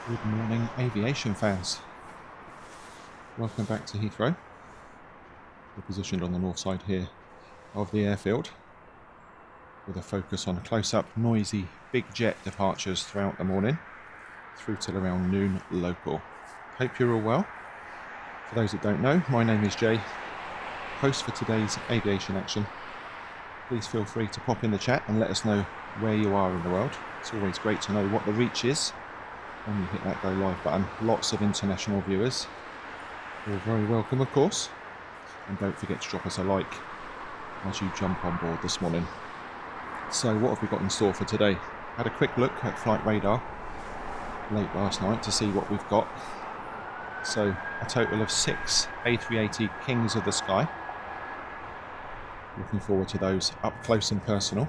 Good morning, aviation fans. Welcome back to Heathrow. We're positioned on the north side here of the airfield with a focus on close-up, noisy, big jet departures throughout the morning through till around noon local. Hope you're all well. For those that don't know, my name is Jay, host for today's aviation action. Please feel free to pop in the chat and let us know where you are in the world. It's always great to know what the reach is when you hit that go live button. Lots of international viewers. You're very welcome, of course. And don't forget to drop us a like as you jump on board this morning. So what have we got in store for today? Had a quick look at flight radar late last night to see what we've got. So a total of 6 A380 Kings of the Sky. Looking forward to those up close and personal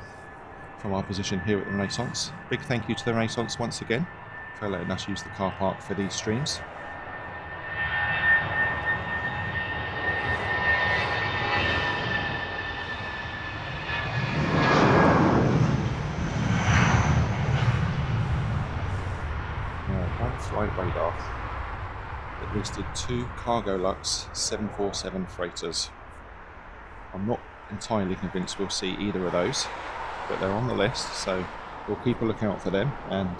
from our position here at the Renaissance. Big thank you to the Renaissance once again for letting us use the car park for these streams. On flight radar, it listed 2 Cargo Lux 747 freighters. I'm not entirely convinced we'll see either of those, but they're on the list, so we'll keep a lookout for them, and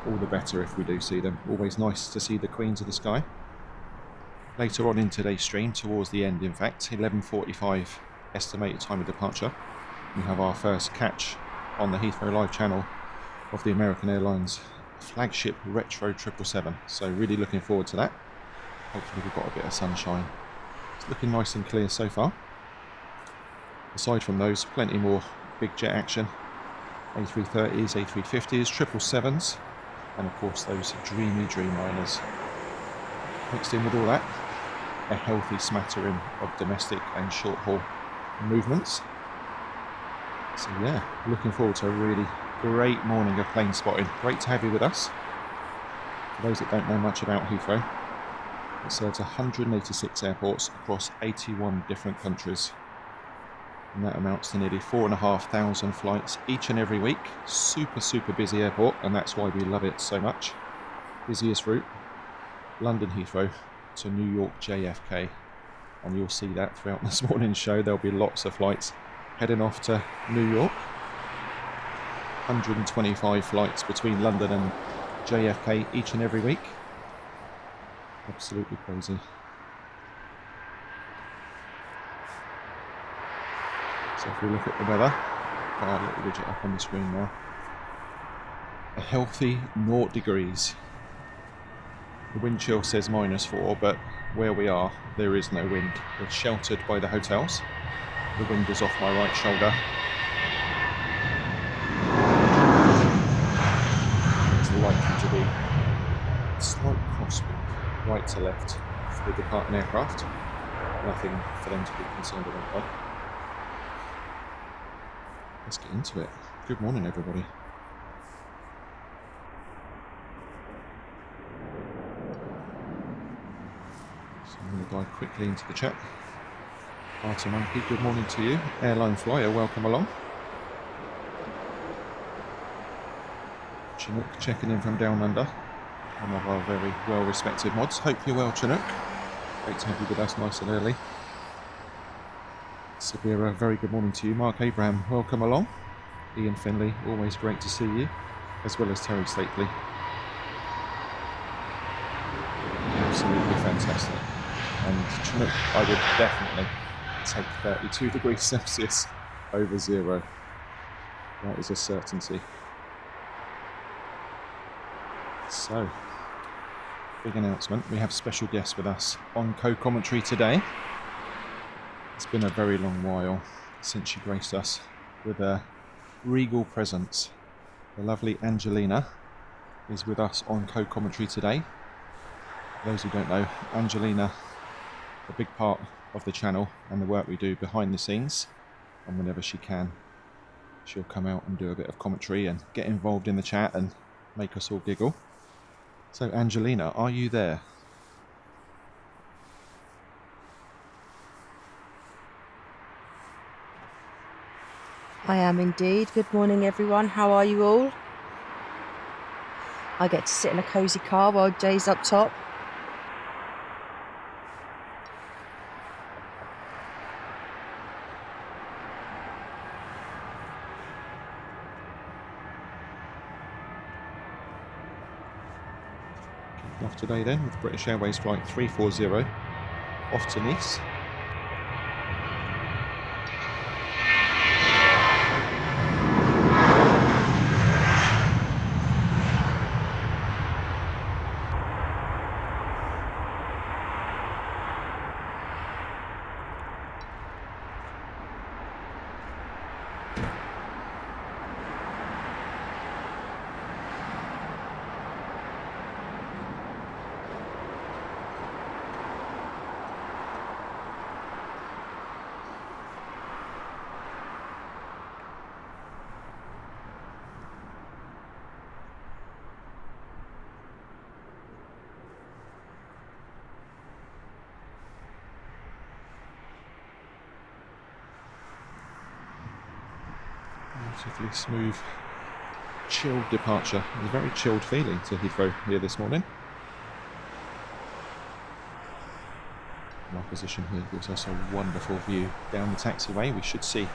all the better if we do see them. Always nice to see the Queens of the Sky. Later on in today's stream, towards the end in fact, 11:45 estimated time of departure, we have our first catch on the Heathrow Live channel of the American Airlines flagship retro 777. So really looking forward to that. Hopefully we've got a bit of sunshine. It's looking nice and clear so far. Aside from those, plenty more big jet action. A330s, A350s, 777s, and of course those dreamy Dreamliners. Mixed in with all that, a healthy smattering of domestic and short-haul movements. So yeah, looking forward to a really great morning of plane spotting. Great to have you with us. For those that don't know much about Heathrow, it serves 186 airports across 81 different countries. And that amounts to nearly 4,500 flights each and every week. Super busy airport, and that's why we love it so much. Busiest route, London Heathrow to New York JFK. And you'll see that throughout this morning's show. There'll be lots of flights heading off to New York. 125 flights between London and JFK each and every week. Absolutely crazy. So if we look at the weather, got our little widget up on the screen now. A healthy 0 degrees. The wind chill says -4, but where we are, there is no wind. We're sheltered by the hotels. The wind is off my right shoulder. It's likely to be a slight crosswind, right to left for the departing aircraft. Nothing for them to be concerned about. Let's get into it. Good morning, everybody. So I'm going to dive quickly into the chat. Arthur Monkey, good morning to you. Airline Flyer, welcome along. Chinook checking in from down under. One of our very well-respected mods. Hope you're well, Chinook. Great to have you with us nice and early. Sabira, very good morning to you. Mark Abraham, welcome along. Ian Finley, always great to see you, as well as Terry Stapley. Absolutely fantastic. And Chinook, I would definitely take 32 degrees Celsius over 0. That is a certainty. So, big announcement. We have special guests with us on co-commentary today. It's been a very long while since she graced us with a regal presence. The lovely Angelina is with us on co-commentary today. For those who don't know, Angelina, a big part of the channel and the work we do behind the scenes, and whenever she can, she'll come out and do a bit of commentary and get involved in the chat and make us all giggle. So Angelina, are you there? I am indeed. Good morning, everyone. How are you all? I get to sit in a cosy car while Jay's up top. Kicking off today then with British Airways flight 340 off to Nice. Beautifully smooth, chilled departure. A very chilled feeling to Heathrow here this morning. Our position here gives us a wonderful view down the taxiway. We should see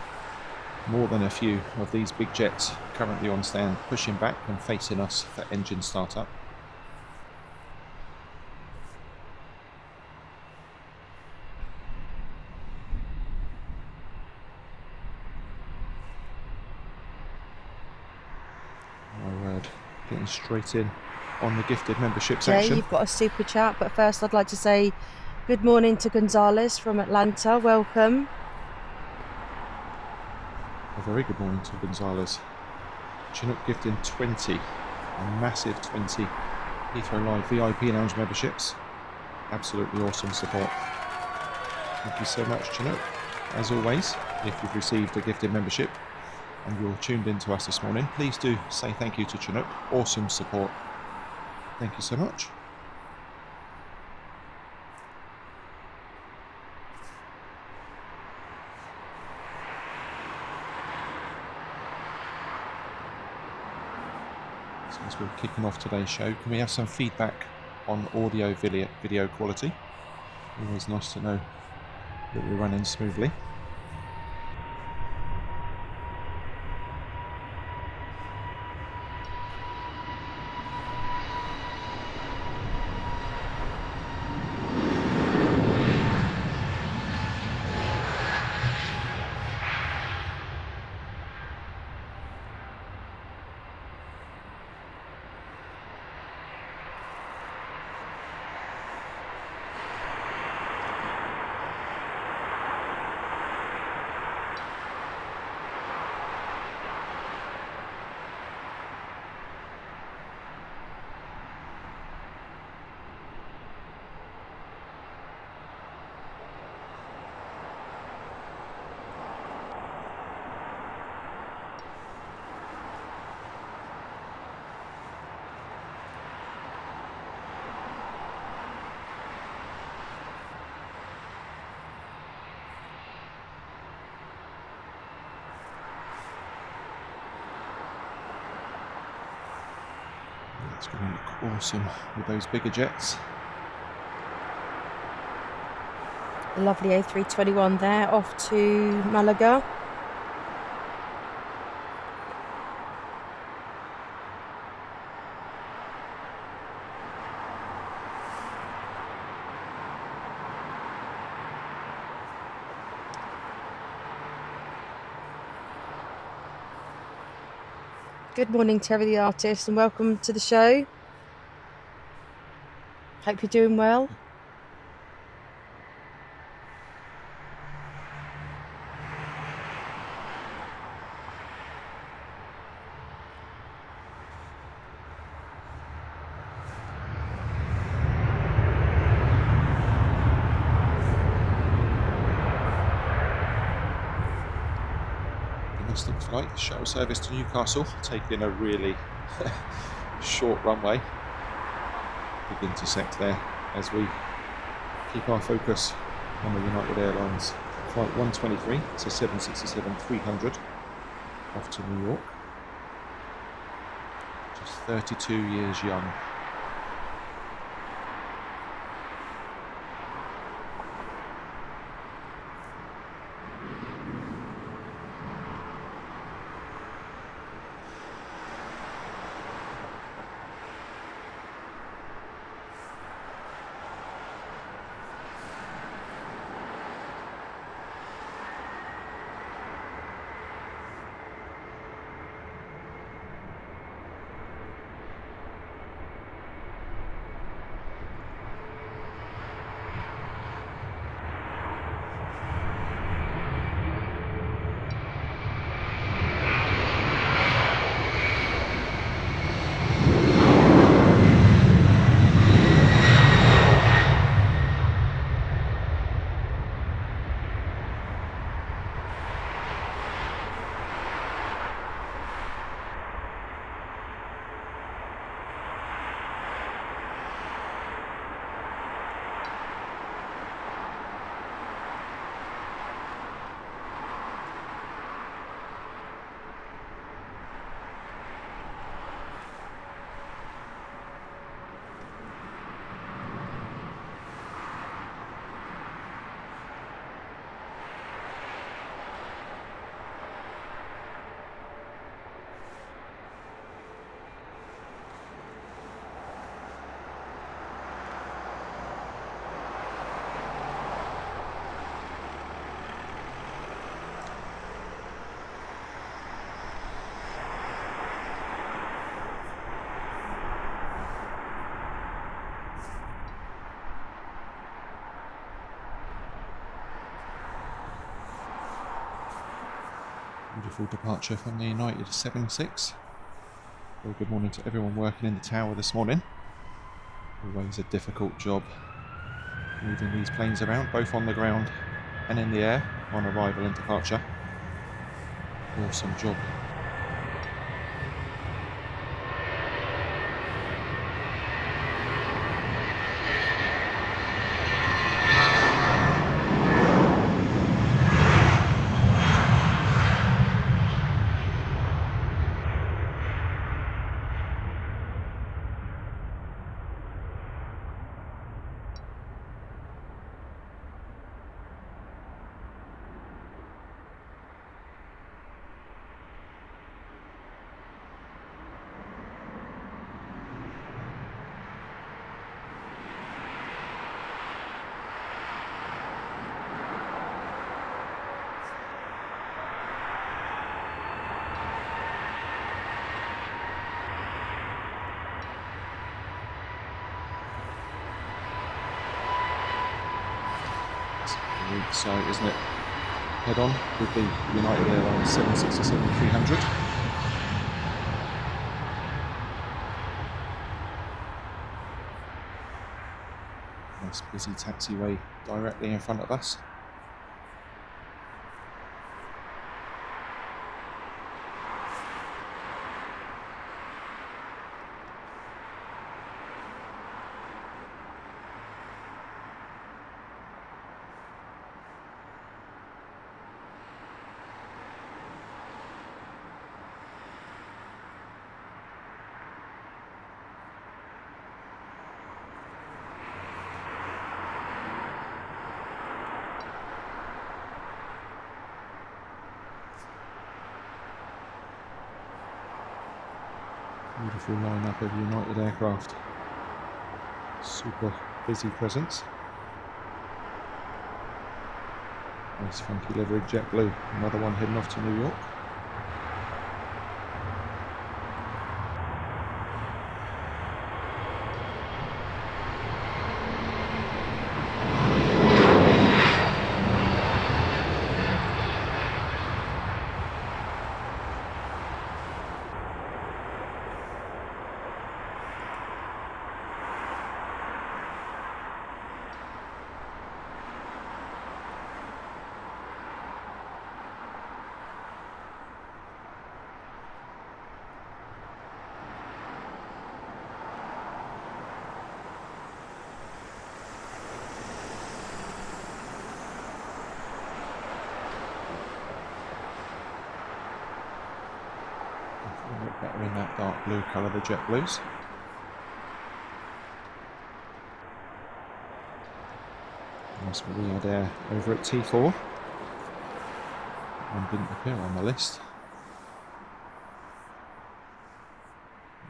more than a few of these big jets currently on stand pushing back and facing us for engine startup. Getting straight in on the gifted membership section. Jay, you've got a super chat, but first I'd like to say good morning to Gonzalez from Atlanta. Welcome. A very good morning to Gonzalez. Chinook gifting 20, a massive 20 Heathrow Live VIP lounge memberships. Absolutely awesome support. Thank you so much, Chinook. As always, if you've received a gifted membership and you're tuned in to us this morning, please do say thank you to Chinook. Awesome support. Thank you so much. So as we're kicking off today's show, can we have some feedback on audio video quality? Always nice to know that we're running smoothly. It's going to look awesome with those bigger jets. A lovely A321 there, off to Malaga. Good morning, Terry the artist, and welcome to the show. Hope you're doing well. Domestic flight, shuttle service to Newcastle, taking a really short runway. Big intersect there as we keep our focus on the United Airlines flight 123 to 767-300 off to New York. Just 32 years young. Beautiful departure from the United 76. Well, good morning to everyone working in the tower this morning. Always a difficult job moving these planes around, both on the ground and in the air on arrival and departure. Awesome job. Weak site, isn't it? Head on with the United Airlines 767-300. Nice busy taxiway directly in front of us. Beautiful lineup of United aircraft. Super busy presence. Nice funky livery, JetBlue. Another one heading off to New York. dark blue colour, the jet blues. Nice Riyadh Air over at T4. One didn't appear on the list.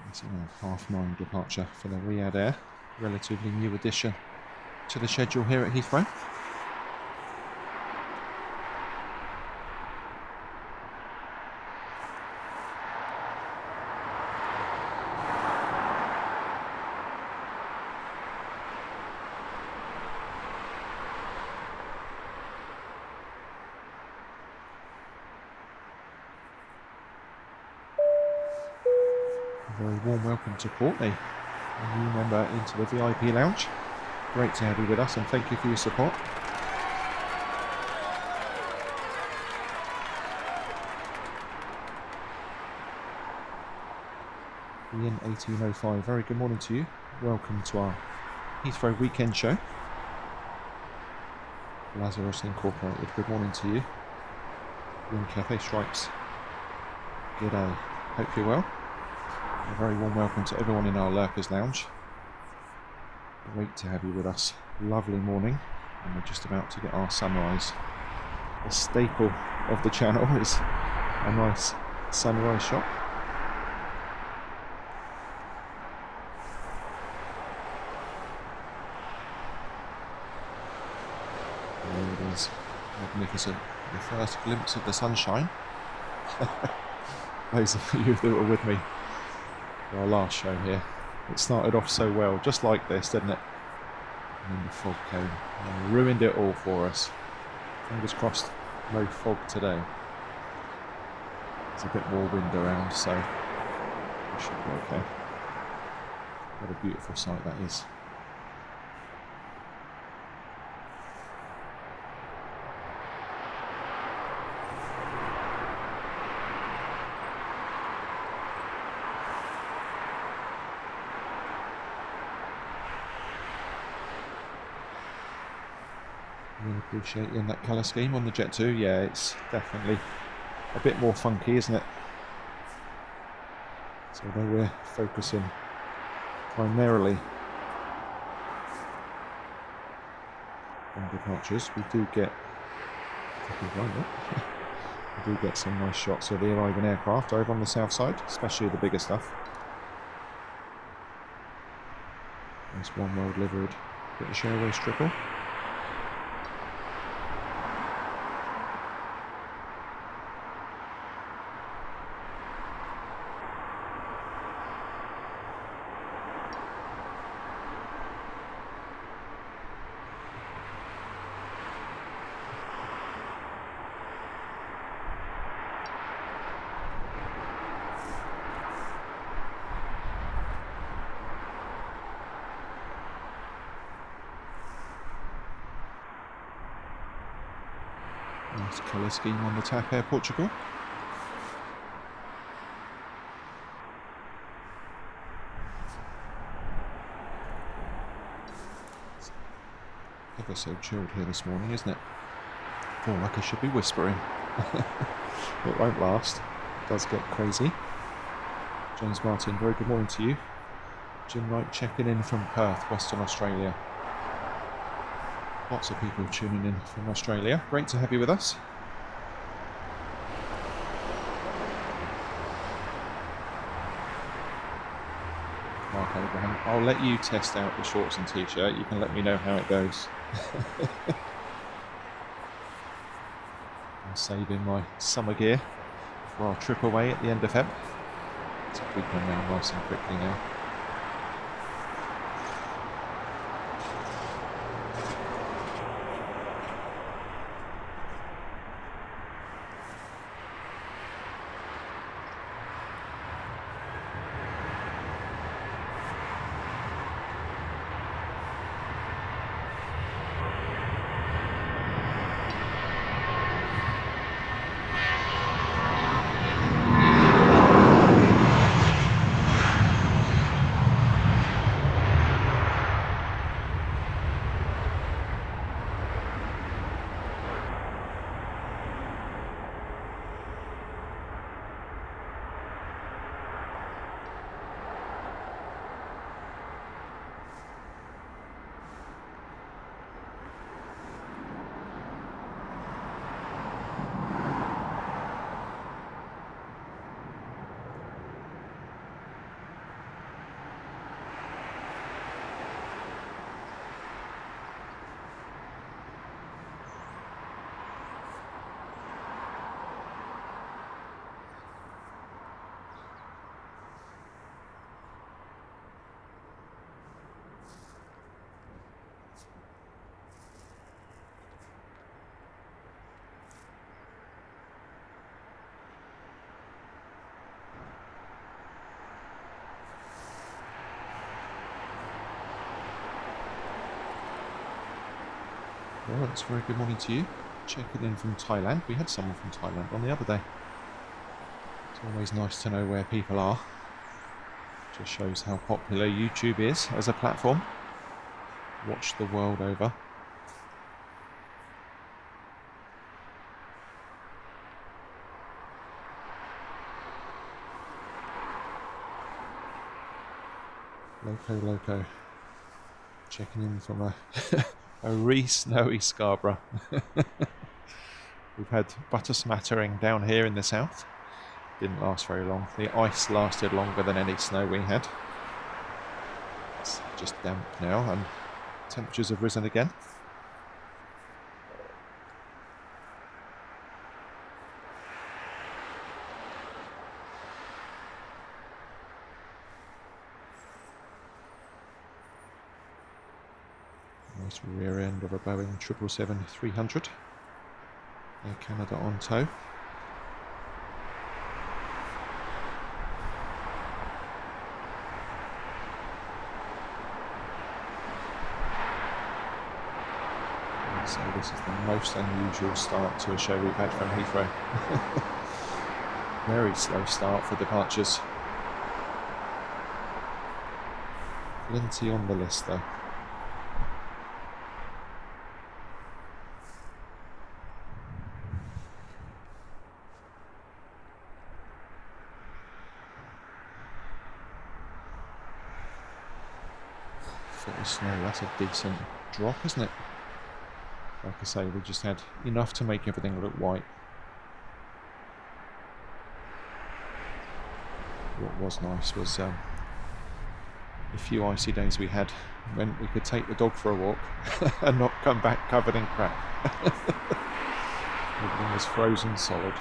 It's a 9:30 departure for the Riyadh Air, relatively new addition to the schedule here at Heathrow. A very warm welcome to Courtney, a new member into the VIP lounge. Great to have you with us and thank you for your support. Ian 1805, very good morning to you. Welcome to our Heathrow weekend show. Lazarus Incorporated, good morning to you. Green Cafe Stripes, g'day, hope you're well. A very warm welcome to everyone in our Lurkers Lounge. Great to have you with us. Lovely morning, and we're just about to get our sunrise. A staple of the channel is a nice sunrise shot. There it is, magnificent. The first glimpse of the sunshine. Those of you that were with me for our last show here, it started off so well, just like this, didn't it? And then the fog came and ruined it all for us. Fingers crossed, no fog today. There's a bit more wind around, so we should be okay. What a beautiful sight that is. Really appreciating that colour scheme on the Jet 2. Yeah, it's definitely a bit more funky, isn't it? So although we're focusing primarily on departures, we do get some nice shots of the arriving aircraft over on the south side, especially the bigger stuff. Nice One World liveried British Airways triple. Nice colour scheme on the TAP Air Portugal. It's ever so chilled here this morning, isn't it? I feel like I should be whispering. It won't last. It does get crazy. James Martin, very good morning to you. Jim Wright checking in from Perth, Western Australia. Lots of people tuning in from Australia. Great to have you with us. Mark Abraham, I'll let you test out the shorts and t-shirt. You can let me know how it goes. I'm saving my summer gear for our trip away at the end of Feb. It's creeping around nice and quickly now. Lawrence, very good morning to you. Checking in from Thailand. We had someone from Thailand on the other day. It's always nice to know where people are. Just shows how popular YouTube is as a platform. Watch the world over. Loco. Checking in from a re-snowy Scarborough. We've had butter smattering down here in the south. Didn't last very long. The ice lasted longer than any snow we had. It's just damp now and temperatures have risen again. Nice rear end of a Boeing 777-300. Air Canada on tow. So this is the most unusual start to a show we've had from Heathrow. Very slow start for departures. Plenty on the list though. Foot of snow, that's a decent drop, isn't it? Like I say, we just had enough to make everything look white. What was nice was the few icy days we had when we could take the dog for a walk and not come back covered in crap. Everything was frozen solid.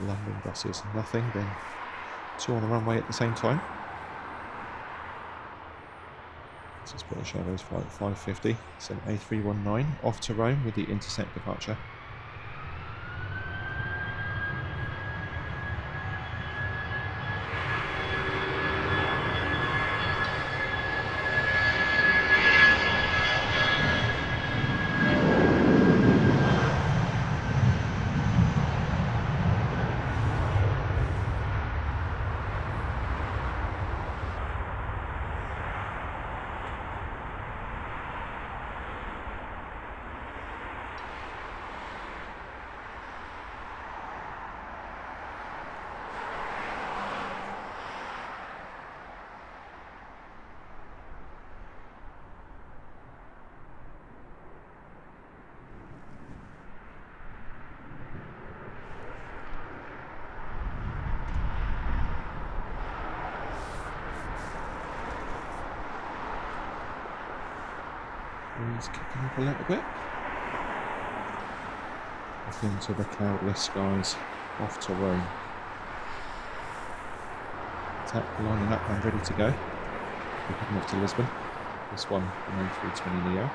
London buses, nothing, then two on the runway at the same time. This is British Airways flight 550, it's an A319 off to Rome with the intercept departure. Breeze kicking up a little bit. Off into the cloudless skies, off to Rome. Tap lining up and ready to go. We're heading off to Lisbon. This one, an A320 Neo.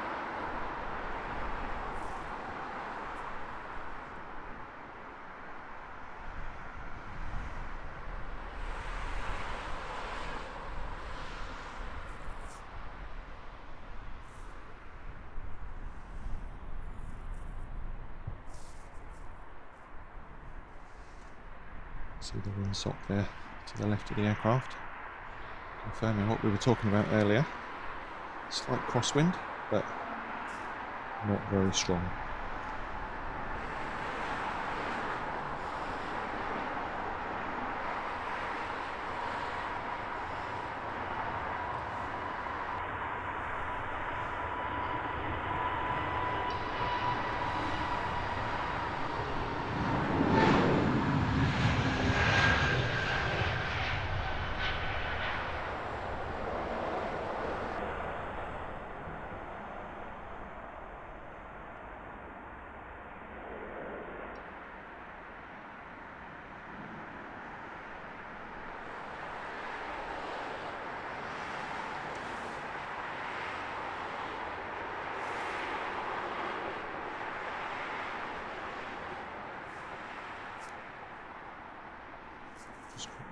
See the windsock there to the left of the aircraft, confirming what we were talking about earlier. Slight crosswind, but not very strong.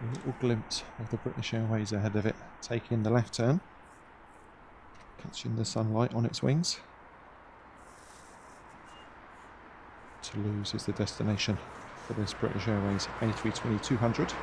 A little glimpse of the British Airways ahead of it, taking the left turn, catching the sunlight on its wings. Toulouse is the destination for this British Airways A320-200.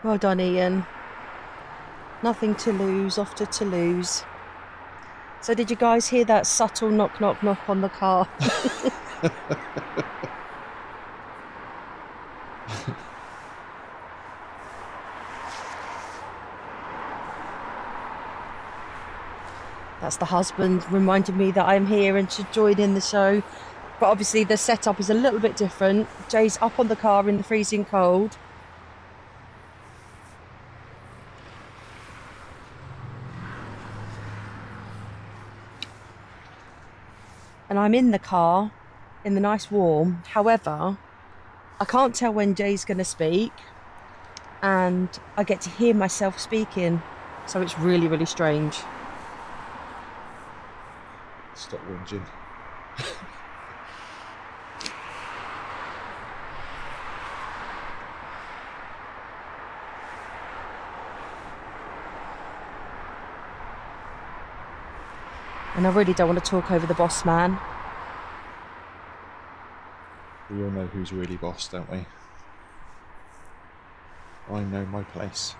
Well done, Ian. Nothing to lose, off to Toulouse. So did you guys hear that subtle knock, knock, knock on the car? That's the husband reminding me that I'm here and should join in the show. But obviously the setup is a little bit different. Jay's up on the car in the freezing cold. And I'm in the car in the nice warm. However, I can't tell when Jay's going to speak, and I get to hear myself speaking. So it's really, really strange. Stop whinging. And I really don't want to talk over the boss man. We all know who's really boss, don't we? I know my place.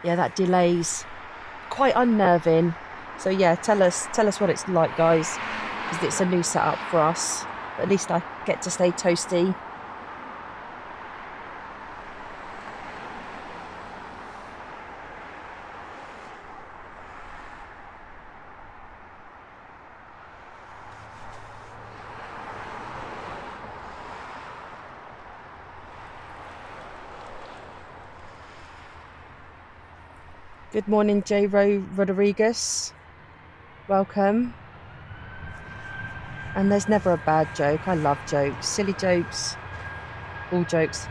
Yeah, that delay's quite unnerving. So yeah, tell us what it's like, guys, because it's a new setup for us. But at least I get to stay toasty. Good morning, J. Rodriguez. Welcome. And there's never a bad joke. I love jokes. Silly jokes. All jokes.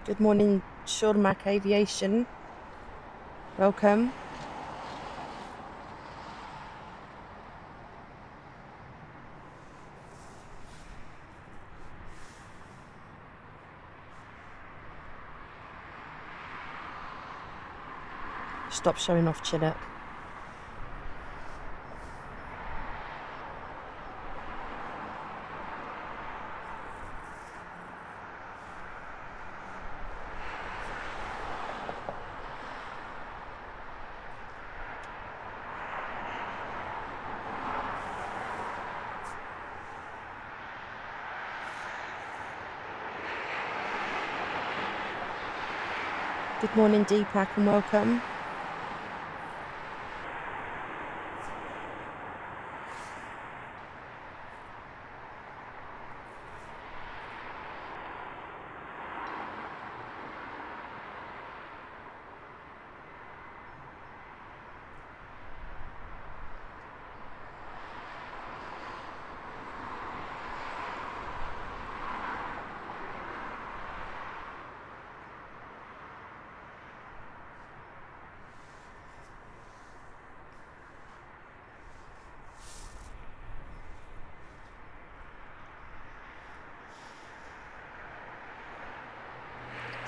Good morning, Sean Mac Aviation. Welcome. Stop showing off, Chinook. Good morning, Deepak, and welcome.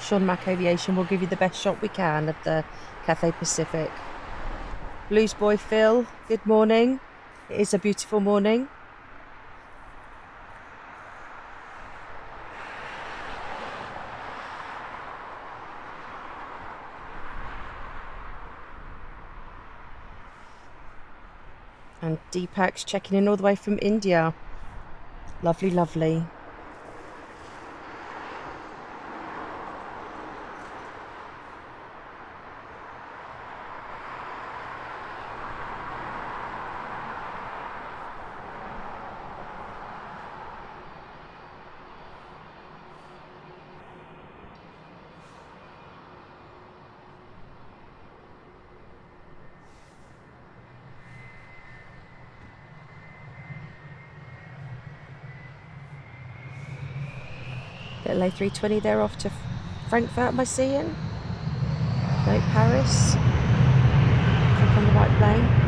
Sean Mac Aviation will give you the best shot we can of the Cathay Pacific. Blues Boy Phil, good morning. It is a beautiful morning. And Deepak's checking in all the way from India. Lovely, lovely. Little A320 there off to Frankfurt, am I seeing? No, Paris. Click on the right plane.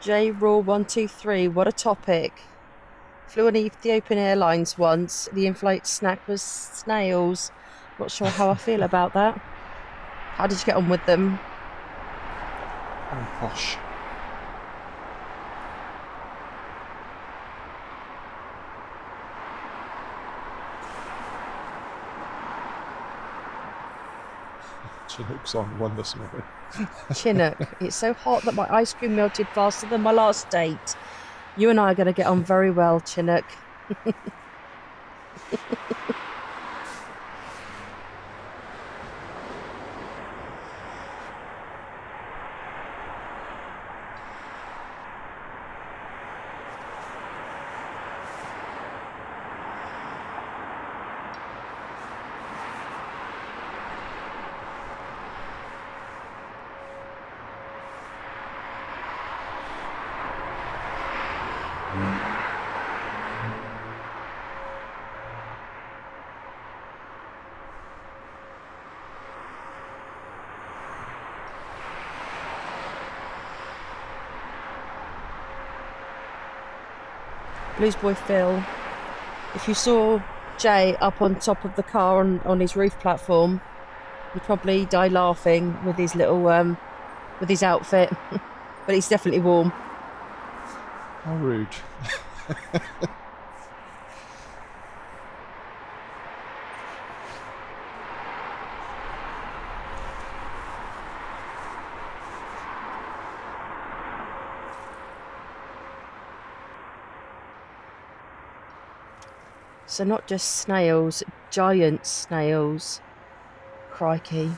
J Raw 123, what a topic. Flew on Ethiopian Airlines once. The in-flight snack was snails. Not sure how I feel about that. How did you get on with them? Oh, posh. Chinook's on one this morning. Chinook, it's so hot that my ice cream melted faster than my last date. You and I are going to get on very well, Chinook. Blues Boy Phil, if you saw Jay up on top of the car on his roof platform, you'd probably die laughing with his little with his outfit. But he's definitely warm. How rude. So not just snails, giant snails. Crikey.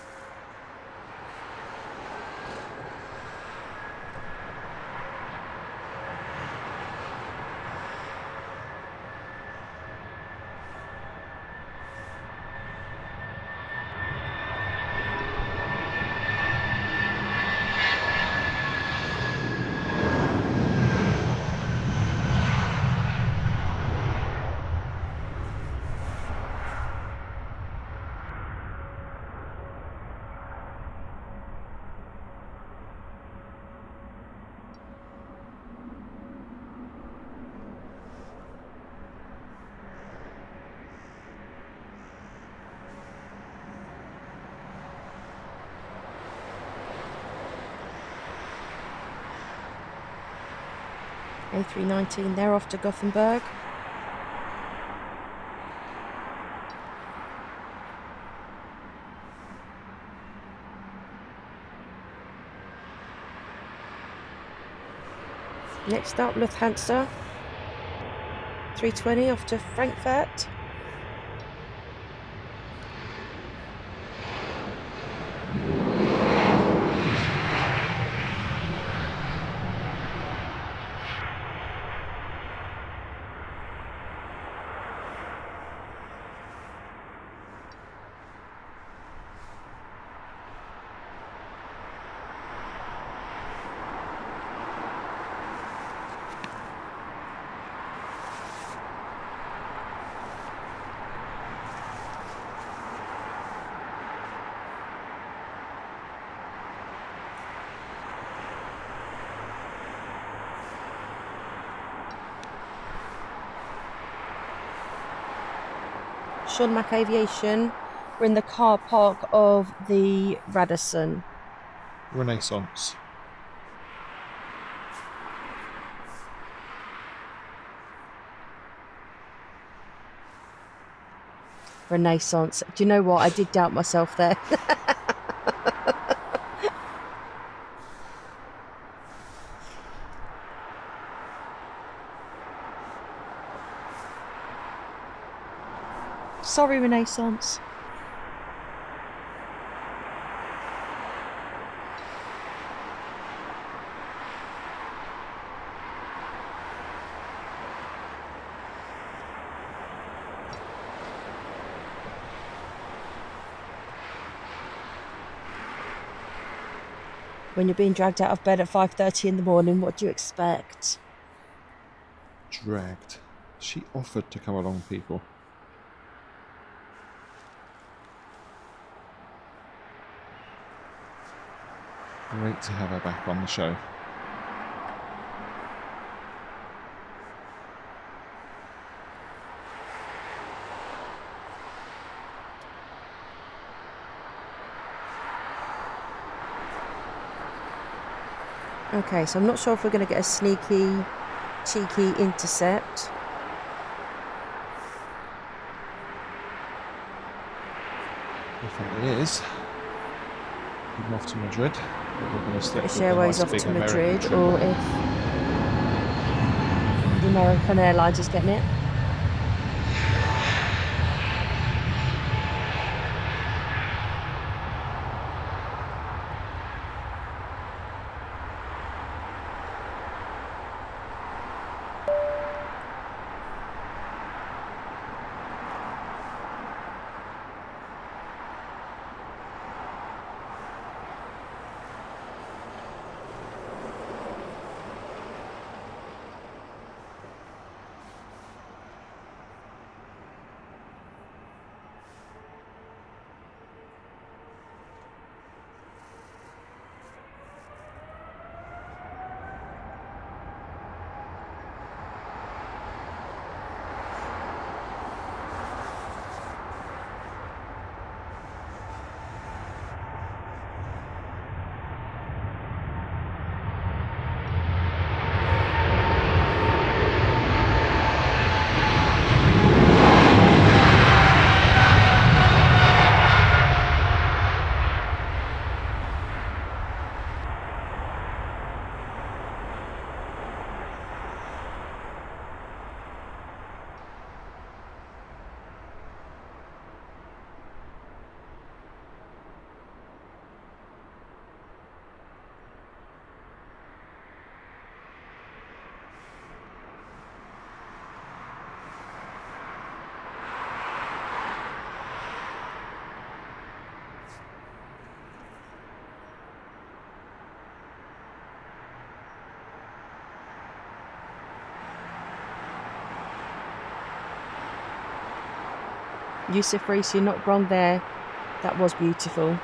A319, they're off to Gothenburg. Next up, Lufthansa. 320 off to Frankfurt. Sean Mac Aviation. We're in the car park of the Radisson. Renaissance. Renaissance. Do you know what? I did doubt myself there. Sorry, Renaissance. When you're being dragged out of bed at 5:30 in the morning, what do you expect? Dragged. She offered to come along, people. Great to have her back on the show. Okay, so I'm not sure if we're going to get a sneaky, cheeky intercept. If it is, heading off to Madrid. We're going to stick British with the Airways nice off big to American Madrid, trip. or if the American Airlines is getting it. Yusuf Reese, you're not wrong there. That was beautiful.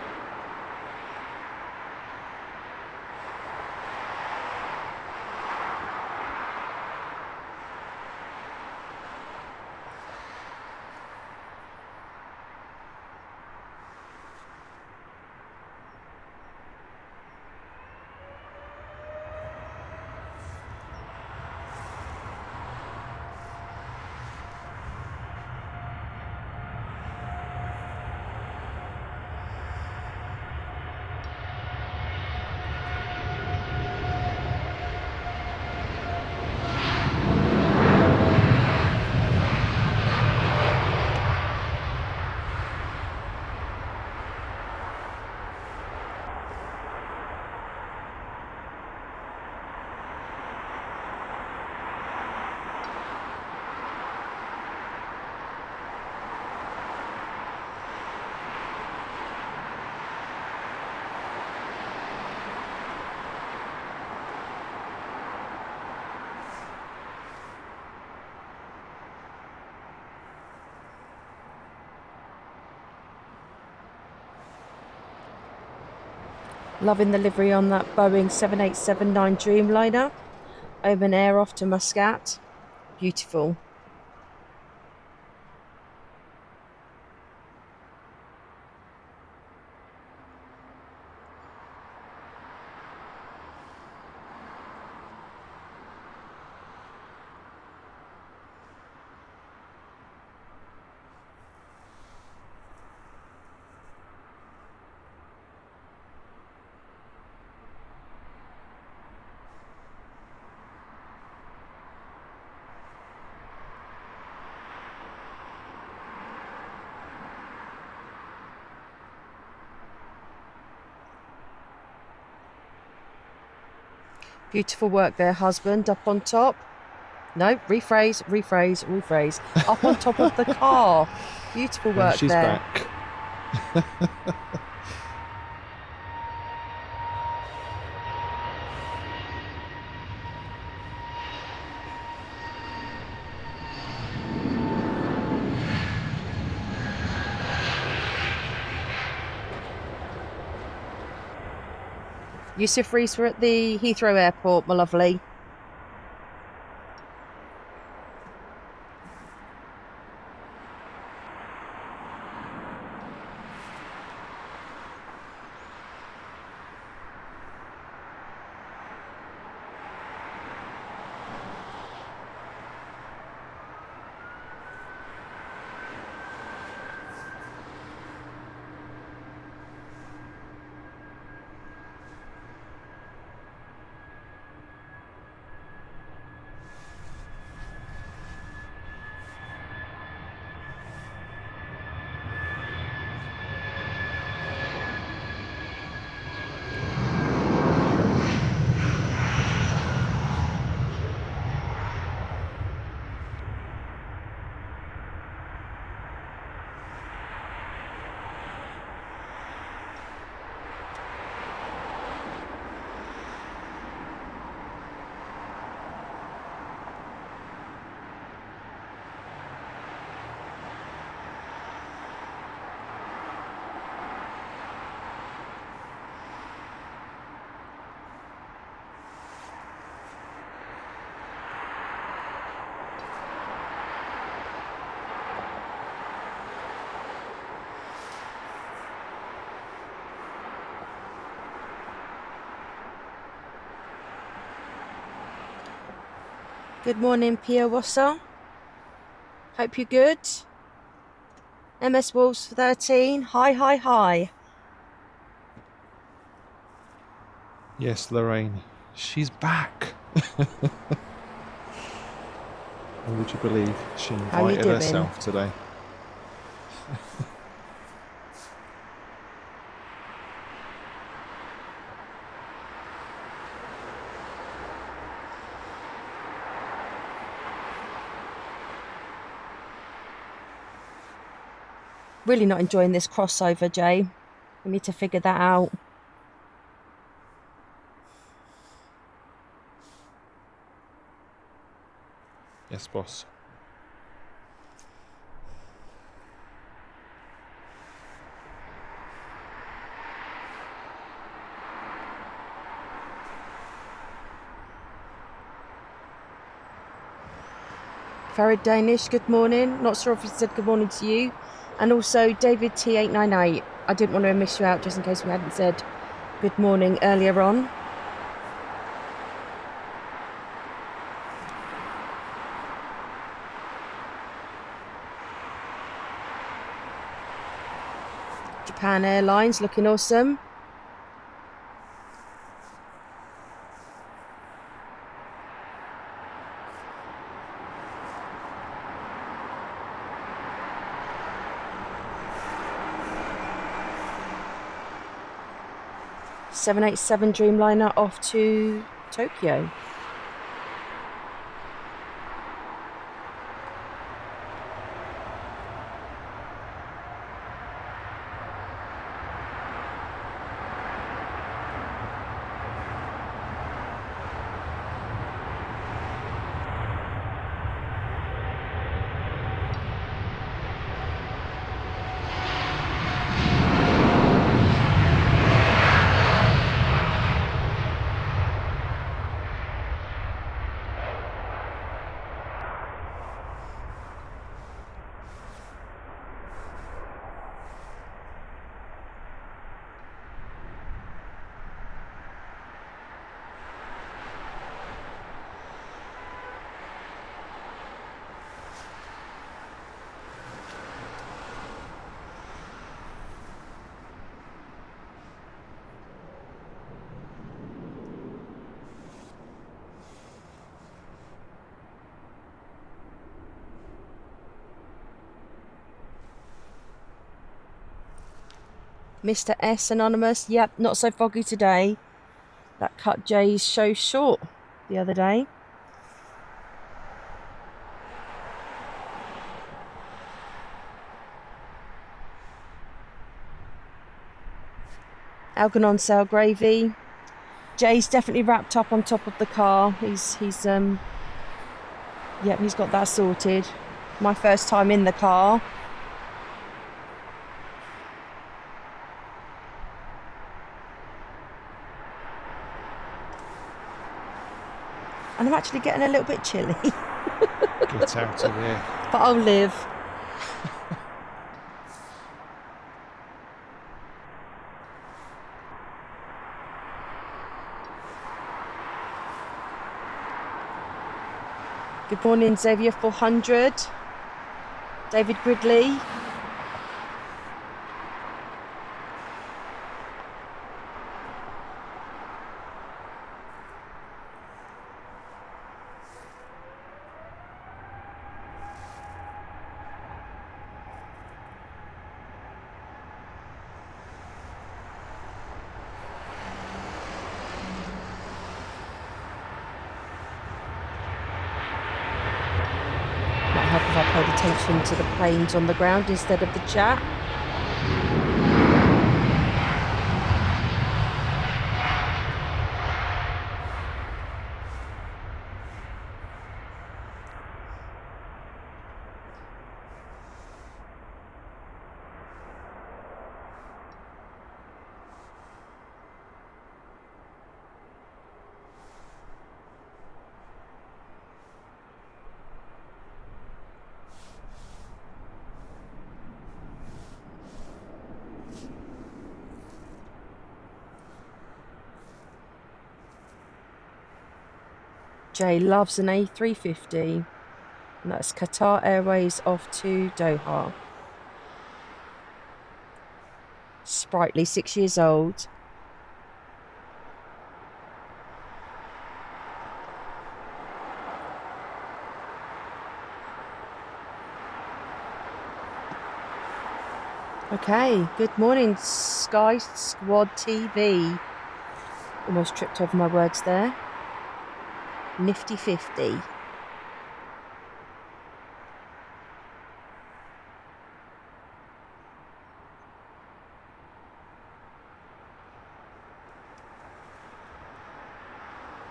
Loving the livery on that Boeing 7879 Dreamliner. Oman Air off to Muscat. Beautiful. Beautiful work there, husband. Up on top. No, rephrase. Up on top of the car. Beautiful work She's there. back. Yusuf Reese, we're at the Heathrow Airport, my lovely. Good morning, Pia Wasser. Hope you're good. MS Wolves 13. Hi. Yes, Lorraine. She's back. And would you believe she How you invited doing? herself today? Really not enjoying this crossover, Jay. We need to figure that out. Yes, boss. Farid Danish, good morning. Not sure if he said good morning to you. And also David T898. I didn't want to miss you out just in case we hadn't said good morning earlier on. Japan Airlines looking awesome. .787 Dreamliner off to Tokyo. Mr. S Anonymous, yep, not so foggy today. That cut Jay's show short the other day. Algernon Sale Gravy. Jay's definitely wrapped up on top of the car. He's got that sorted. My first time in the car. And I'm actually getting a little bit chilly. Get out of here. But I'll live. Good morning, Xavier 400. David Gridley. If I paid attention to the planes on the ground instead of the chat. Jay loves an A350, and that's Qatar Airways off to Doha. Sprightly, 6 years old. Okay, good morning, Sky Squad TV. Almost tripped over my words there. Nifty 50.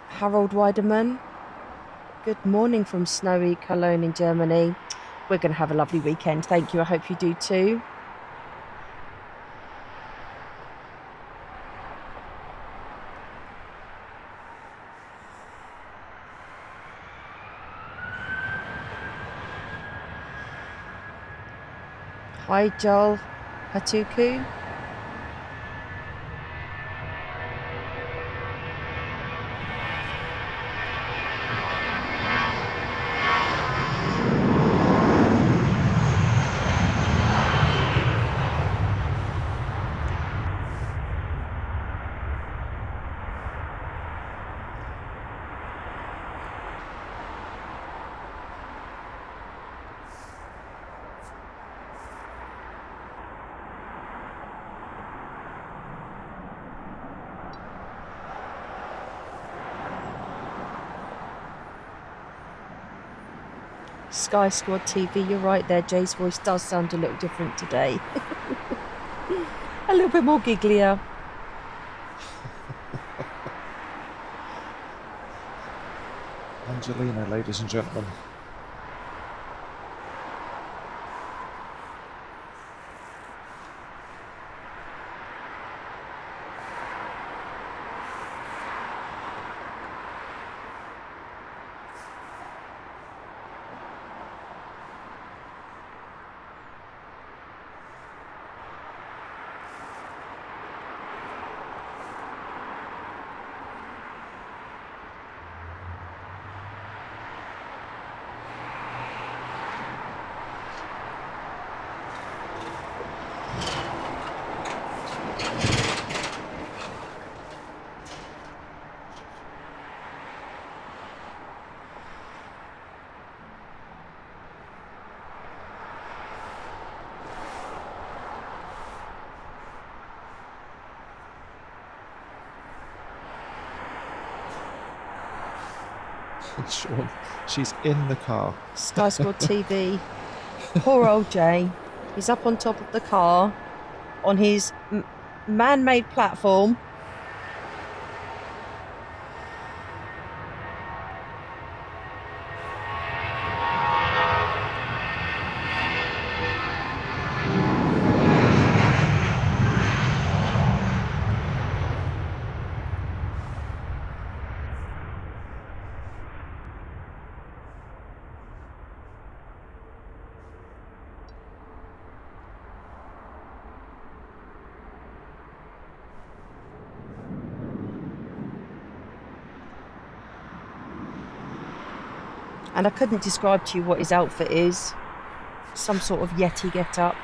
Harold Weidemann. Good morning from snowy Cologne in Germany. We're going to have a lovely weekend. Thank you. I hope you do too. Hi, Joel Hatuku. Sky Squad TV, you're right there. Jay's voice does sound a little different today. A little bit more gigglier. Angelina, ladies and gentlemen. Sean, she's in the car. Sky Squad TV. Poor old Jay. He's up on top of the car on his man-made platform. And I couldn't describe to you what his outfit is. Some sort of Yeti get-up.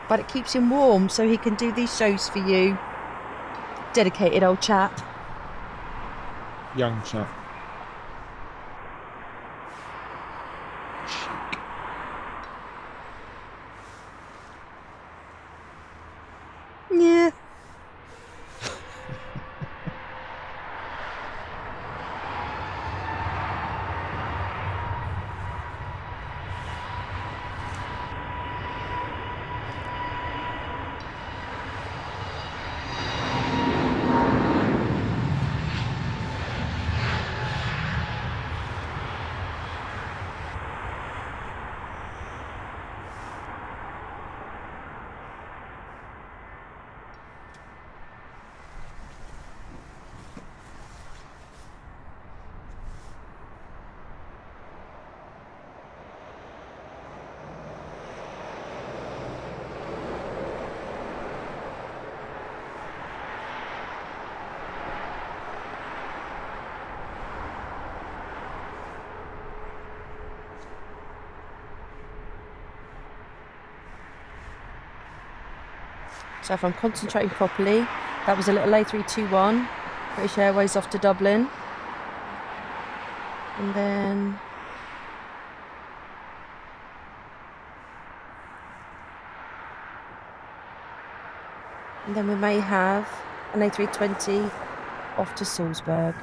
But it keeps him warm so he can do these shows for you. Dedicated old chap. Young chap. Yeah. So if I'm concentrating properly, that was a little A321, British Airways off to Dublin. And then we may have an A320 off to Salzburg.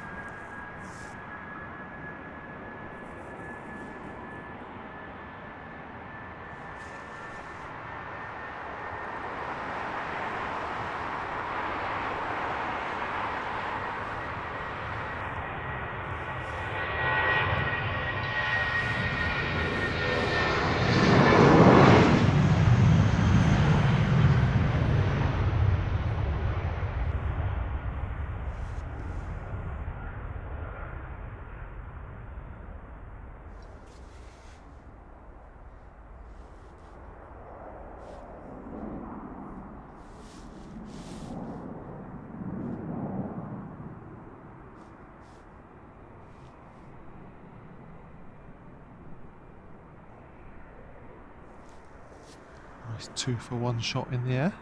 It's 2 for 1 shot in the air.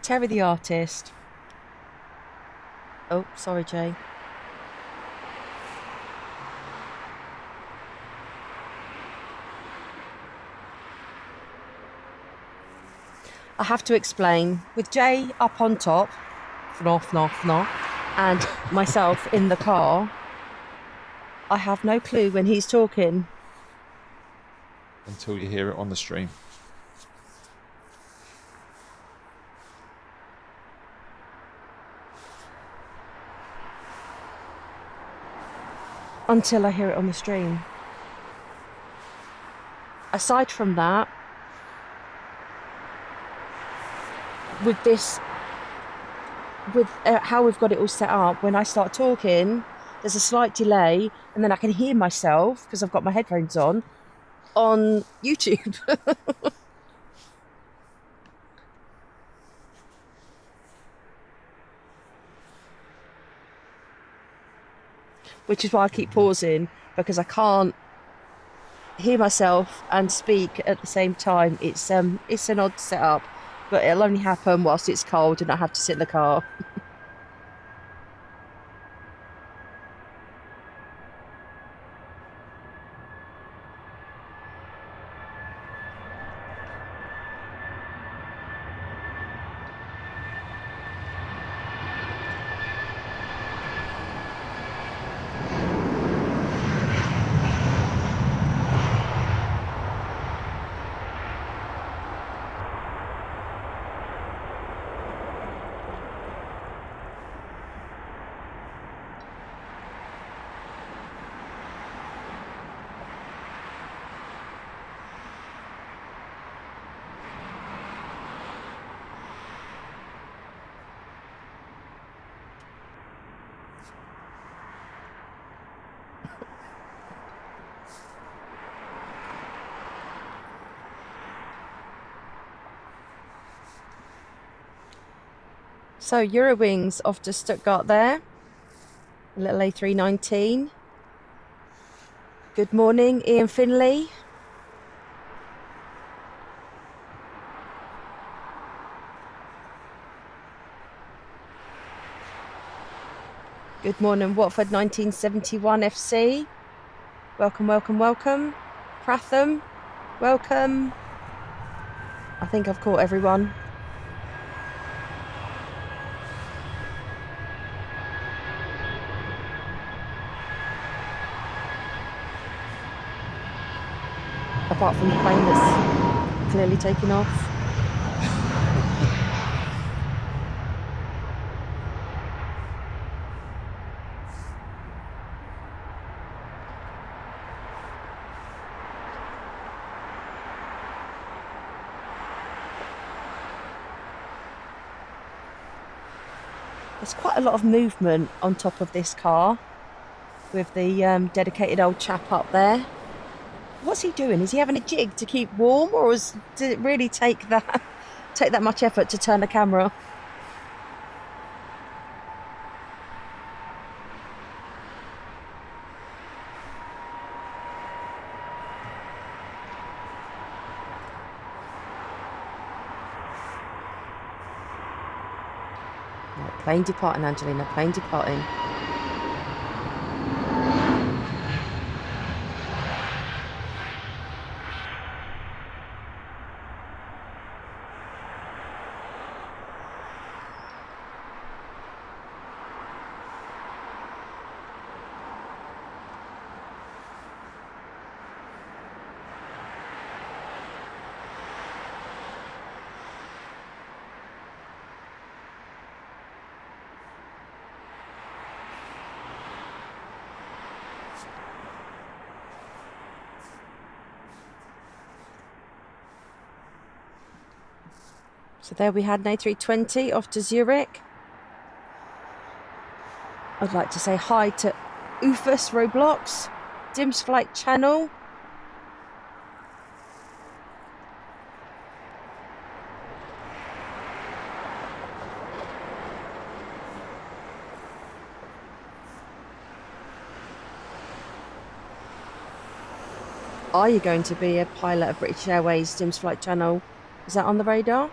Terry the artist. Oh, sorry, Jay. I have to explain, with Jay up on top, and myself in the car, I have no clue when he's talking. Until you hear it on the stream. Until I hear it on the stream. Aside from that, with this, with how we've got it all set up, when I start talking, there's a slight delay, and then I can hear myself, because I've got my headphones on YouTube. Which is why I keep pausing, because I can't hear myself and speak at the same time. It's an odd setup, but it'll only happen whilst it's cold and I have to sit in the car. So Eurowings off to Stuttgart there. A little A319. Good morning, Ian Finley. Good morning, Watford 1971 FC. Welcome, welcome, welcome. Pratham, welcome. I think I've caught everyone. Apart from the plane that's clearly taking off. There's quite a lot of movement on top of this car with the dedicated old chap up there. What's he doing? Is he having a jig to keep warm, or did it really take that much effort to turn the camera? Right, plane departing, Angelina, plane departing. So there we had an A320 off to Zurich. I'd like to say hi to Ufus Roblox, Dim's Flight Channel. Are you going to be a pilot of British Airways Tim's Flight Channel? Is that on the radar?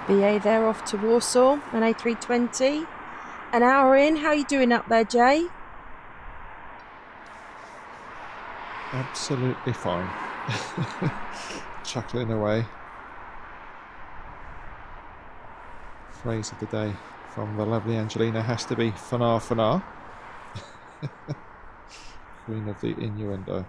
BA there off to Warsaw, an A320. An hour in. How are you doing up there, Jay? Absolutely fine. Chuckling away. Phrase of the day from the lovely Angelina has to be fanar fanar. Queen of the innuendo.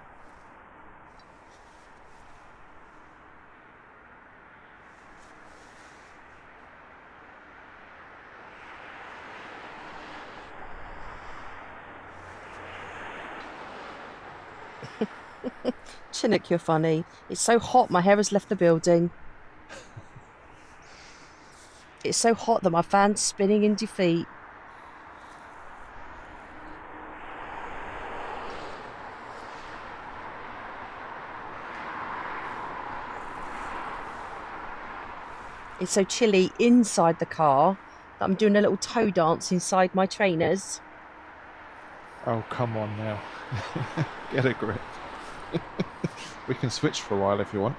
Chinook, you're funny. It's so hot, my hair has left the building. It's so hot that my fan's spinning in defeat. It's so chilly inside the car that I'm doing a little toe dance inside my trainers. Oh, come on now. Get a grip. We can switch for a while if you want.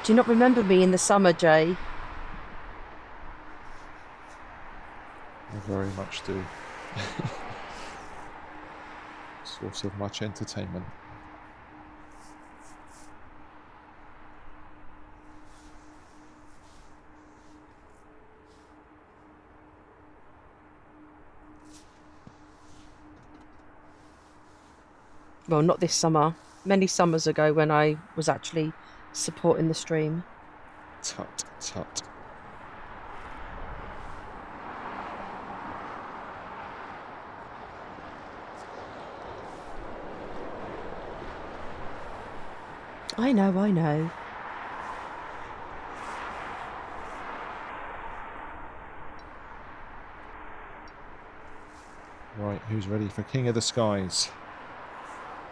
Do you not remember me in the summer, Jay? I very much do. Source of much entertainment. Well, not this summer. Many summers ago when I was actually supporting the stream. Tut, tut. I know, I know. Right, who's ready for King of the Skies?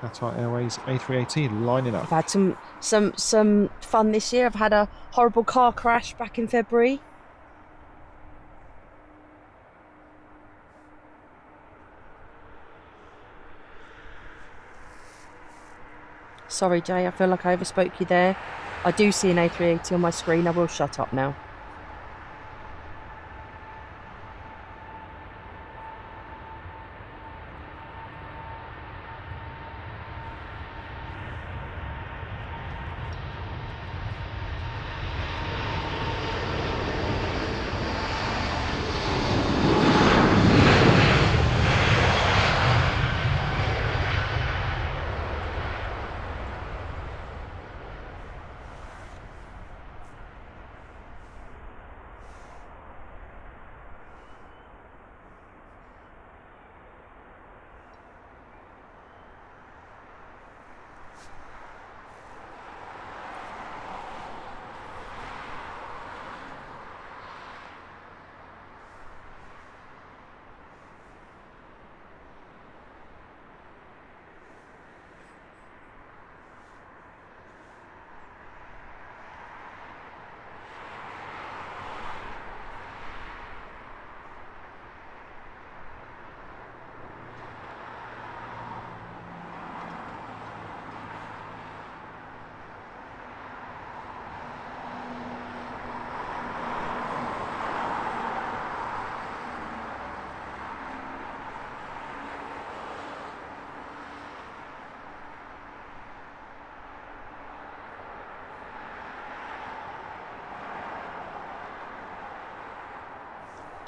Qatar Airways A380 lining up. I've had some fun this year. I've had a horrible car crash back in February. Sorry, Jay, I feel like I overspoke you there. I do see an A380 on my screen. I will shut up now.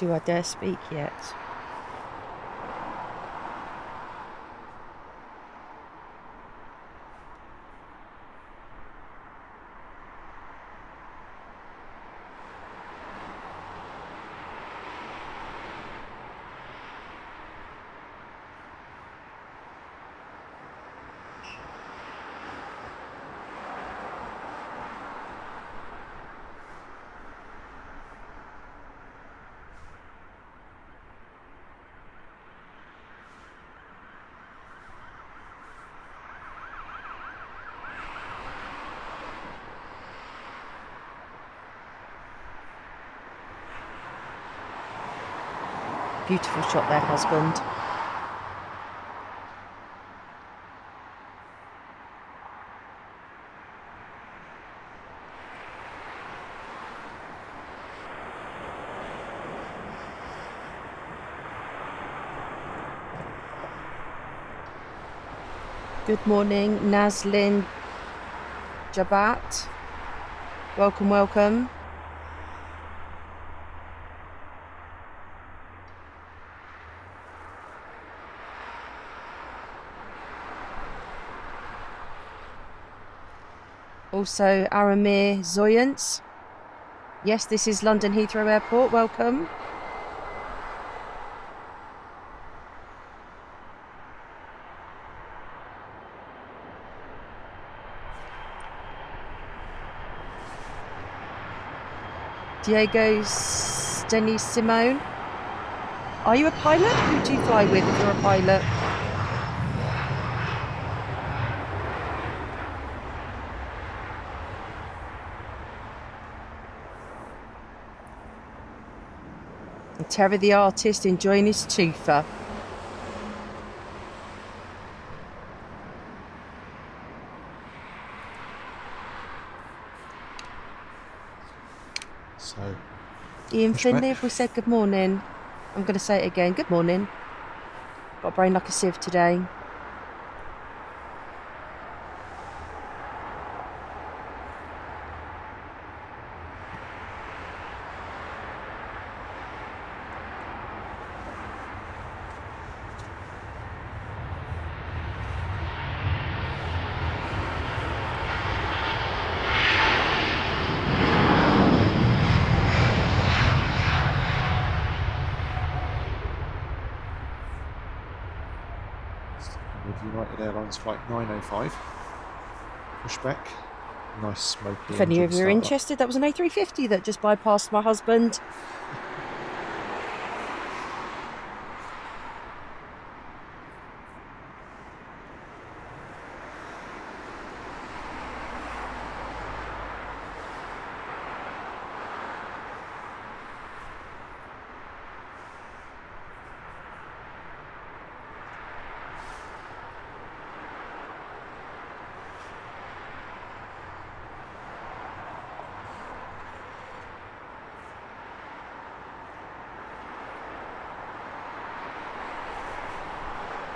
Do I dare speak yet? Beautiful shot there, husband. Good morning, Naslin Jabat. Welcome, welcome. Also, Aramir Zoyance. Yes, this is London Heathrow Airport. Welcome. Diego Denis Simone. Are you a pilot? Who do you fly with if you're a pilot? And Terry the artist enjoying his toofer. So, Ian Finley, if we said good morning, I'm going to say it again. Good morning. Got a brain like a sieve today. with United Airlines flight 905. Pushback. Nice smoky. If any of you are interested, that was an A350 that just bypassed my husband.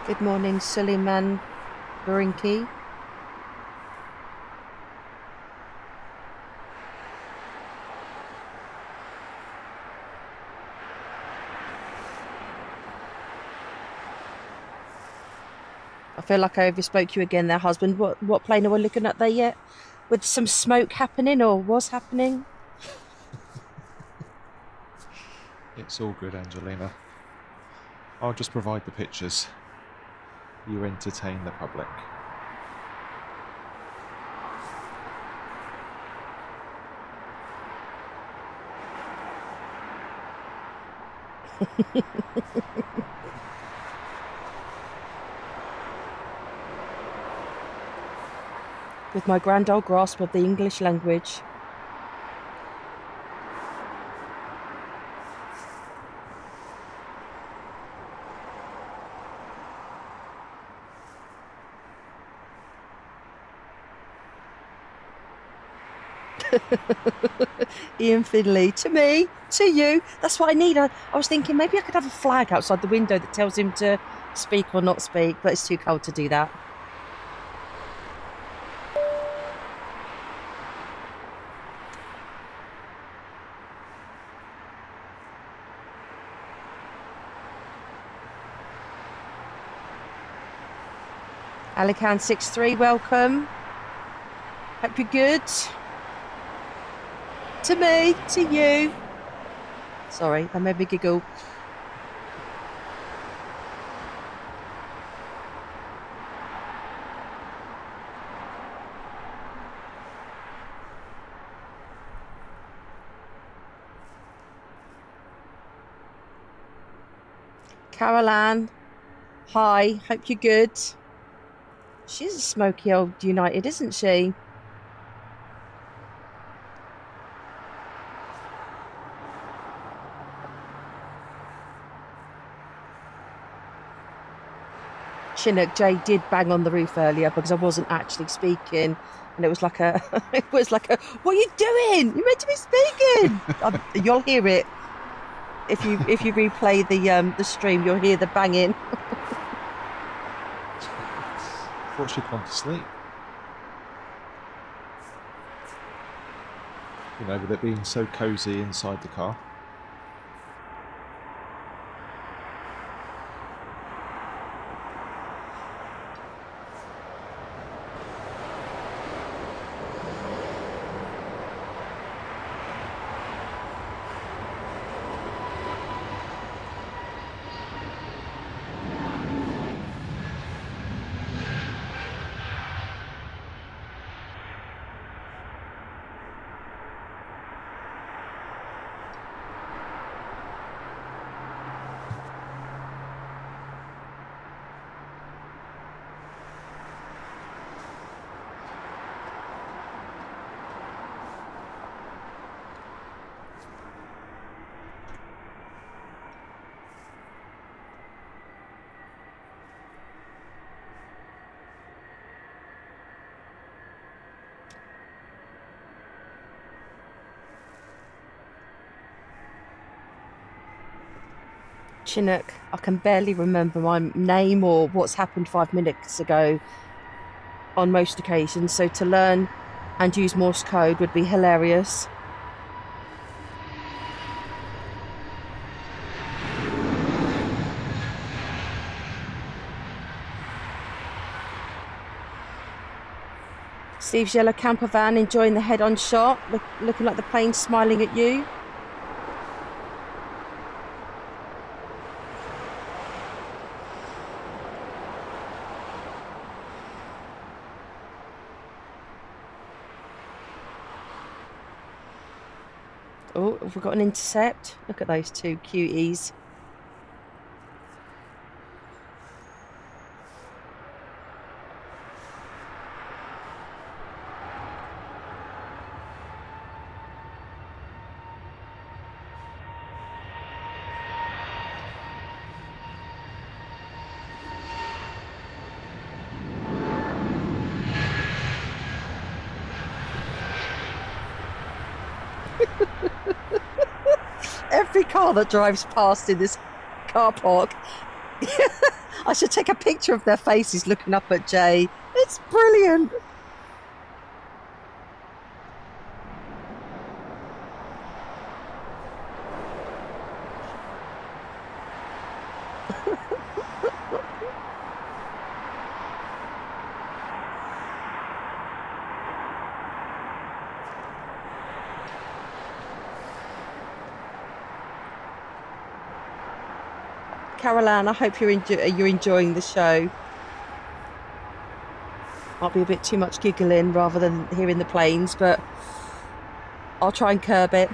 Good morning, Suleiman Barinki. I feel like I overspoke you again there, husband. What plane are we looking at there yet? With some smoke happening or was happening? It's all good, Angelina. I'll just provide the pictures. You entertain the public. With my grand old grasp of the English language. Ian Finley, to me, to you, that's what I need. I was thinking maybe I could have a flag outside the window that tells him to speak or not speak, but it's too cold to do that. Alican 63, welcome. Hope you're good. To me, to you. Sorry, that made me giggle. Carol Ann, hi, hope you're good. She's a smoky old United, isn't she? Chinook, Jay did bang on the roof earlier because I wasn't actually speaking, and it was like a, what are you doing? You're meant to be speaking. You'll hear it if you replay the stream. You'll hear the banging. Thought she'd gone to sleep. You know, with it being so cosy inside the car. Chinook, I can barely remember my name or what's happened 5 minutes ago on most occasions, so to learn and use Morse code would be hilarious. Steve's yellow camper van enjoying the head-on shot, looking like the plane smiling at you. Oh, have we got an intercept? Look at those two cuties. Every car that drives past in this car park, I should take a picture of their faces looking up at Jay. It's brilliant. Caroline, I hope you're enjoying the show. Might be a bit too much giggling rather than hearing the planes, but I'll try and curb it.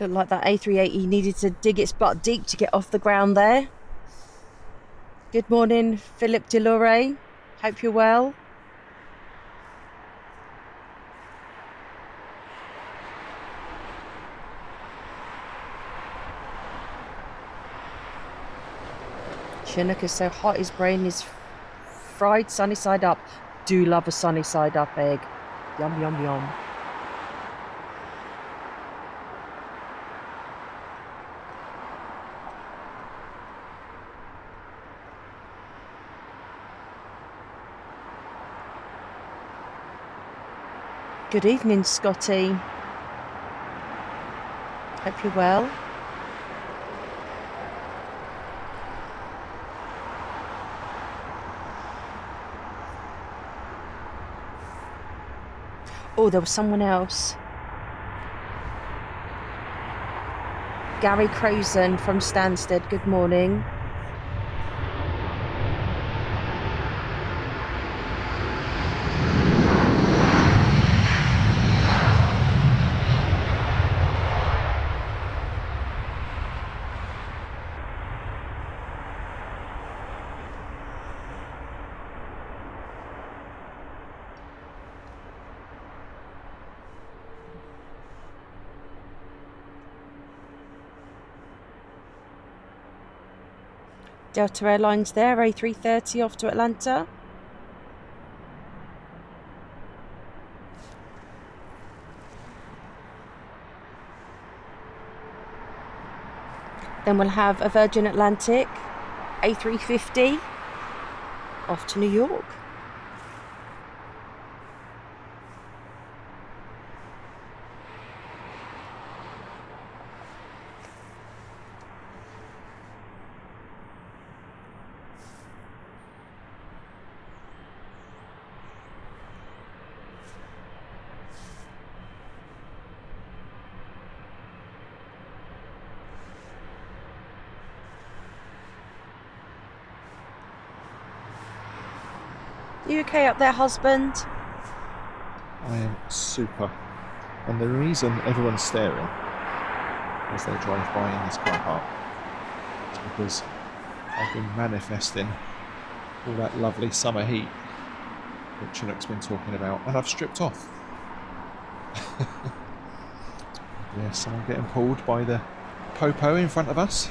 Looked like that A380 needed to dig its butt deep to get off the ground there. Good morning, Philip Delore. Hope you're well. Chinook is so hot his brain is fried sunny side up. Do love a sunny side up egg. Yum, yum, yum. Good evening, Scotty. Hope you're well. Oh, there was someone else. Gary Crozen from Stansted, good morning. Delta Airlines there, A330 off to Atlanta. Then we'll have a Virgin Atlantic, A350 off to New York. You okay up there, husband? I am super. And the reason everyone's staring as they drive by in this car park is because I've been manifesting all that lovely summer heat that Chinook's been talking about, and I've stripped off. Yeah, someone getting pulled by the popo in front of us.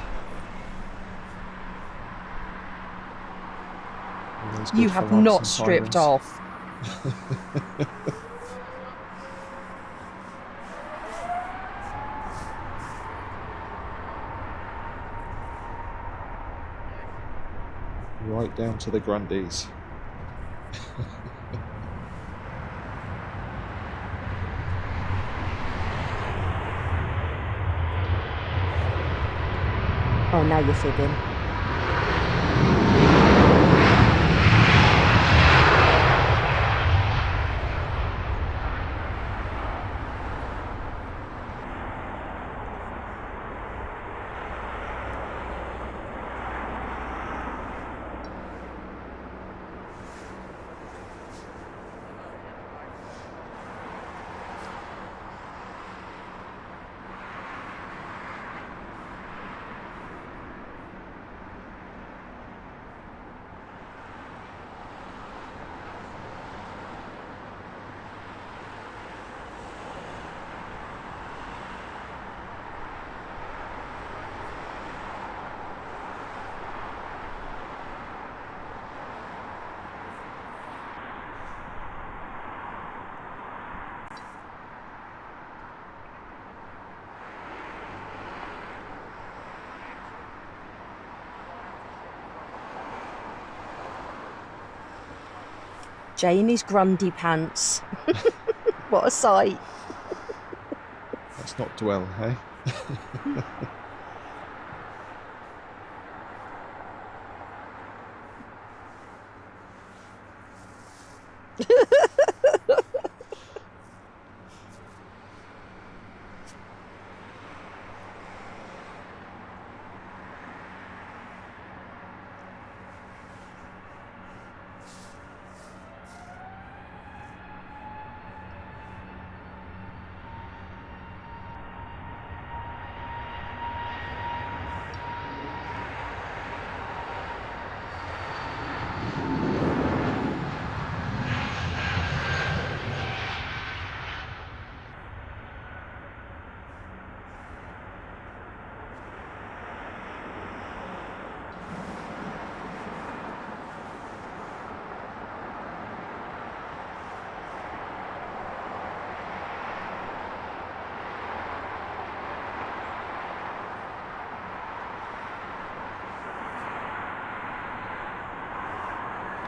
You have not stripped off. Right down to the Grundies. Oh, now you're fibbing. Jay in his Grundy pants. What a sight. Let's not dwell, hey?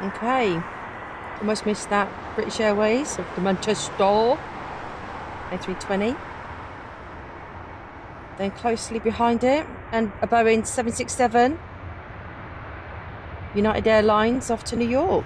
Okay. Almost missed that British Airways of the Manchester A320. Then closely behind it, and a Boeing 767. United Airlines off to New York.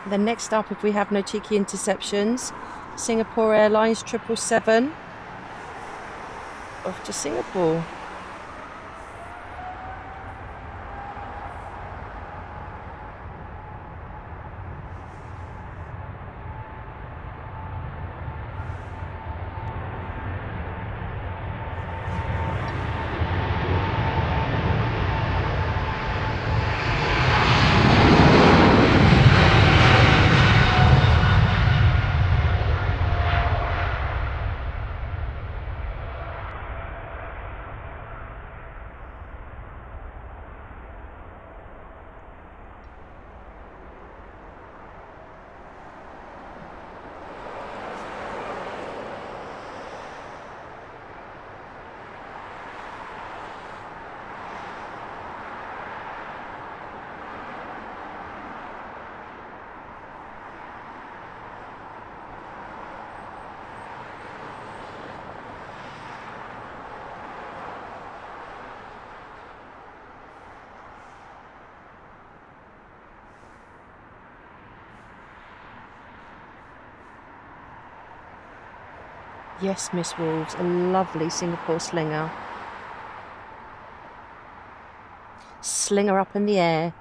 Then next up, if we have no cheeky interceptions, Singapore Airlines 777 off to Singapore. Yes, Miss Wolves, a lovely Singapore slinger. Slinger up in the air.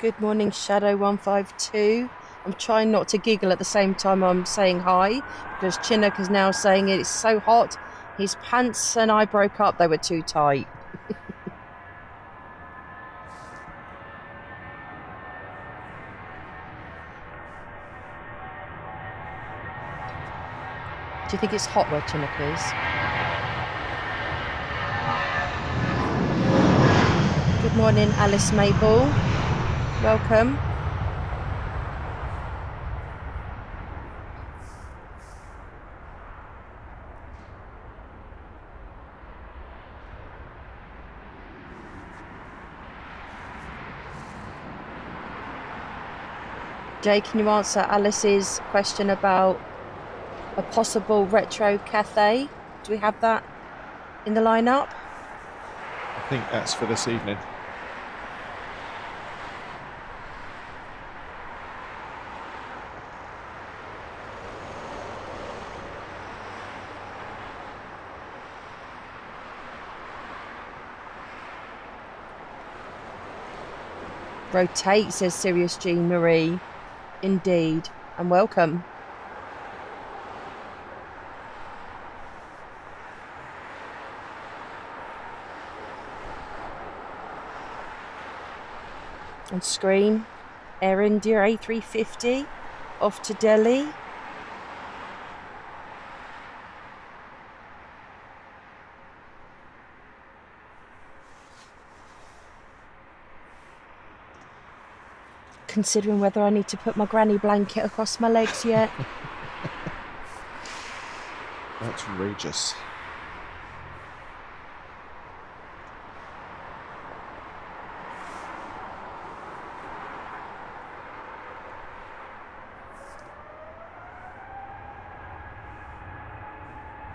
Good morning, Shadow152. I'm trying not to giggle at the same time I'm saying hi, because Chinook is now saying it's so hot. His pants and I broke up, they were too tight. Do you think it's hot where Chinook is? Good morning, Alice Mabel. Welcome. Jay, can you answer Alice's question about a possible retro Cathay? Do we have that in the lineup? I think that's for this evening. Rotate, says Sirius G Marie. Indeed, and welcome. On screen, Air India A350 off to Delhi. considering whether I need to put my granny blanket across my legs yet. Outrageous.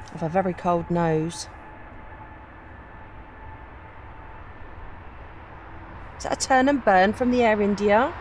I have a very cold nose. Is that a turn and burn from the Air India?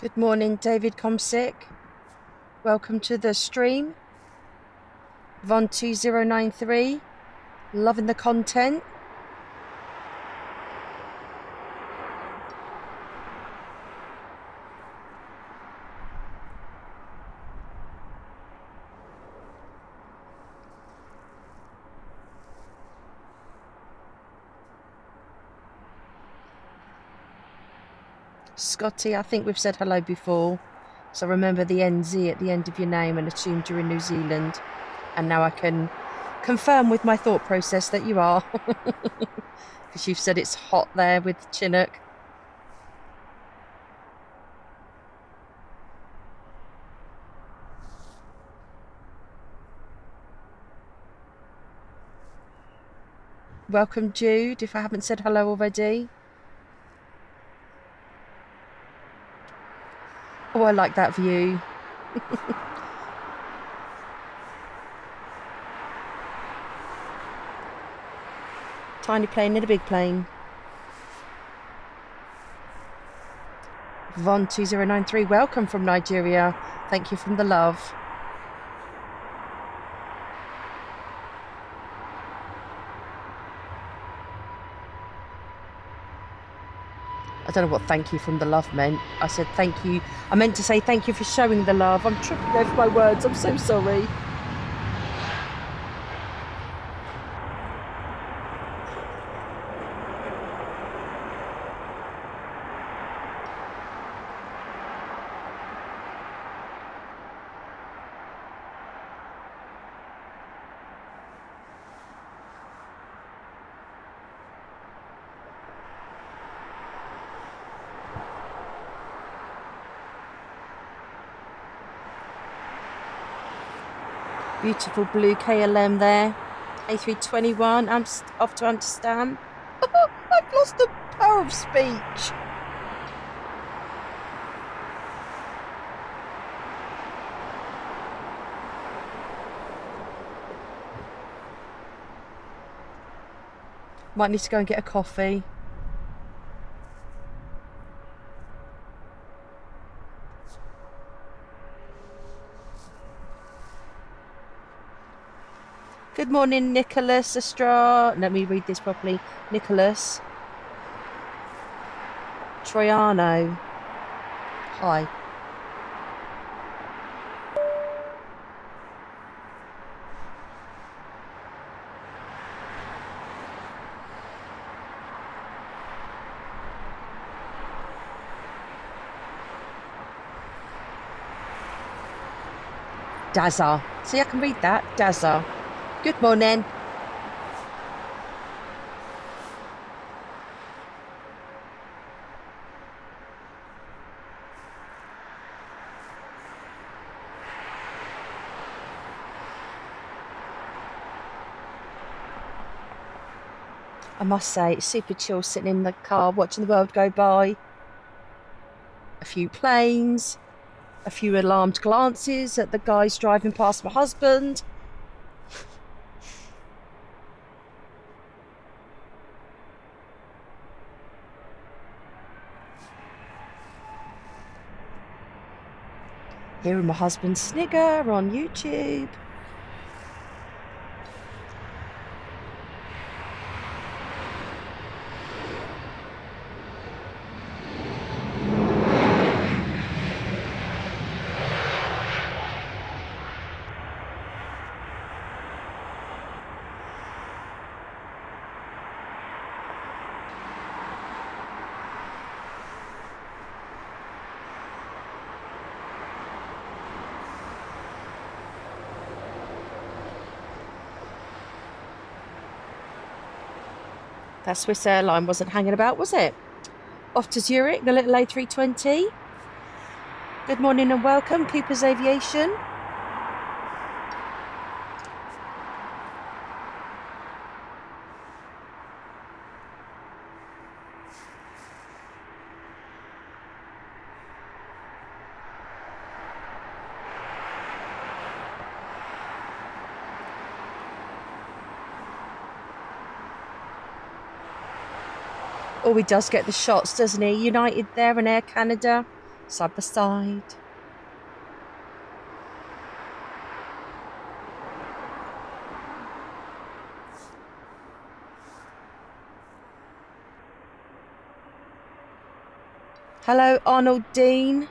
Good morning, David Comsick. Welcome to the stream. Von2093. Loving the content. Scotty, I think we've said hello before. So remember the NZ at the end of your name and assumed you're in New Zealand. And now I can confirm with my thought process that you are. Because you've said it's hot there with Chinook. Welcome, Jude, if I haven't said hello already. Oh, I like that view. Tiny plane in a big plane. Von2093, welcome from Nigeria. Thank you from the love. I don't know what thank you from the love meant. I said thank you. I meant to say thank you for showing the love. I'm tripping over my words. I'm so sorry. Beautiful blue KLM there. A321. I'm off to Amsterdam. I've lost the power of speech. Might need to go and get a coffee. Good morning, Nicholas Astra. Let me read this properly. Nicholas Troiano. Hi. Dazza. See, I can read that. Dazza. Good morning. I must say, it's super chill sitting in the car watching the world go by. A few planes, a few alarmed glances at the guys driving past my husband. Hearing my husband snigger on YouTube. That Swiss airline wasn't hanging about, was it? Off to Zurich, the little A320. Good morning and welcome, Cooper's Aviation. Oh, he does get the shots, doesn't he? United there and Air Canada, side by side. Hello, Arnold Dean.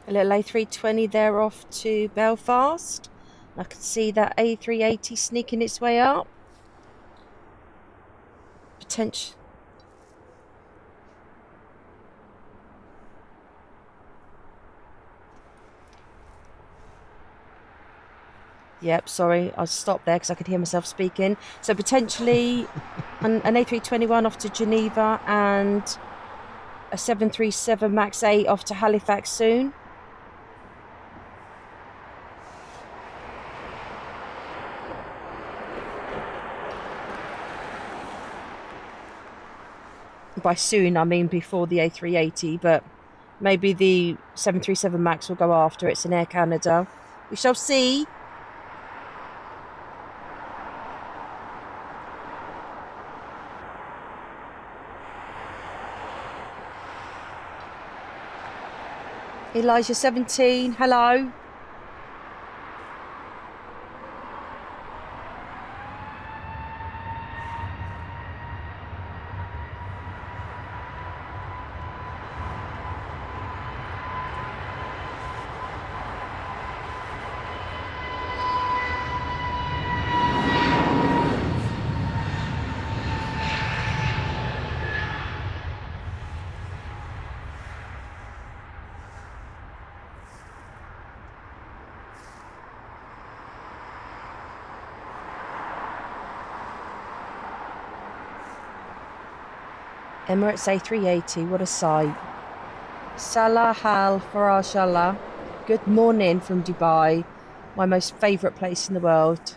A little A320 there off to Belfast. I can see that A380 sneaking its way up. Potential. Yep, sorry, I stopped there because I could hear myself speaking. So potentially an A321 off to Geneva and a 737 MAX 8 off to Halifax soon. By soon, I mean before the A380, but maybe the 737 MAX will go after. It's in Air Canada. We shall see. Elijah 17, hello. Emirates A380, what a sight. Salah Hal Farashallah. Good morning from Dubai, my most favourite place in the world.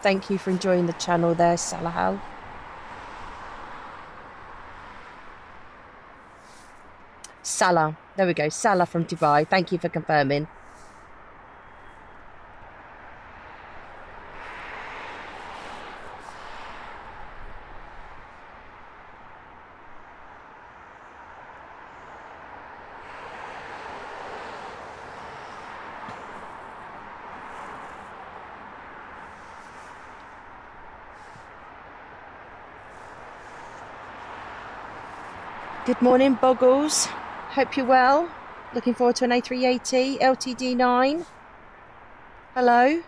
Thank you for enjoying the channel there, Salah Hal. Salah. There we go. Salah from Dubai. Thank you for confirming. Good morning, Boggles. Hope you're well. Looking forward to an A380 LTD9. Hello.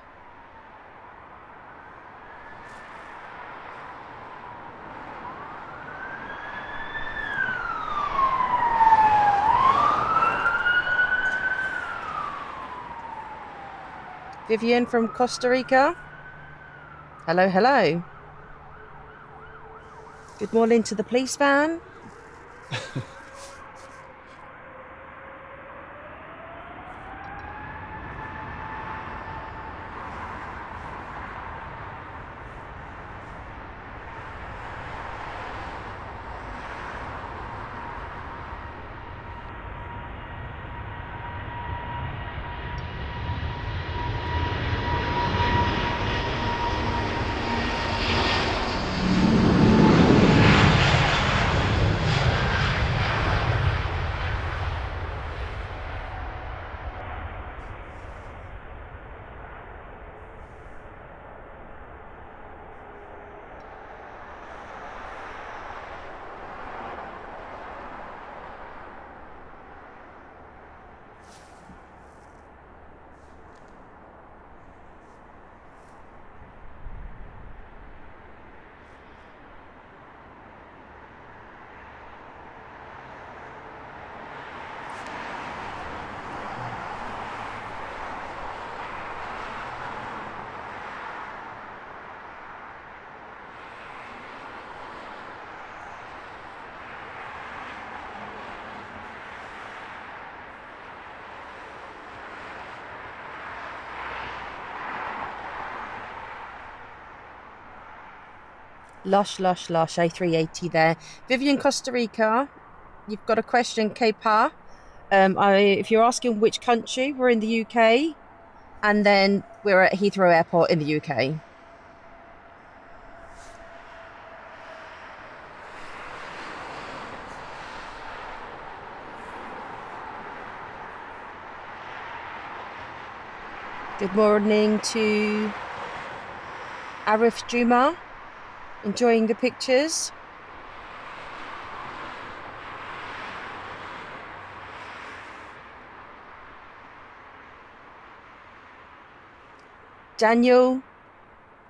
Vivian from Costa Rica. Hello, hello. Good morning to the police van. Lush, A380 there. Vivian, Costa Rica. You've got a question, K-Pa. If you're asking which country, we're in the UK. And then we're at Heathrow Airport in the UK. Good morning to Arif Juma. Enjoying the pictures. Daniel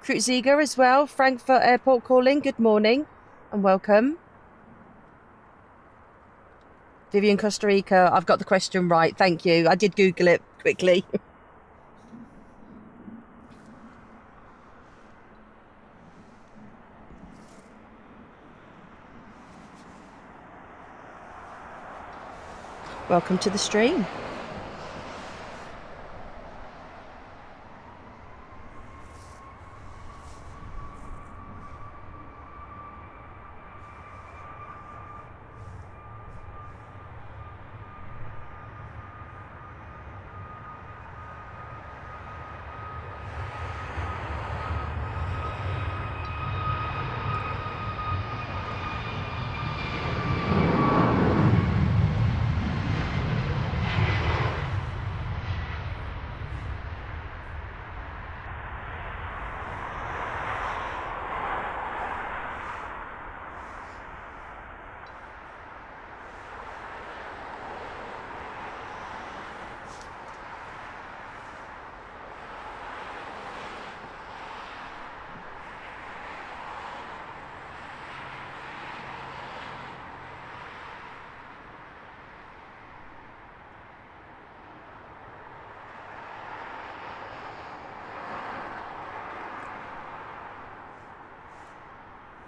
Krutziger as well, Frankfurt Airport calling. Good morning and welcome. Vivian, Costa Rica. I've got the question right. Thank you. I did Google it quickly. Welcome to the stream.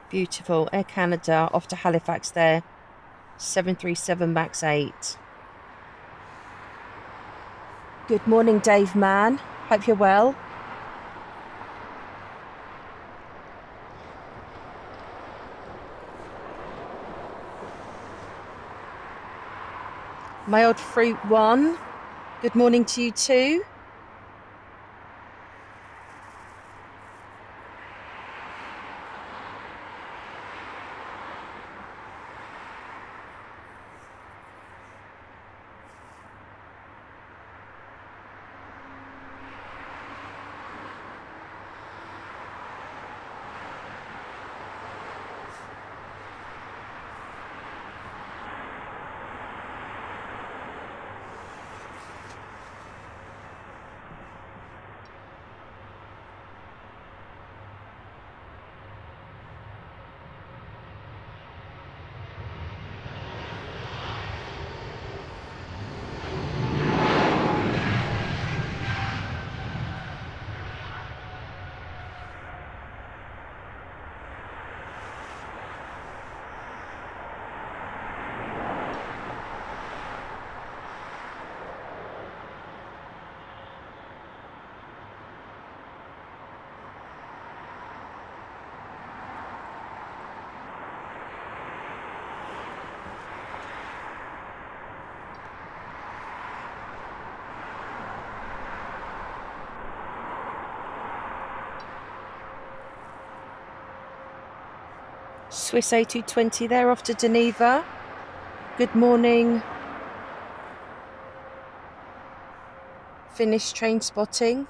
Beautiful. Air Canada off to Halifax there. 737 MAX 8. Good morning, Dave Mann. Hope you're well. My old fruit one. Good morning to you too. Swiss A220 there off to Geneva. Good morning. Finished train spotting.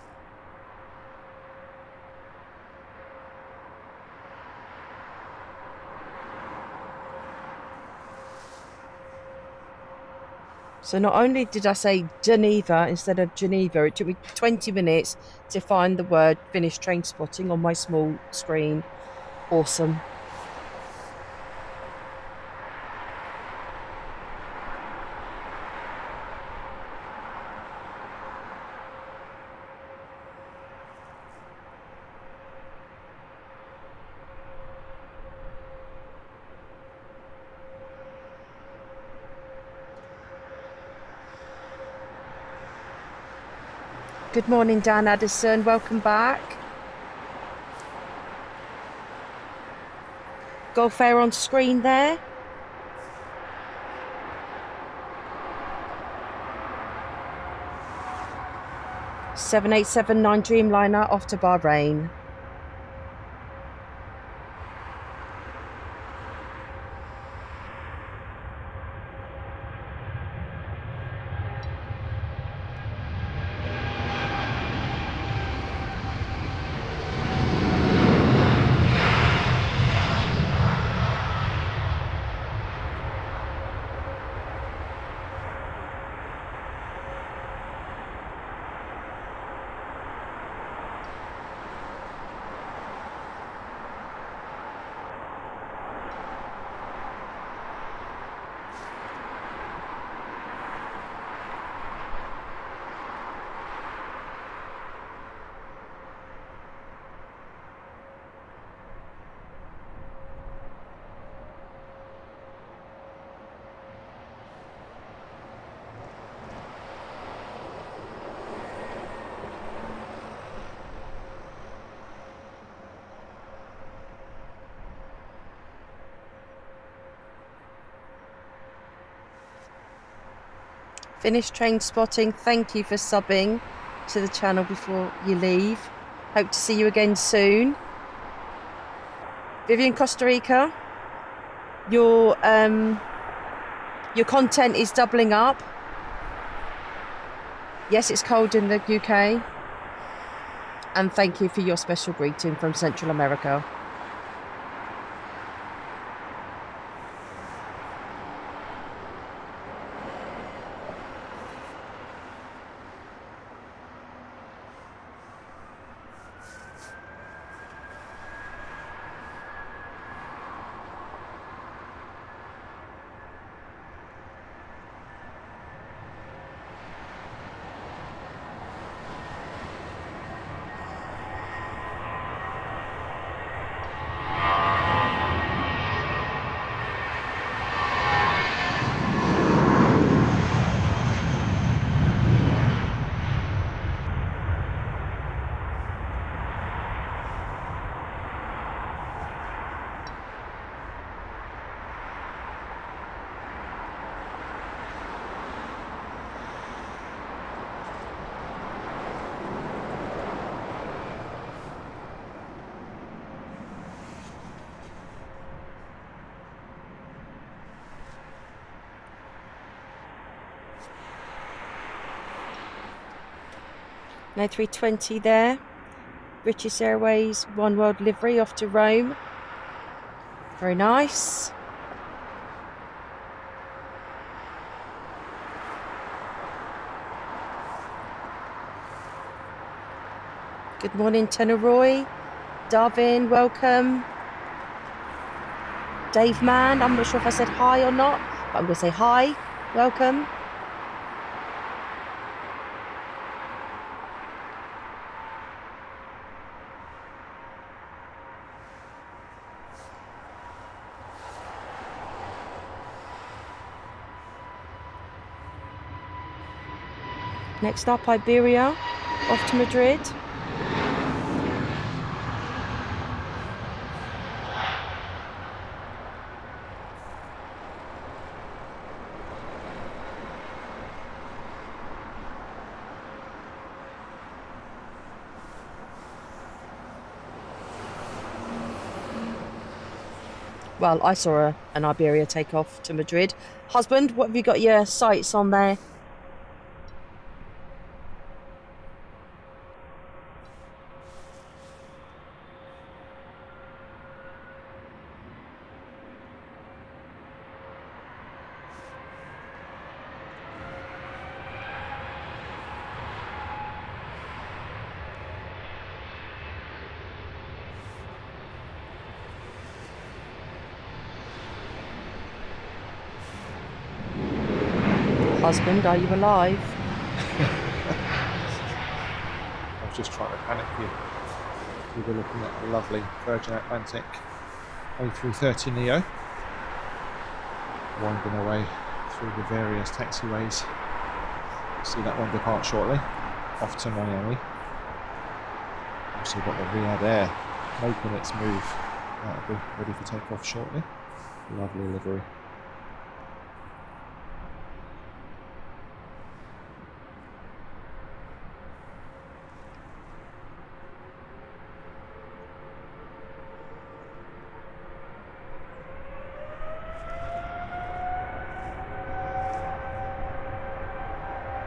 So not only did I say Geneva instead of Geneva, it took me 20 minutes to find the word finished train spotting on my small screen. Awesome. Good morning, Dan Addison. Welcome back. Gulf Air on screen there. (787-9 Dreamliner off to Bahrain. Finished train spotting. Thank you for subbing to the channel before you leave. Hope to see you again soon. Vivian, Costa Rica, your content is doubling up. Yes, it's cold in the UK. And thank you for your special greeting from Central America. No 320 there. British Airways One World livery off to Rome. Very nice. Good morning, Teneroy. Darwin, welcome. Dave Mann, I'm not sure if I said hi or not, but I'm going to say hi. Welcome. Next up, Iberia, off to Madrid. Well, I saw an Iberia take off to Madrid. Husband, what have you got your sights on there? Husband, are you alive? I was just trying to panic you. We were looking at a lovely Virgin Atlantic A330 Neo, winding away through the various taxiways. See that one depart shortly, off to Miami. Also got the Riyadh Air making its move. That'll be ready for takeoff shortly. Lovely livery.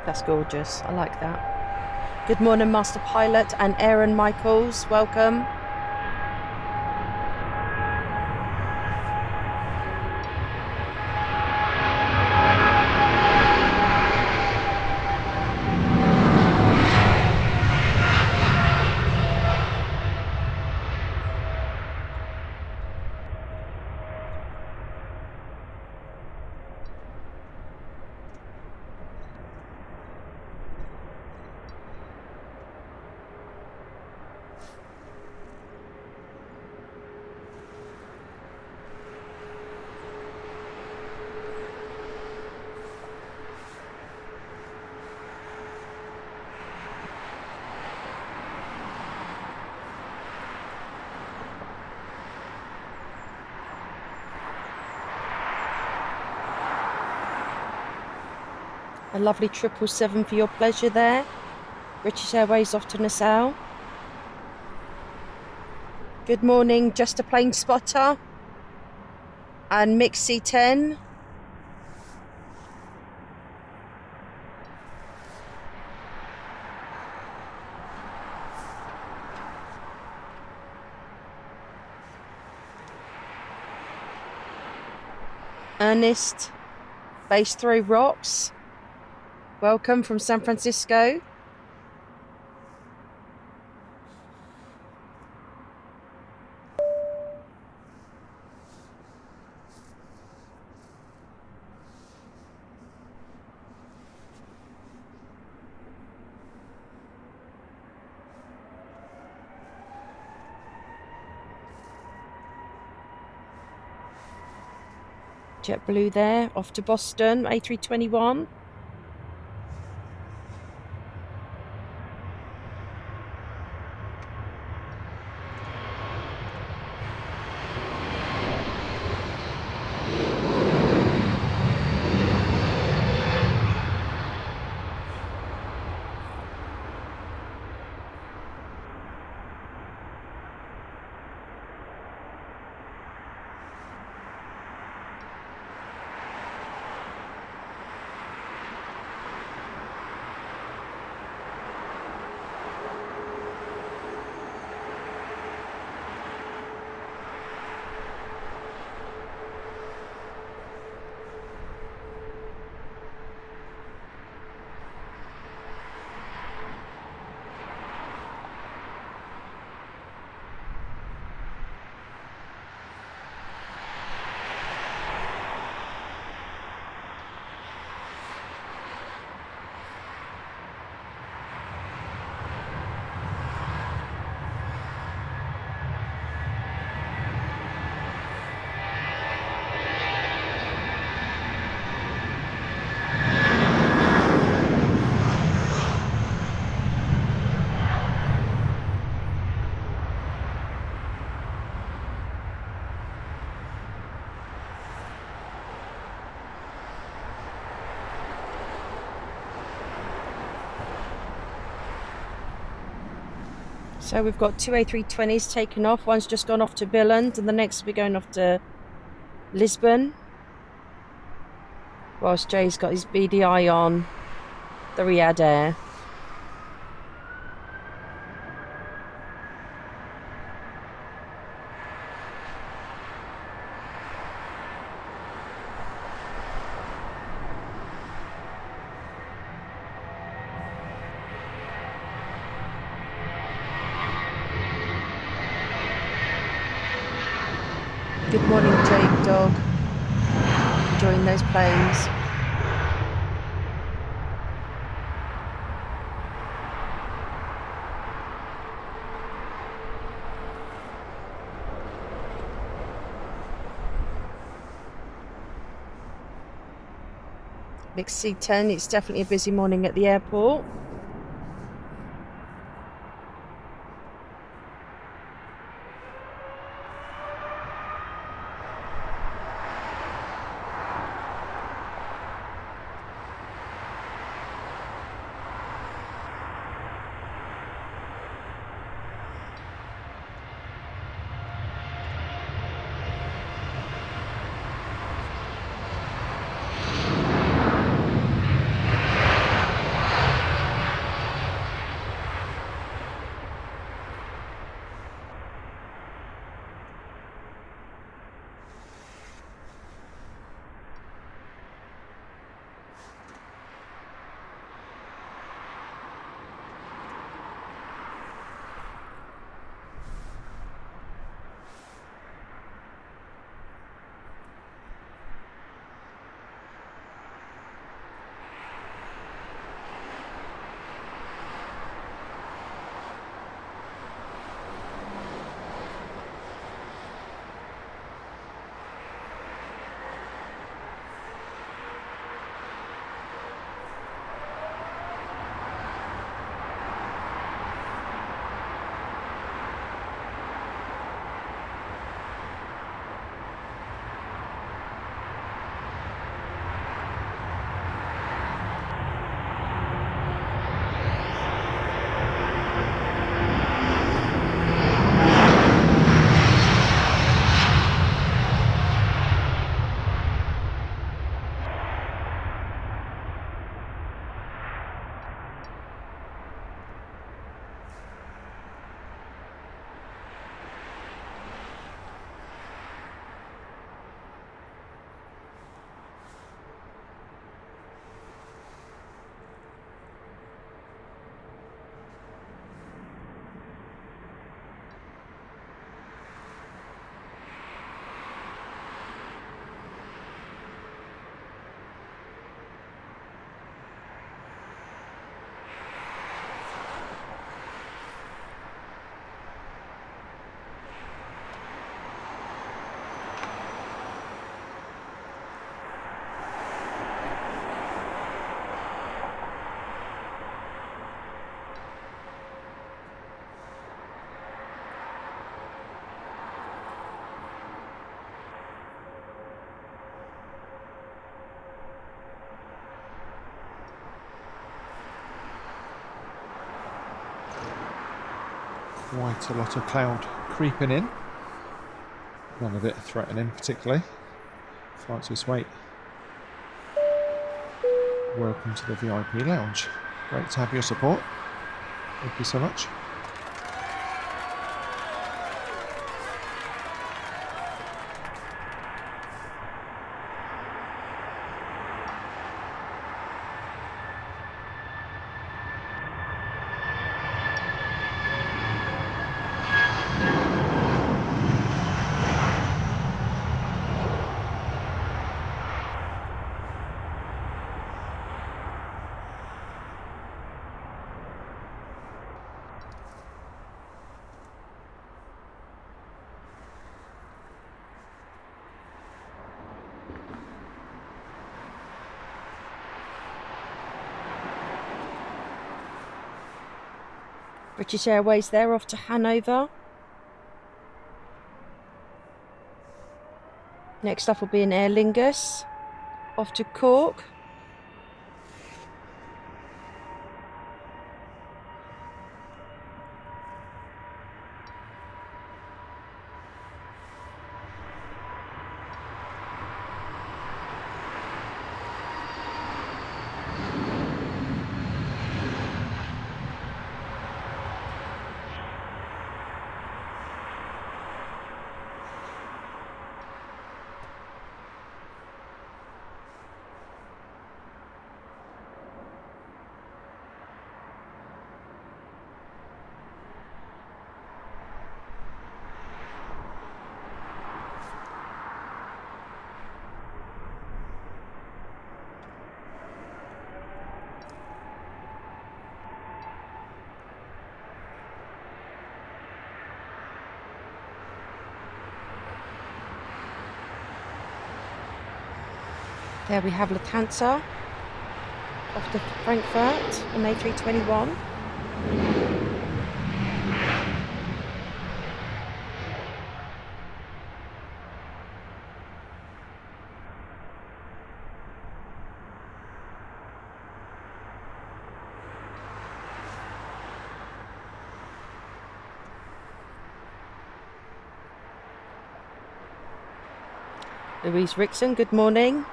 That's gorgeous. I like that. Good morning, Master Pilot and Aaron Michaels. Welcome. A lovely 777 for your pleasure there. British Airways off to Nassau. Good morning, Just a Plane Spotter and Mix C10. Ernest, Base Through Rocks. Welcome from San Francisco. JetBlue there, off to Boston, A321. So we've got two A320s taken off. One's just gone off to Billund and the next will be going off to Lisbon, whilst Jay's got his BDI on the Riyadh Air. Good morning, Jake Dog. Enjoying those planes. Mix C10, it's definitely a busy morning at the airport. Quite a lot of cloud creeping in. None of it threatening particularly. Flights this way. Welcome to the VIP lounge. Great to have your support. Thank you so much. British Airways there off to Hanover. Next up will be an Aer Lingus off to Cork. There we have Lufthansa off to Frankfurt on A321. Louise Rickson, good morning.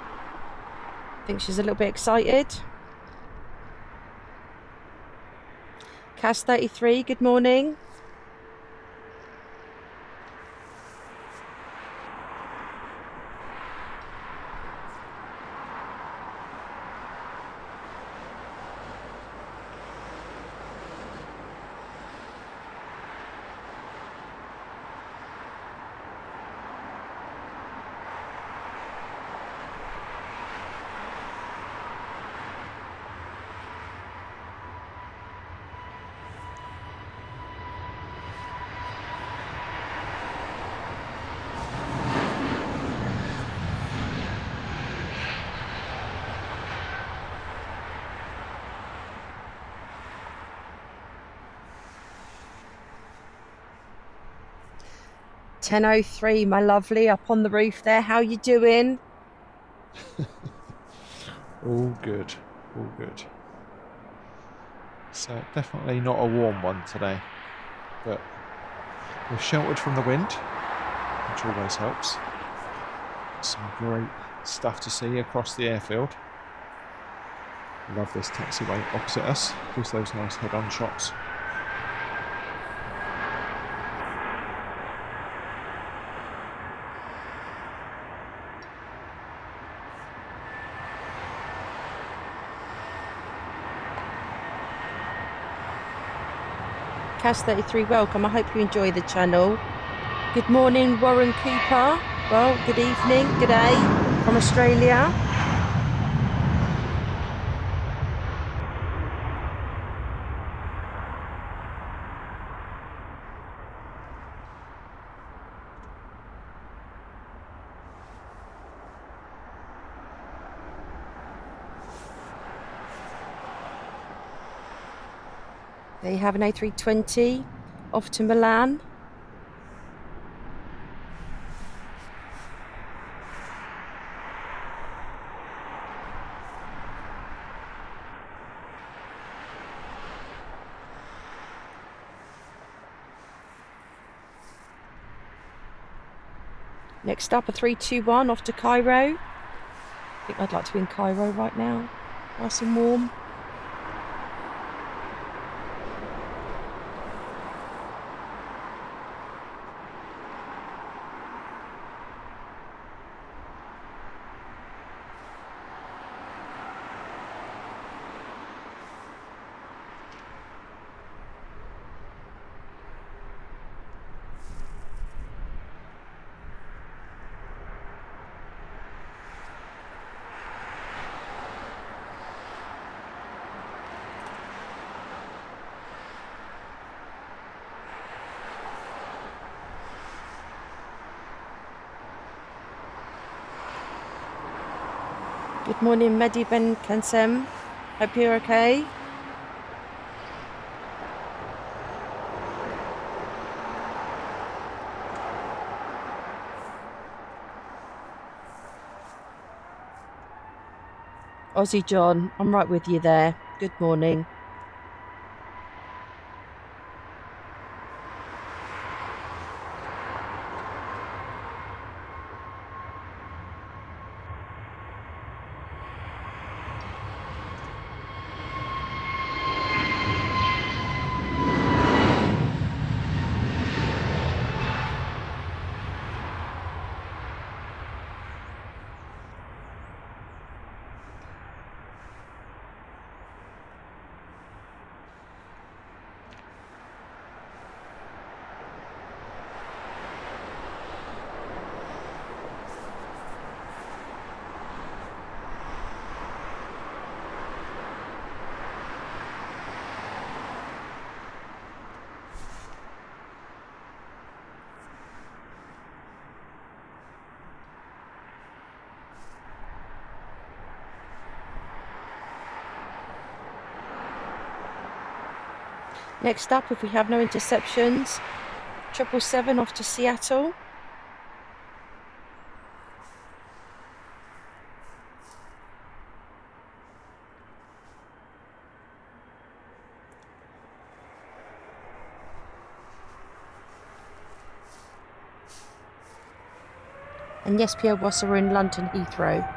I think she's a little bit excited. Cass 33, good morning. .10:03, my lovely, up on the roof there. How you doing? All good, all good. So definitely not a warm one today, but we're sheltered from the wind, which always helps. Some great stuff to see across the airfield. Love this taxiway opposite us, gives those nice head-on shots. Cass 33, welcome. I hope you enjoy the channel. Good morning, Warren Cooper. Well, good evening, good day from Australia. There you have an A320 off to Milan. Next up, a 321 off to Cairo. I think I'd like to be in Cairo right now. Nice and warm. Good morning, Mehdi Ben Kansem. Hope you're okay. Aussie John, I'm right with you there. Good morning. Next up, if we have no interceptions, 777 off to Seattle. And yes, Pierre Boss are in London Heathrow.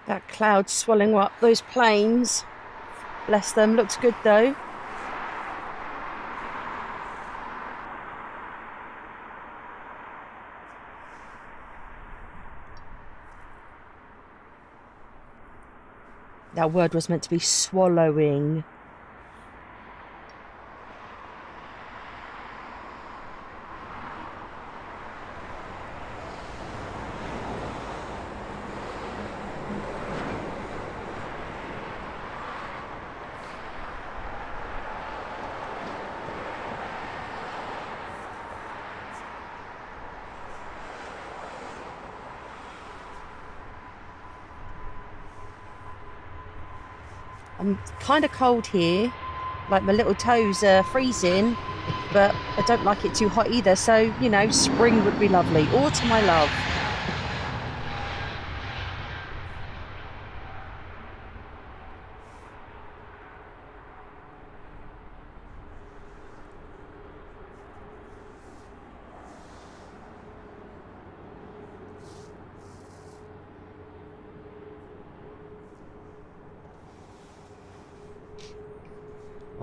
That cloud swallowing up those planes. Bless them. Looks good though. That word was meant to be swallowing. I'm kind of cold here, like my little toes are freezing, but I don't like it too hot either, so, you know, spring would be lovely. Autumn I love.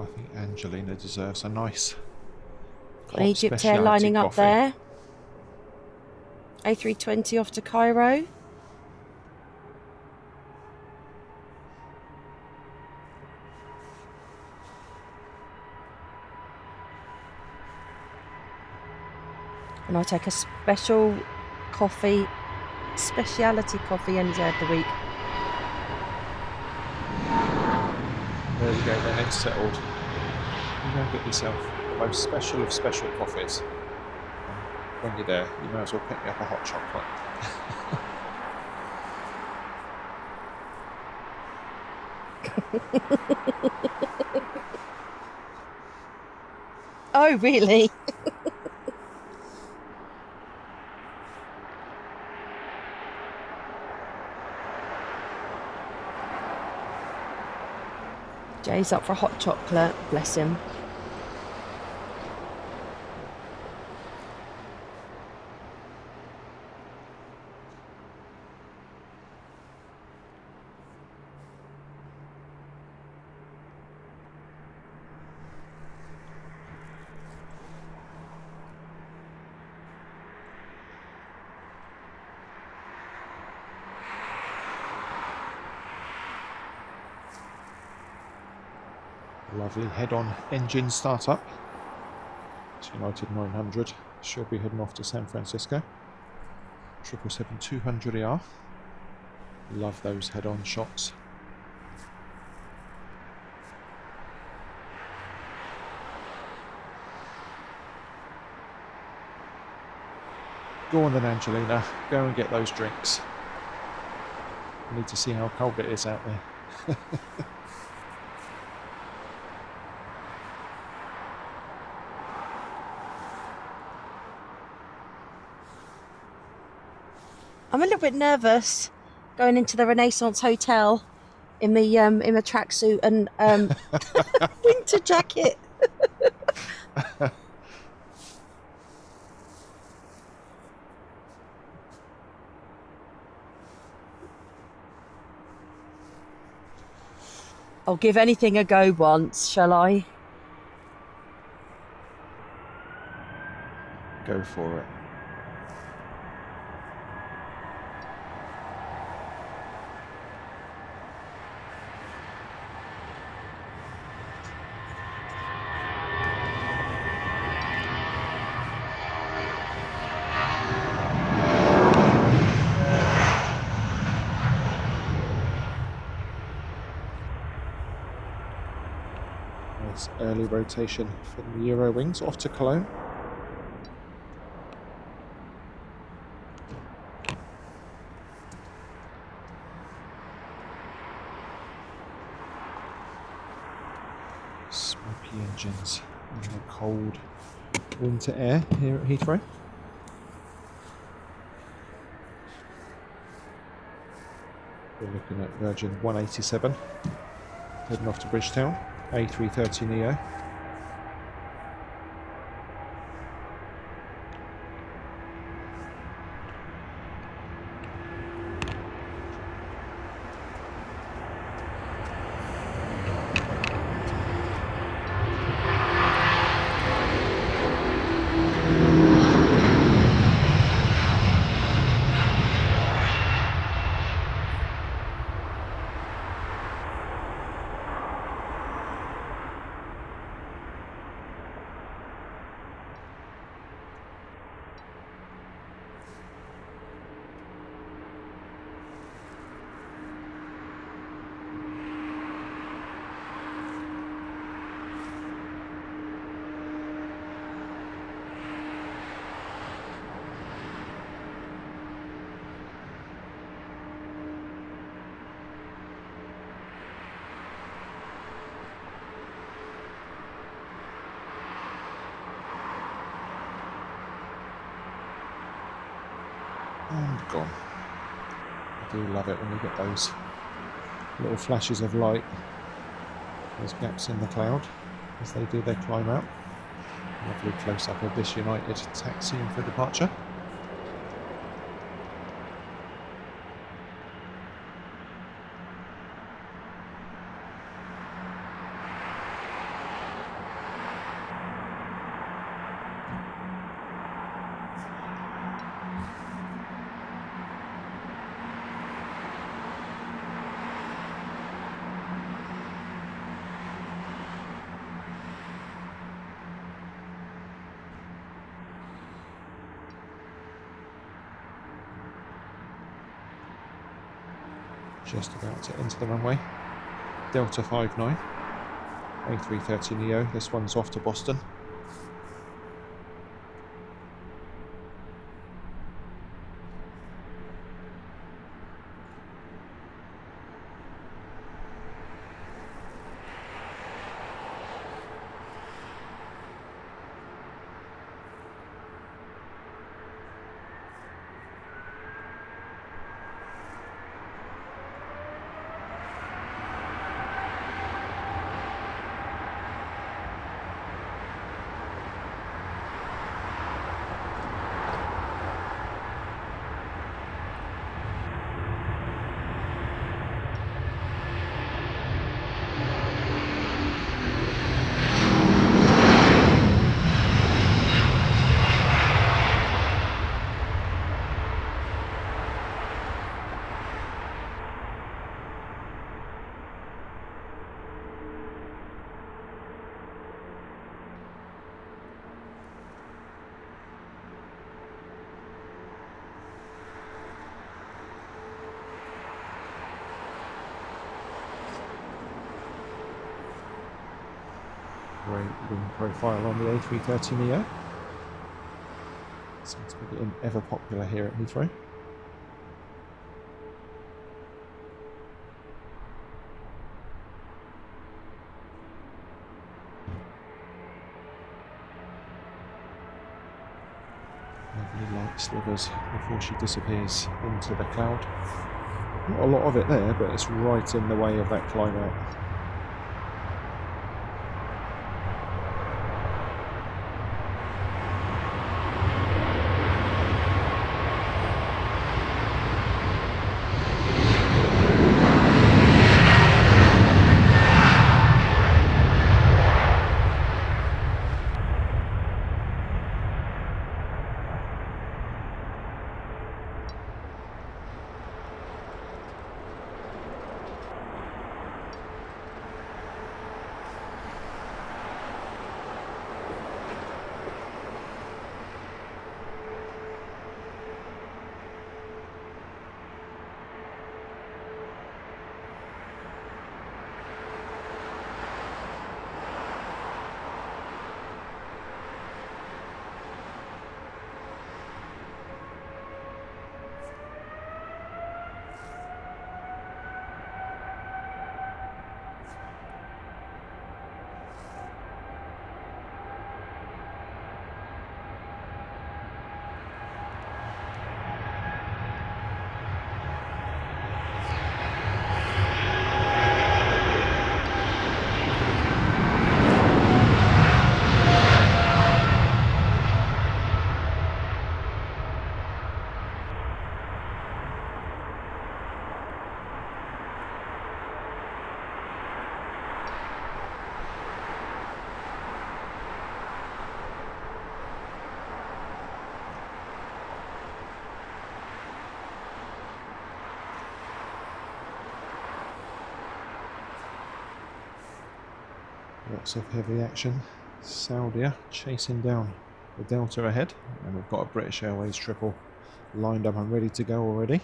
I think Angelina deserves a nice Got an Egypt Air lining up there. A320 off to Cairo. And I'll take a specialty coffee any day of the week. There we go, then it's settled. You go and get yourself the most special of special coffees. When you're there, you may as well pick me up a hot chocolate. Oh, really? Jay's up for a hot chocolate, bless him. Lovely head-on engine startup. It's United 900. She'll be heading off to San Francisco. 777-200ER. Love those head-on shots. Go on then, Angelina. Go and get those drinks. I need to see how cold it is out there. I'm a little bit nervous going into the Renaissance Hotel in my tracksuit and winter jacket. I'll give anything a go once, shall I? Go for it. Nice early rotation from the Euro wings off to Cologne. Smoky engines in the cold winter air here at Heathrow. We're looking at Virgin 187 heading off to Bridgetown, A330neo. And gone. I do love it when you get those little flashes of light, those gaps in the cloud as they do their climb out. Lovely close up of this United taxiing for departure. Just about to enter the runway. Delta 59, A330neo. This one's off to Boston. Great wing profile on the A330neo. Seems to be getting ever popular here at Heathrow. slivers before she disappears into the cloud. Not a lot of it there, but it's right in the way of that climb out. Lots of heavy action. Saudia chasing down the Delta ahead, and we've got a British Airways triple lined up and ready to go already.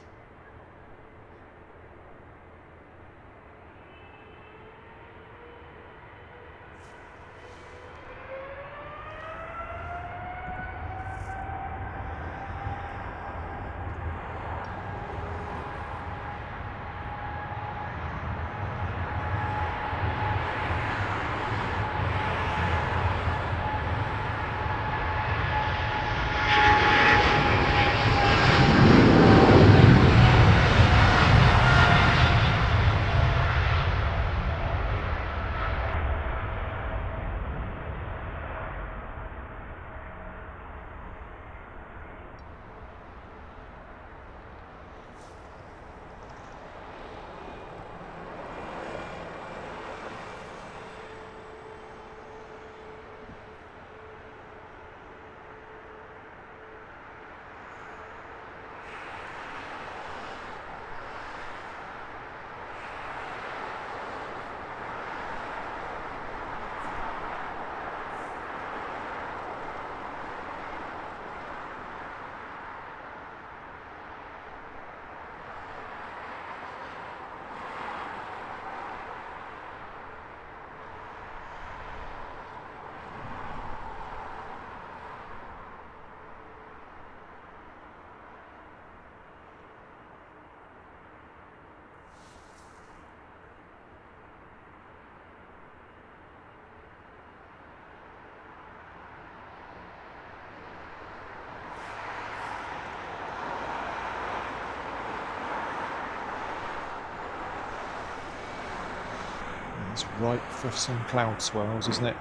It's ripe for some cloud swirls, isn't it?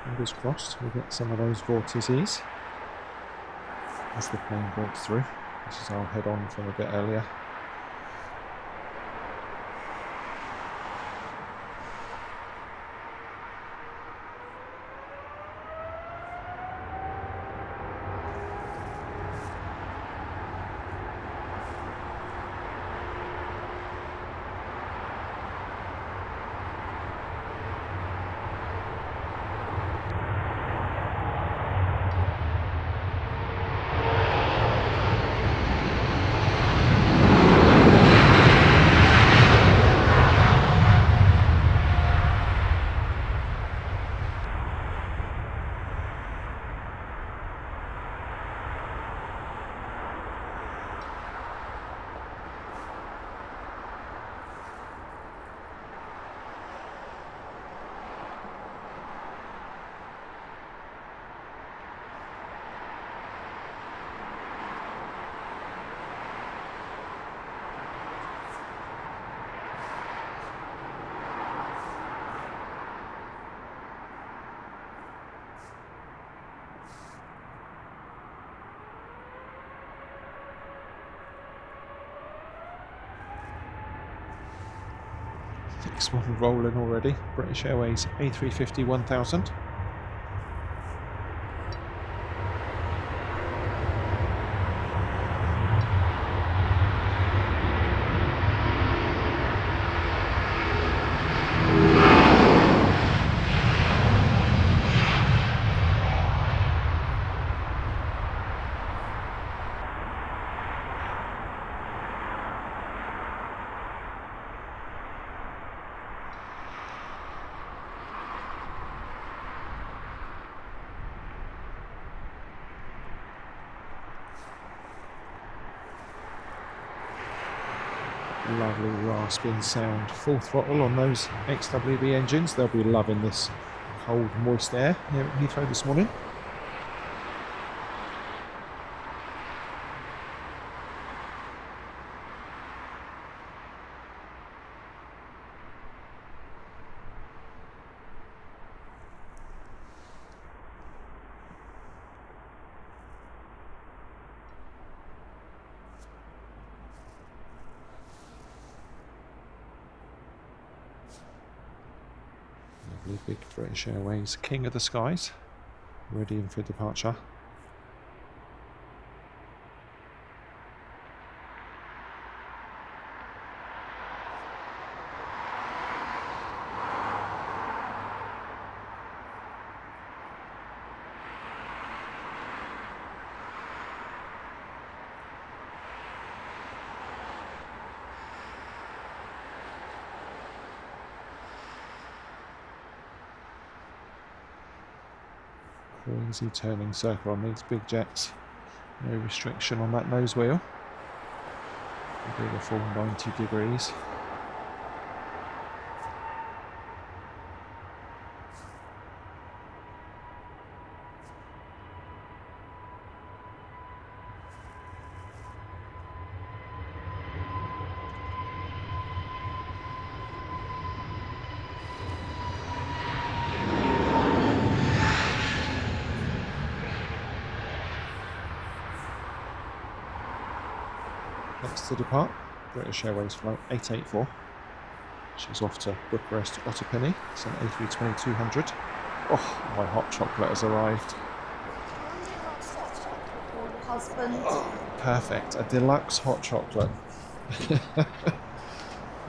Fingers crossed we get some of those vortices as the plane breaks through. This is our head on from a bit earlier. Next one rolling already. British Airways A350 1000. Lovely rasping sound. Full throttle on those XWB engines. They'll be loving this cold, moist air here at Heathrow this morning. Lovely big British Airways King of the Skies, ready in for departure. Crazy turning circle on these big jets. No restriction on that nose wheel. We do the full 90 degrees. Next to depart, British Airways flight 884. She's off to Bucharest Otopeni. It's an A320-200. Oh, my hot chocolate has arrived. Husband. Oh, perfect, a deluxe hot chocolate.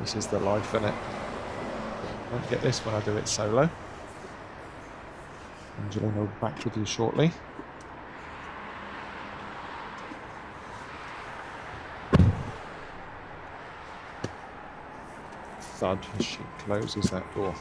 This is the life, innit? Won't get this when I do it solo. Angelina will be back with you shortly. Thud as she closes that door.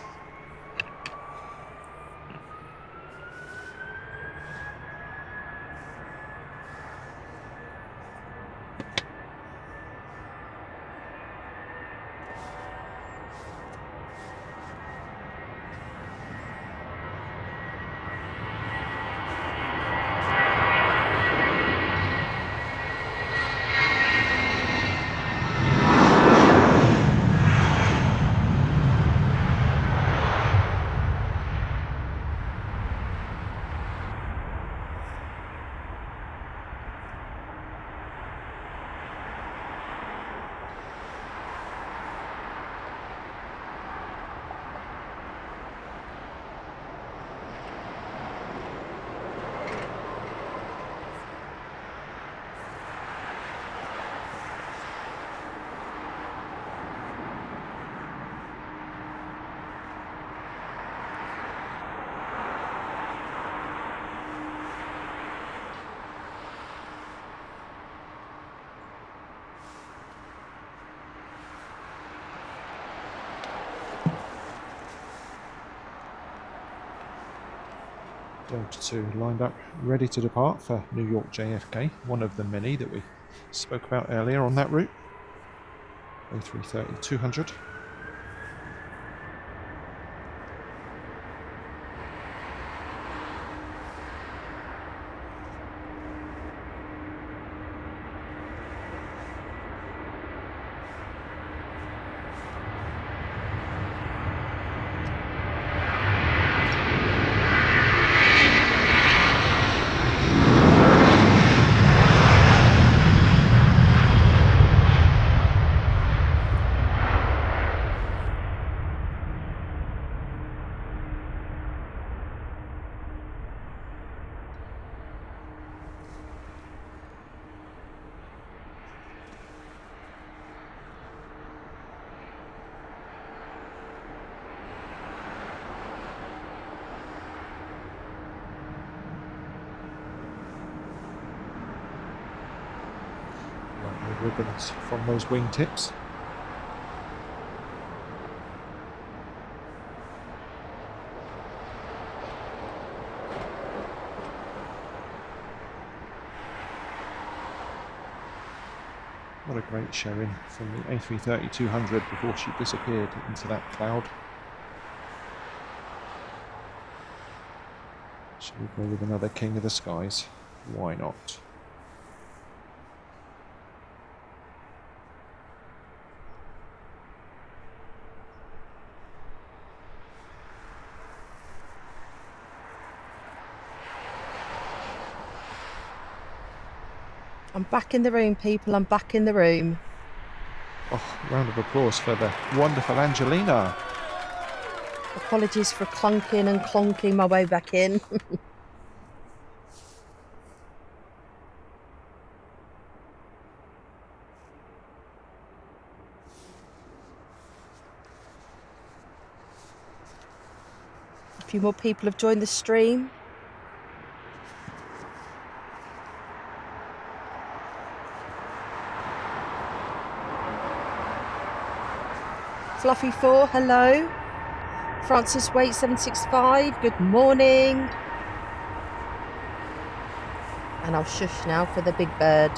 Delta 2 lined up, ready to depart for New York JFK, one of the many that we spoke about earlier on that route. A330-200. ribbons from those wingtips. What a great showing from the A330-200 before she disappeared into that cloud. Shall we go with another King of the Skies? Why not? I'm back in the room, people. I'm back in the room. Oh, round of applause for the wonderful Angelina. Apologies for clunking and clonking my way back in. A few more people have joined the stream. Fluffy4, hello. Francis Waite 765, good morning. And I'll shush now for the big bird.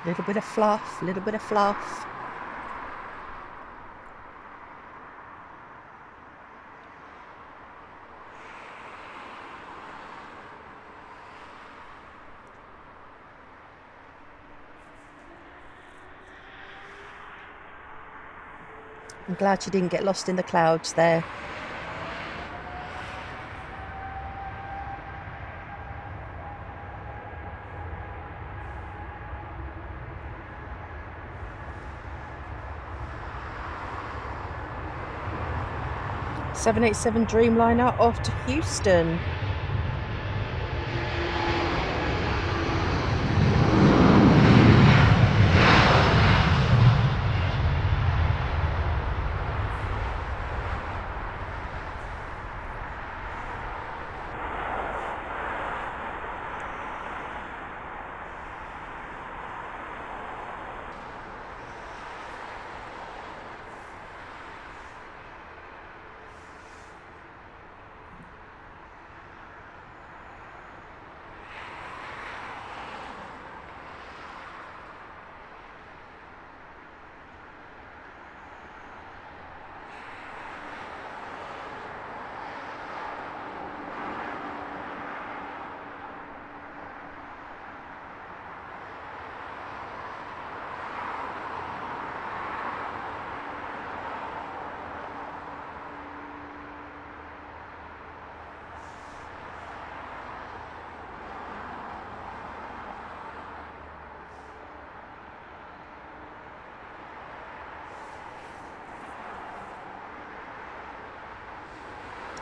Little bit of fluff, little bit of fluff. I'm glad you didn't get lost in the clouds there. .787 Dreamliner off to Houston.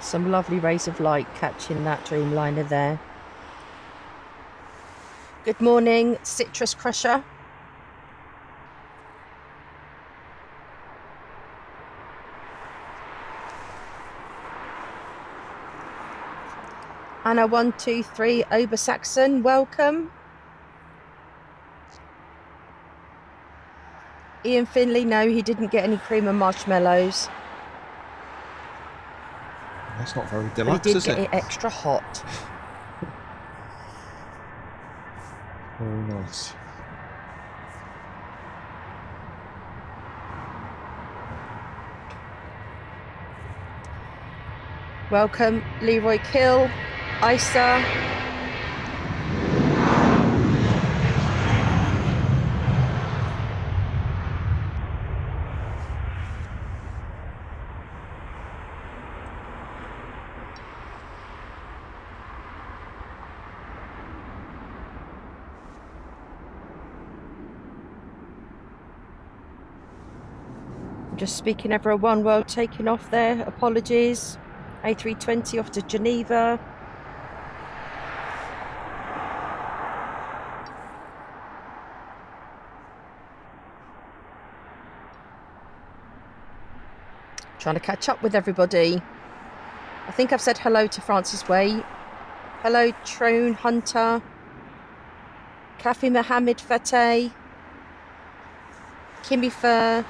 Some lovely rays of light catching that Dreamliner there. Good morning, Citrus Crusher. Anna 123 Obersaxon, welcome. Ian Finley, no, he didn't get any cream and marshmallows. That's not very deluxe, but he did is get it? it extra hot. Very nice. Welcome, Leroy Kill, Isa. Just speaking over a One World taking off there. Apologies. A320 off to Geneva. Trying to catch up with everybody. I think I've said hello to Francis Way. Hello, Trone Hunter. Kafi Mohammed Fateh. Kimmy Fur.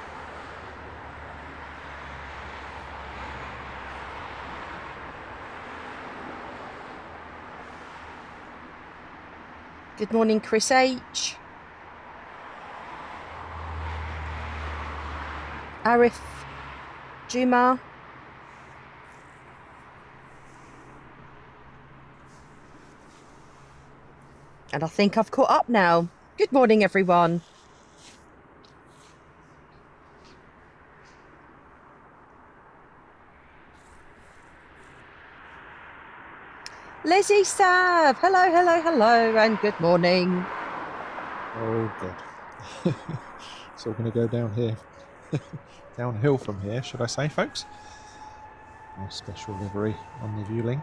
Good morning, Chris H. Arif Juma. And I think I've caught up now. Good morning, everyone. Lizzie Sav, hello, hello, hello, and good morning. Oh God. It's all going to go down here. Downhill from here, should I say, folks? Nice special livery on the Vueling.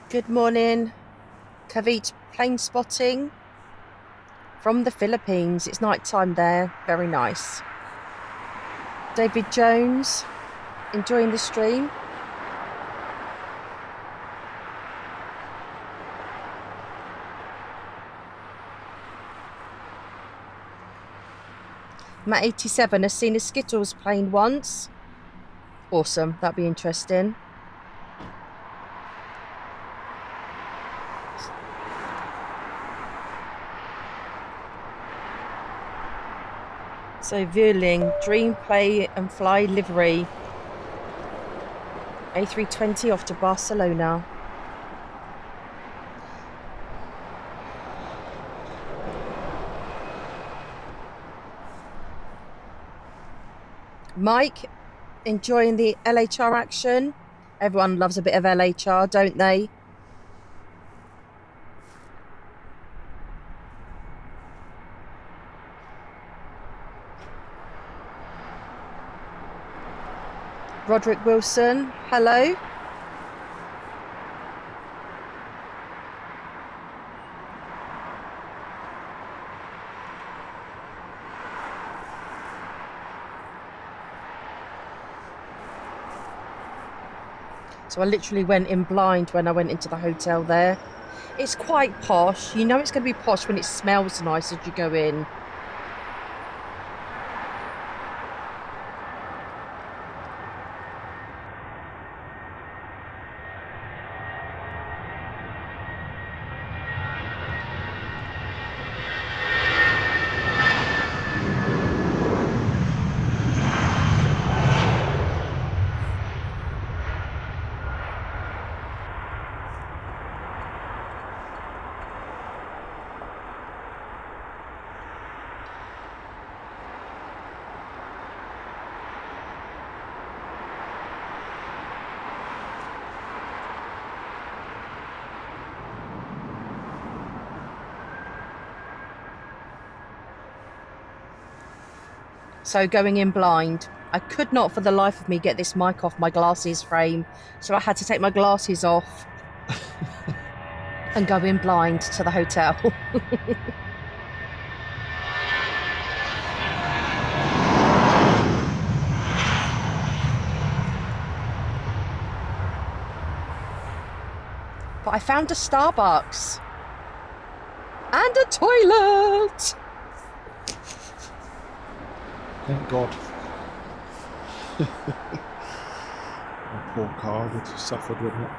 Good morning, Kavit Planespotting from the Philippines. It's night time there, very nice. David Jones, enjoying the stream. Matt 87 has seen a Skittles plane once. Awesome, that'd be interesting. So Vueling, Dream Play and Fly livery. A320 off to Barcelona. Mike, enjoying the LHR action. Everyone loves a bit of LHR, don't they? Roderick Wilson, hello. So I literally went in blind when I went into the hotel there. It's quite posh. You know it's going to be posh when it smells nice as you go in. So going in blind. I could not for the life of me get this mic off my glasses frame, so I had to take my glasses off and go in blind to the hotel. But I found a Starbucks and a toilet. Thank God. My poor car would have suffered, wouldn't it?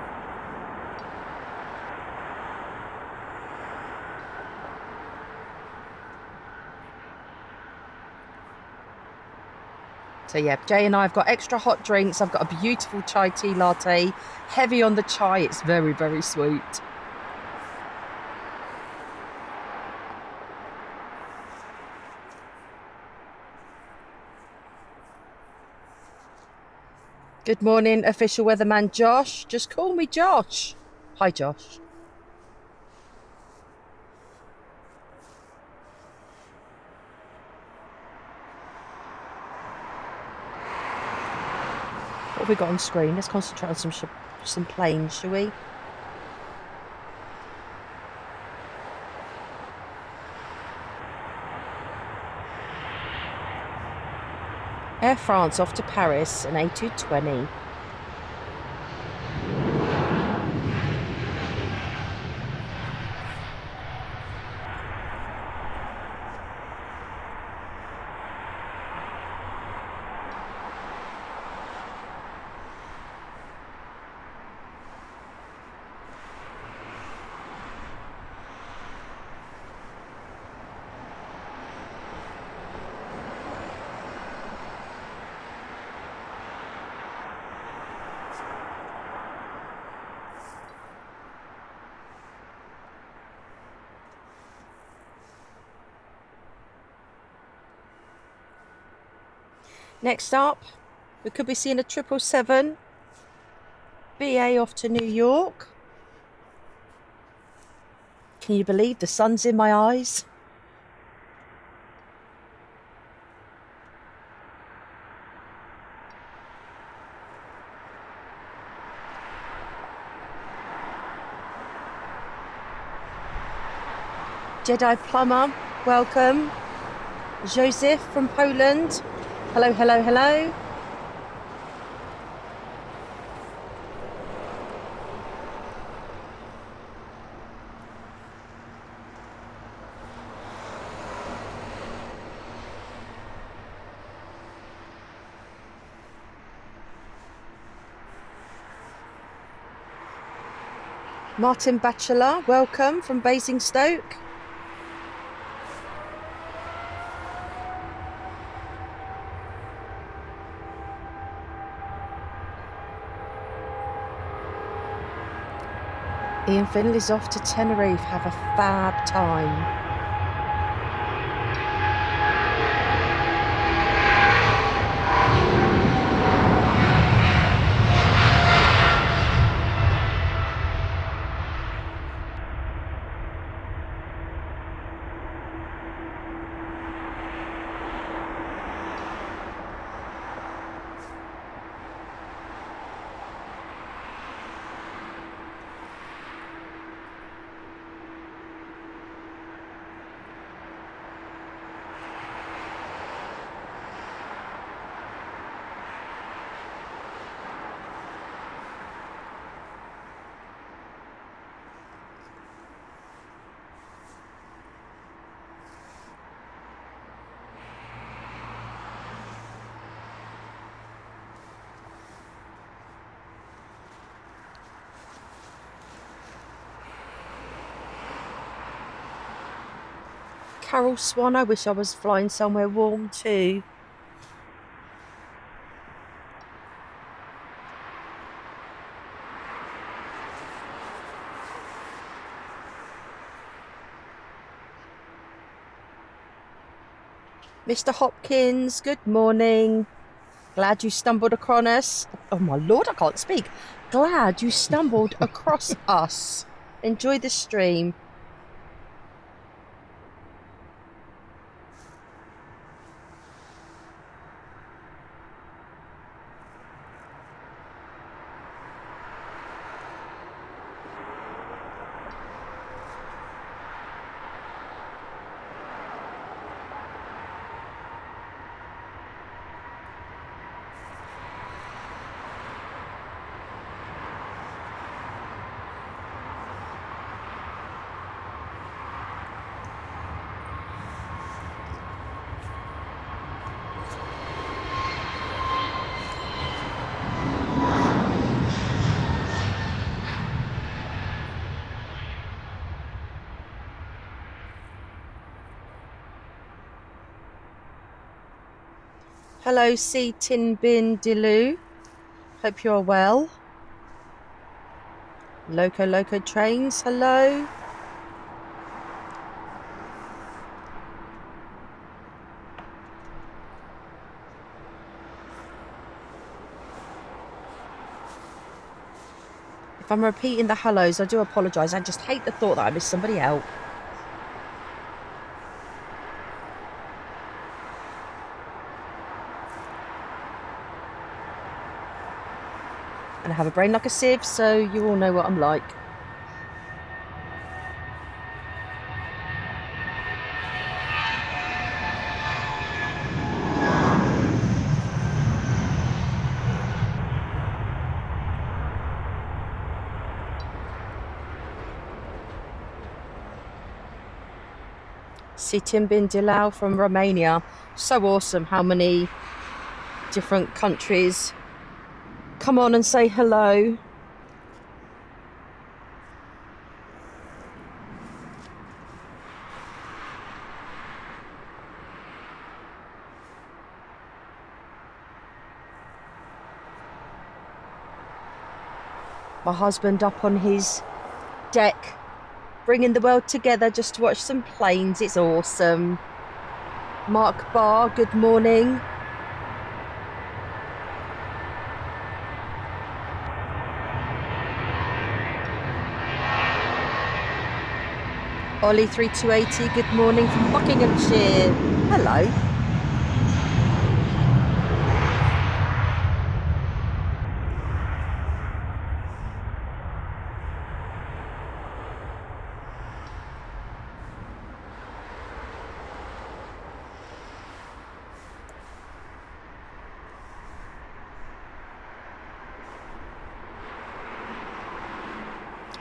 So yeah, Jay and I have got extra hot drinks. I've got a beautiful chai tea latte, heavy on the chai. It's very, very sweet. Good morning, official weatherman Josh. Just call me Josh. Hi, Josh. What have we got on screen? Let's concentrate on some planes, shall we? Air France off to Paris, an A220. Next up, we could be seeing a 777 BA off to New York. Can you believe the sun's in my eyes? Jedi Plumber, welcome. Joseph from Poland. Hello, hello, hello. Martin Batchelor, welcome from Basingstoke. Ian Finley's off to Tenerife. Have a fab time. Carol Swan, I wish I was flying somewhere warm too. Mr. Hopkins, good morning. Glad you stumbled across us. Oh my lord, I can't speak. Glad you stumbled across us. Enjoy the stream. Hello, C. Tin Bin Dilu. Hope you're well. Loco Trains, hello. If I'm repeating the hellos, I do apologise. I just hate the thought that I missed somebody out. And I have a brain like a sieve, so you all know what I'm like. Sitim Bin Dilau from Romania. So awesome how many different countries come on and say hello. My husband up on his deck, bringing the world together just to watch some planes. It's awesome. Mark Barr, good morning. Ollie 3280, good morning from Buckinghamshire. Hello.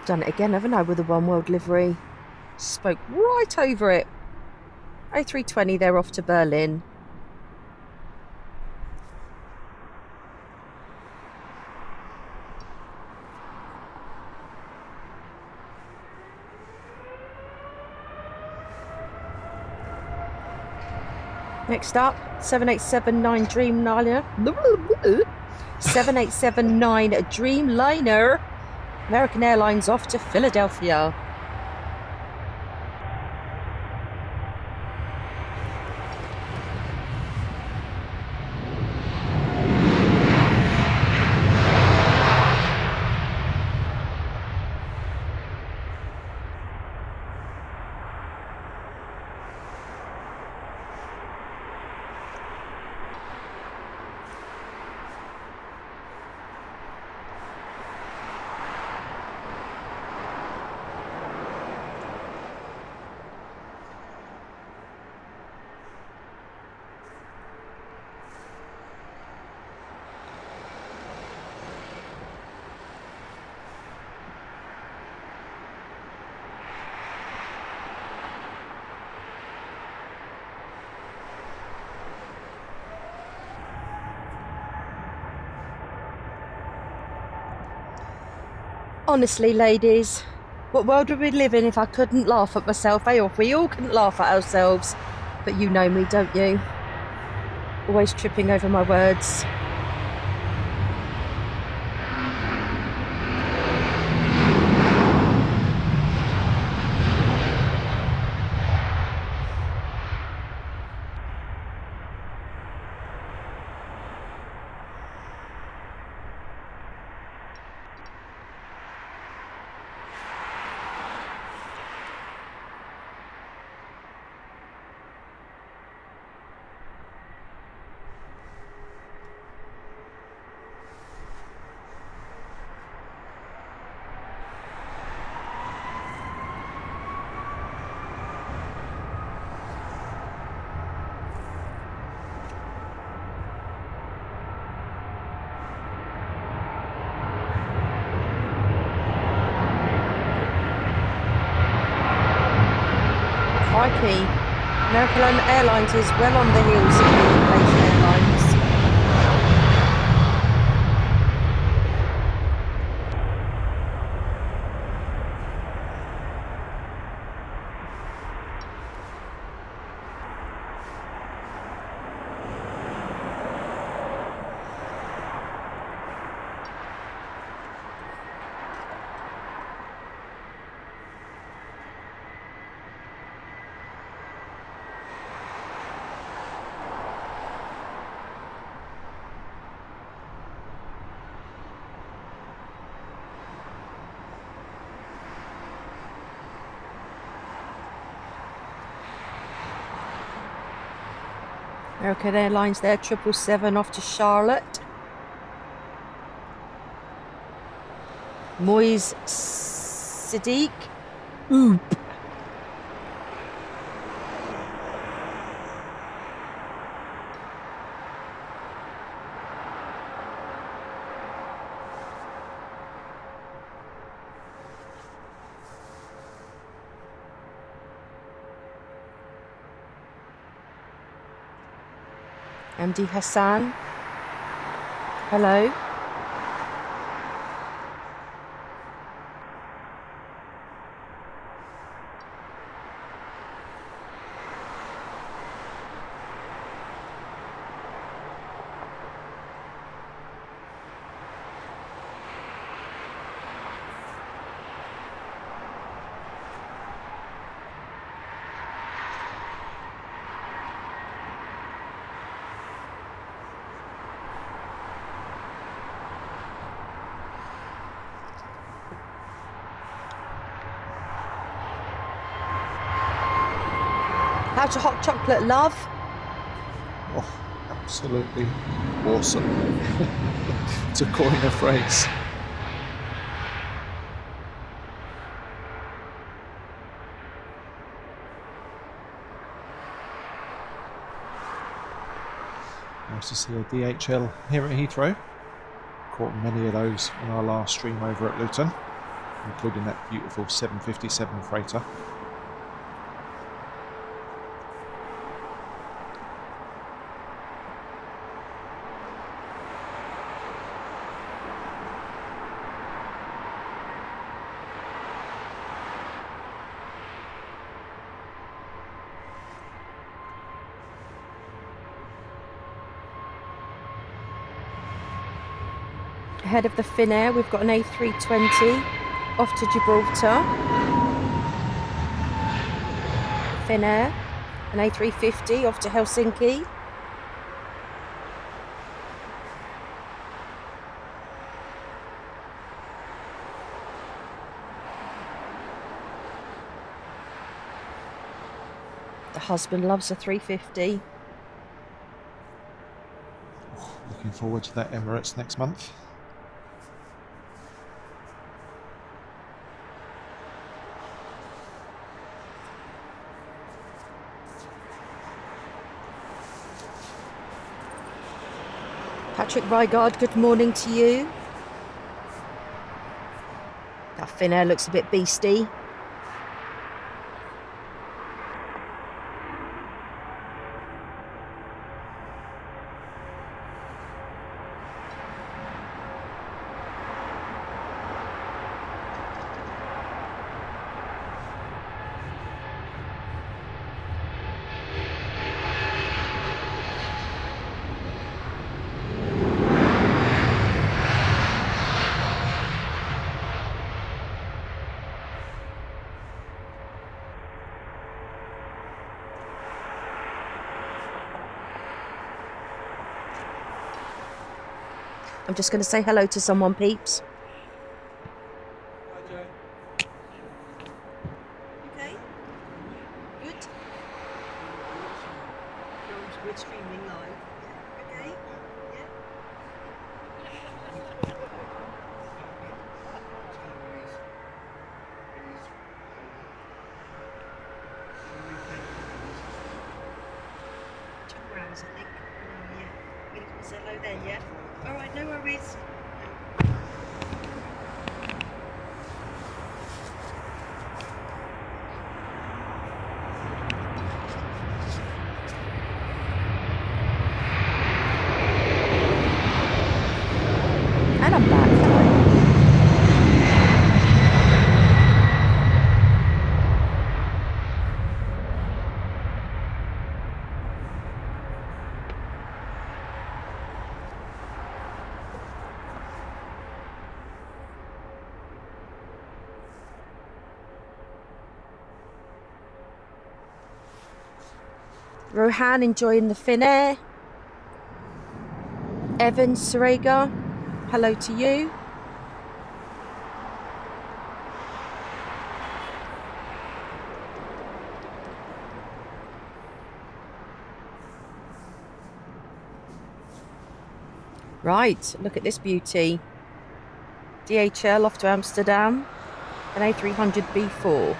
Done it again, haven't I, with the One World livery? Spoke right over it. A320, they're off to Berlin. Next up, 7879 Dreamliner. 7879 Dreamliner. American Airlines off to Philadelphia. Honestly, ladies, what world would we live in if I couldn't laugh at myself, eh? Or if we all couldn't laugh at ourselves? But you know me, don't you? Always tripping over my words. Crikey. American Airlines is well on the heels of the Malaysian Airlines. American Airlines there, 777 off to Charlotte. Moise Sadiq. Oop. MD Hassan. Hello. How's your hot chocolate, love? Oh, absolutely awesome. To coin a phrase. Nice to see a DHL here at Heathrow. Caught many of those on our last stream over at Luton, including that beautiful 757 freighter. Ahead of the Finnair, we've got an A320 off to Gibraltar. Finnair, an A350 off to Helsinki. The husband loves a 350. Looking forward to that Emirates next month. Patrick Rygard, good morning to you. That Finnair looks a bit beastie. I'm just going to say hello to someone, peeps. Hi, Joe. Okay. Good. We're streaming live. Okay. Yeah. £2, I think. Oh, yeah. I'm going to come and say hello then, yeah? All right, no worries. And I'm back. Hello. Rohan enjoying the Finnair. Evan Sarega, hello to you. Right, look at this beauty. DHL off to Amsterdam, an A300B4.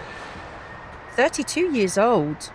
32 years old.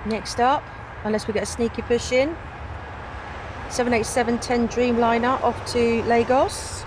Next up, unless we get a sneaky push in, 787-10 Dreamliner off to Lagos.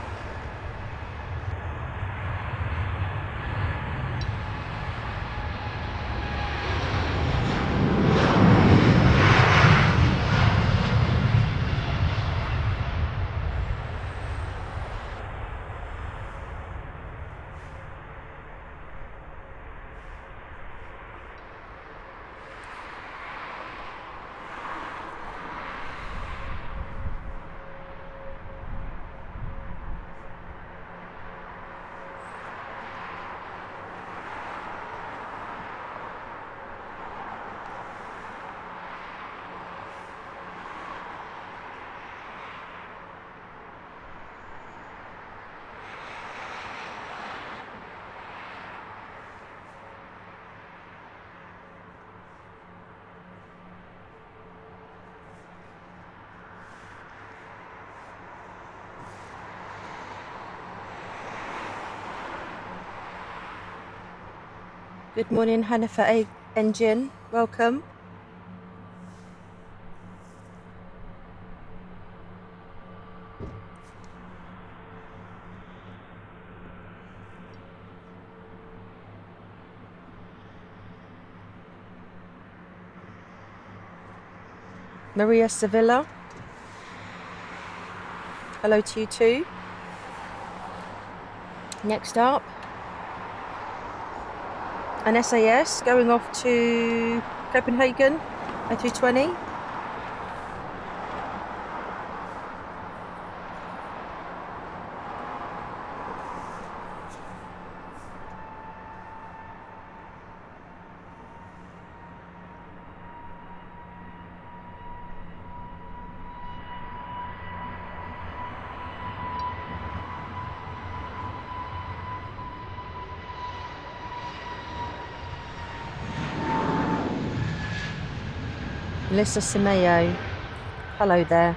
Good morning, Hanifa Engine. Welcome. Maria Sevilla. Hello to you too. Next up, an SAS going off to Copenhagen, A320. Melissa Simeo, hello there.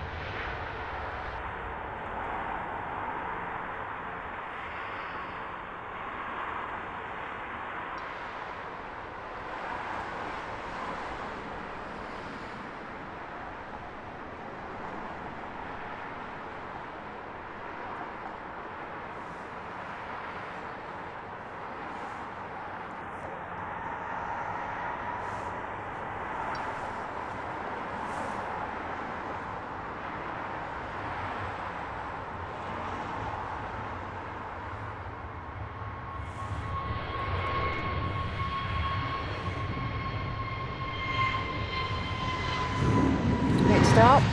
Up.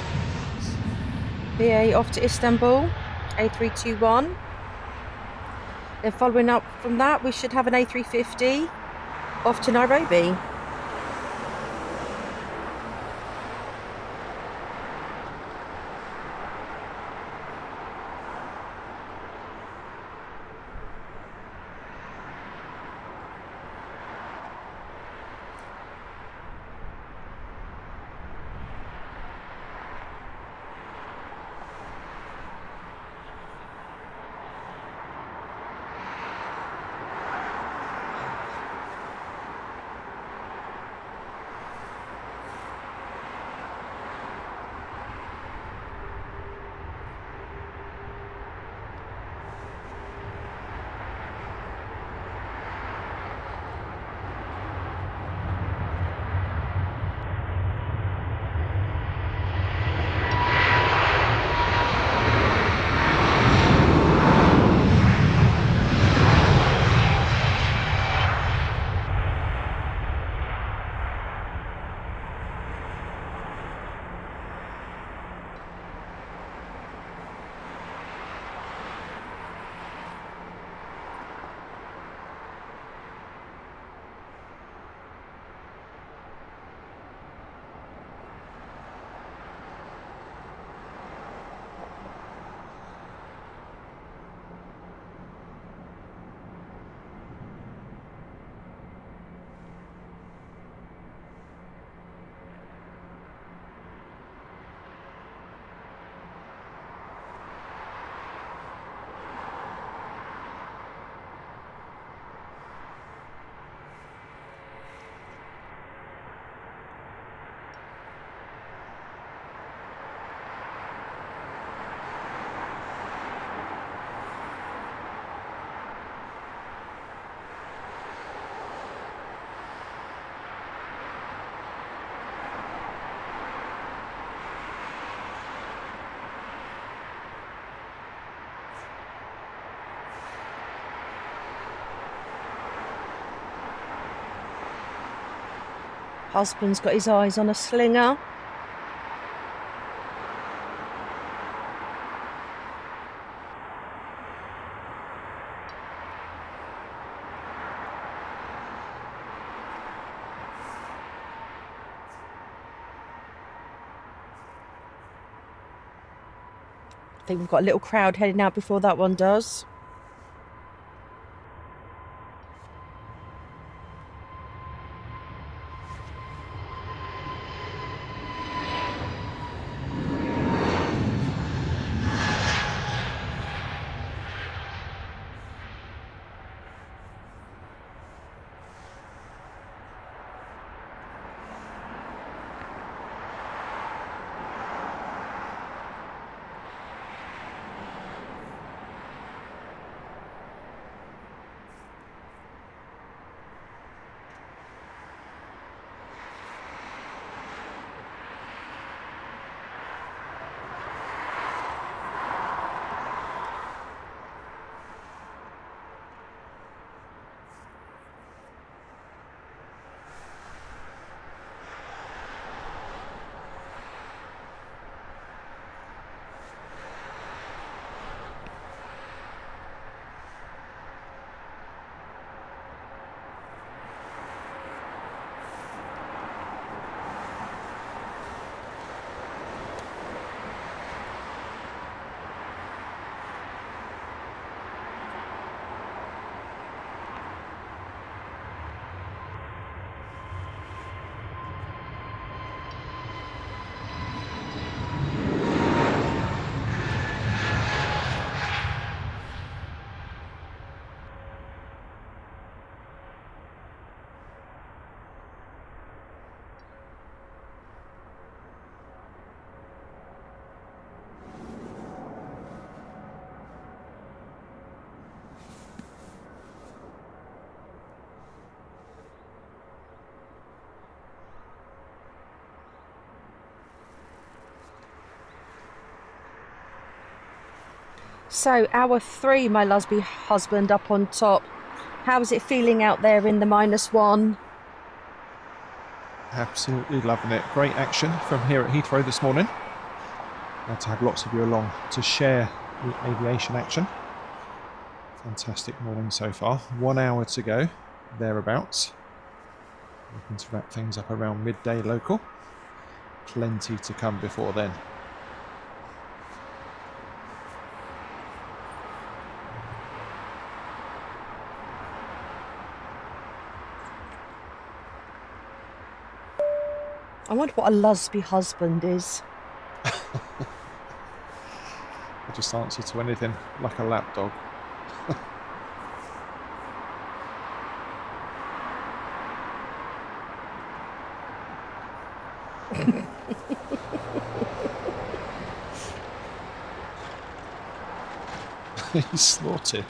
BA off to Istanbul, A321. Then following up from that, we should have an A350 off to Nairobi. Husband's got his eyes on a slinger. I think we've got a little crowd heading out before that one does. So, hour 3, my Lusby husband up on top. How's it feeling out there in the -1? Absolutely loving it. Great action from here at Heathrow this morning. Glad to have lots of you along to share the aviation action. Fantastic morning so far. 1 hour to go, thereabouts. Looking to wrap things up around midday local. Plenty to come before then. I wonder what a Lusby husband is. I just answer to anything like a lapdog. He's slaughtered.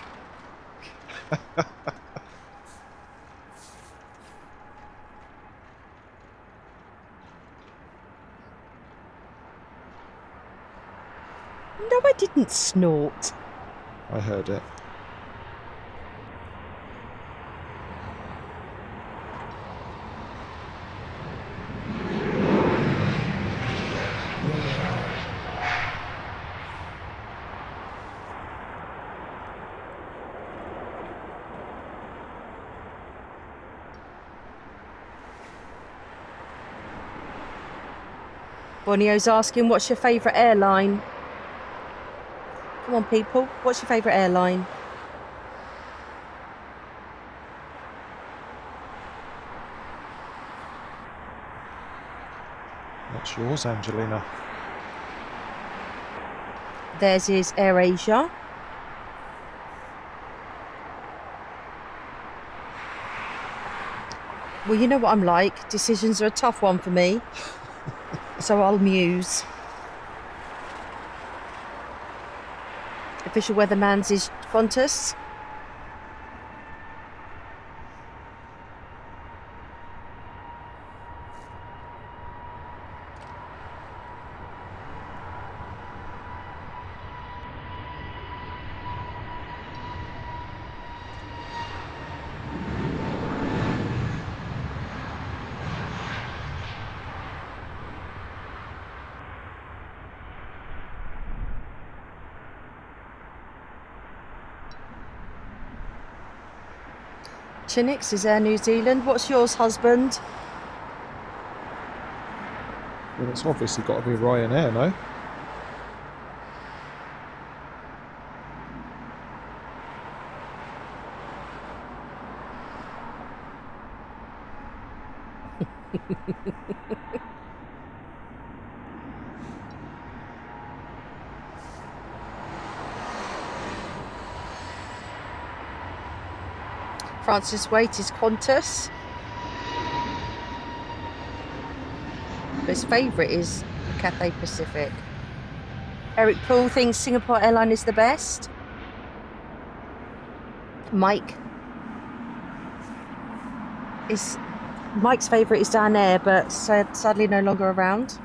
No, I didn't snort. I heard it. Bonio's asking, what's your favourite airline? Come on, people. What's your favourite airline? What's yours, Angelina? Theirs is AirAsia. Well, you know what I'm like. Decisions are a tough one for me. So I'll muse. Official weatherman's is Qantas. Chinix is Air New Zealand. What's yours, husband? Well, it's obviously got to be Ryanair, no? Francis Waite is Qantas. But his favourite is Cathay Pacific. Eric Poole thinks Singapore Airline is the best. Mike's favourite is Dan Air, but sadly no longer around.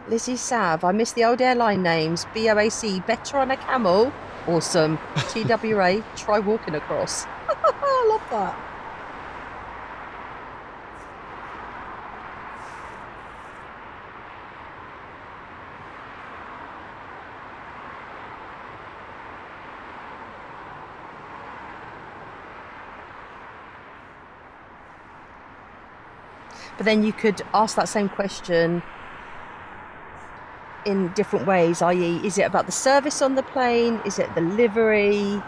Lizzie Sav, I miss the old airline names. BOAC, better on a camel. Awesome. TWA, try walking across. I love that. But then you could ask that same question in different ways, i.e. is it about the service on the plane? Is it the livery?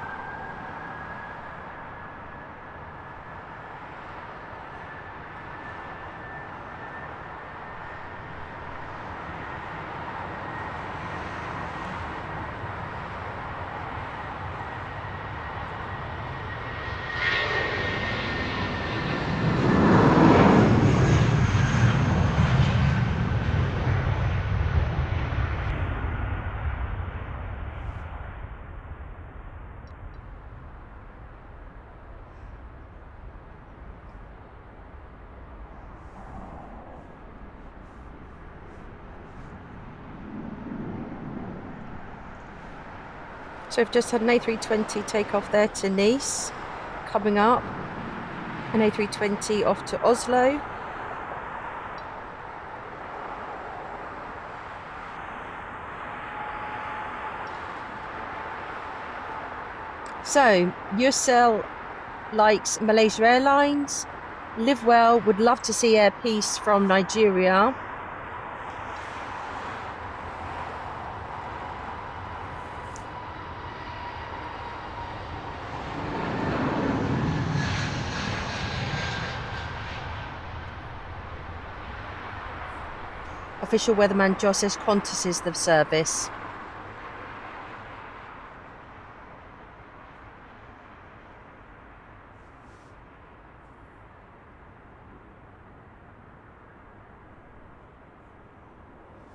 So we've just had an A320 take off there to Nice, coming up. An A320 off to Oslo. So, Yusel likes Malaysia Airlines. Live Well would love to see Air Peace from Nigeria. Official weatherman Josh says Qantas is the service.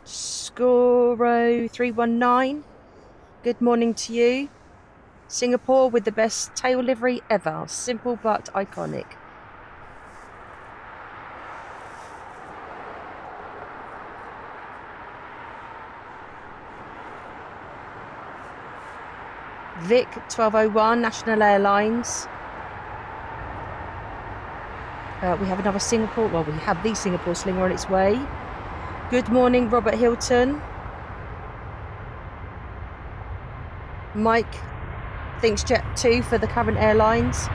Scoro 319. Good morning to you. Singapore with the best tail livery ever. Simple but iconic. Vic 1201, National Airlines. We have another Singapore, well, we have the Singapore Slinger on its way. Good morning, Robert Hilton. Mike thinks Jet2 for the current airlines.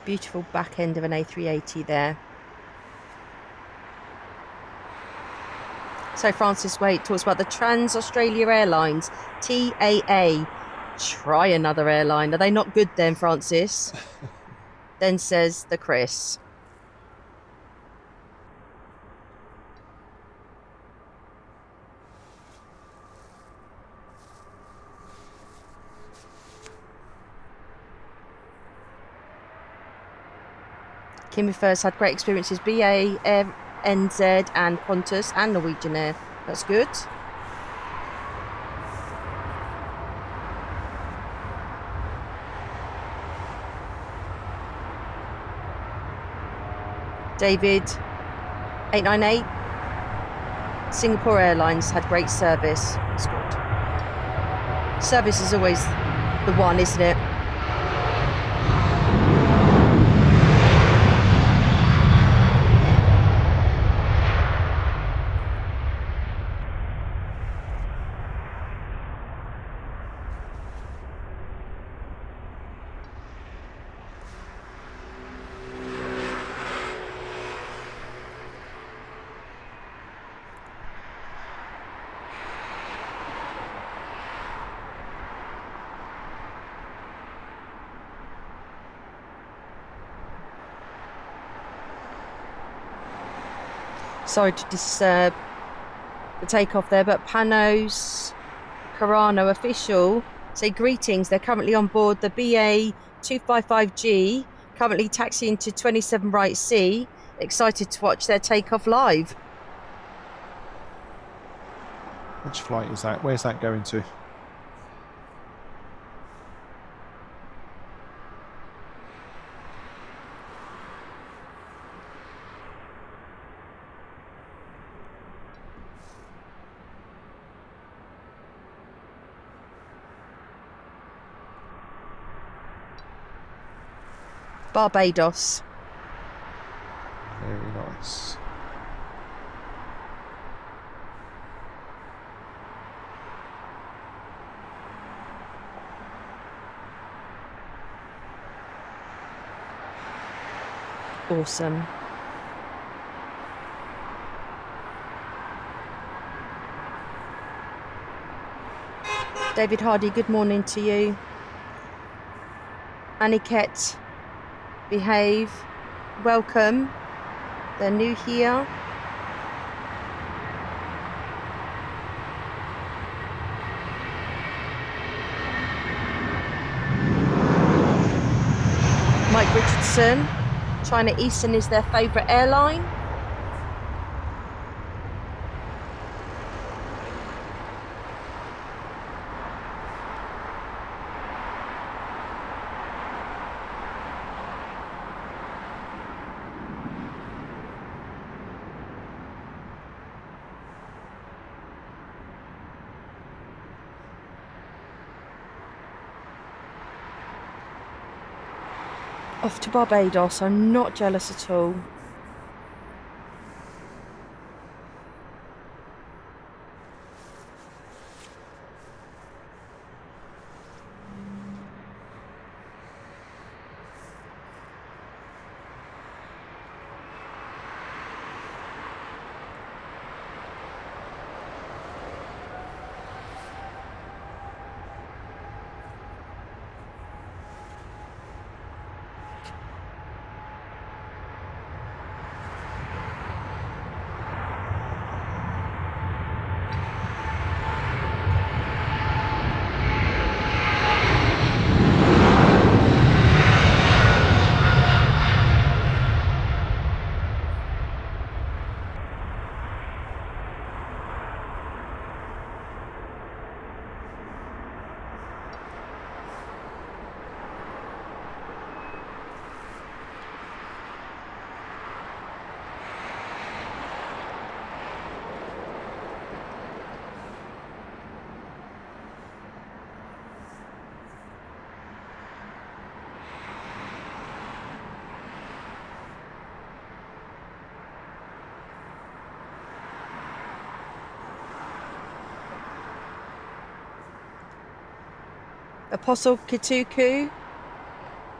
Beautiful back end of an A380 there. So Francis Waite talks about the Trans-Australia Airlines, TAA. Try another airline. Are they not good then, Francis? Then says the Chris. Kim refers had great experiences, BA, NZ and Qantas and Norwegian Air. That's good. David, 898. Singapore Airlines had great service. That's good. Service is always the one, isn't it? Sorry to disturb the takeoff there, but Panos Carano official say greetings. They're currently on board the BA 255G, currently taxiing to 27 right C. Excited to watch their takeoff live. Which flight is that? Where's that going to? Barbados. Very nice. Awesome. David Hardy, good morning to you. Aniket, behave. Welcome. They're new here. Mike Richardson, China Eastern is their favourite airline. Off to Barbados. I'm not jealous at all. Apostle Kituku,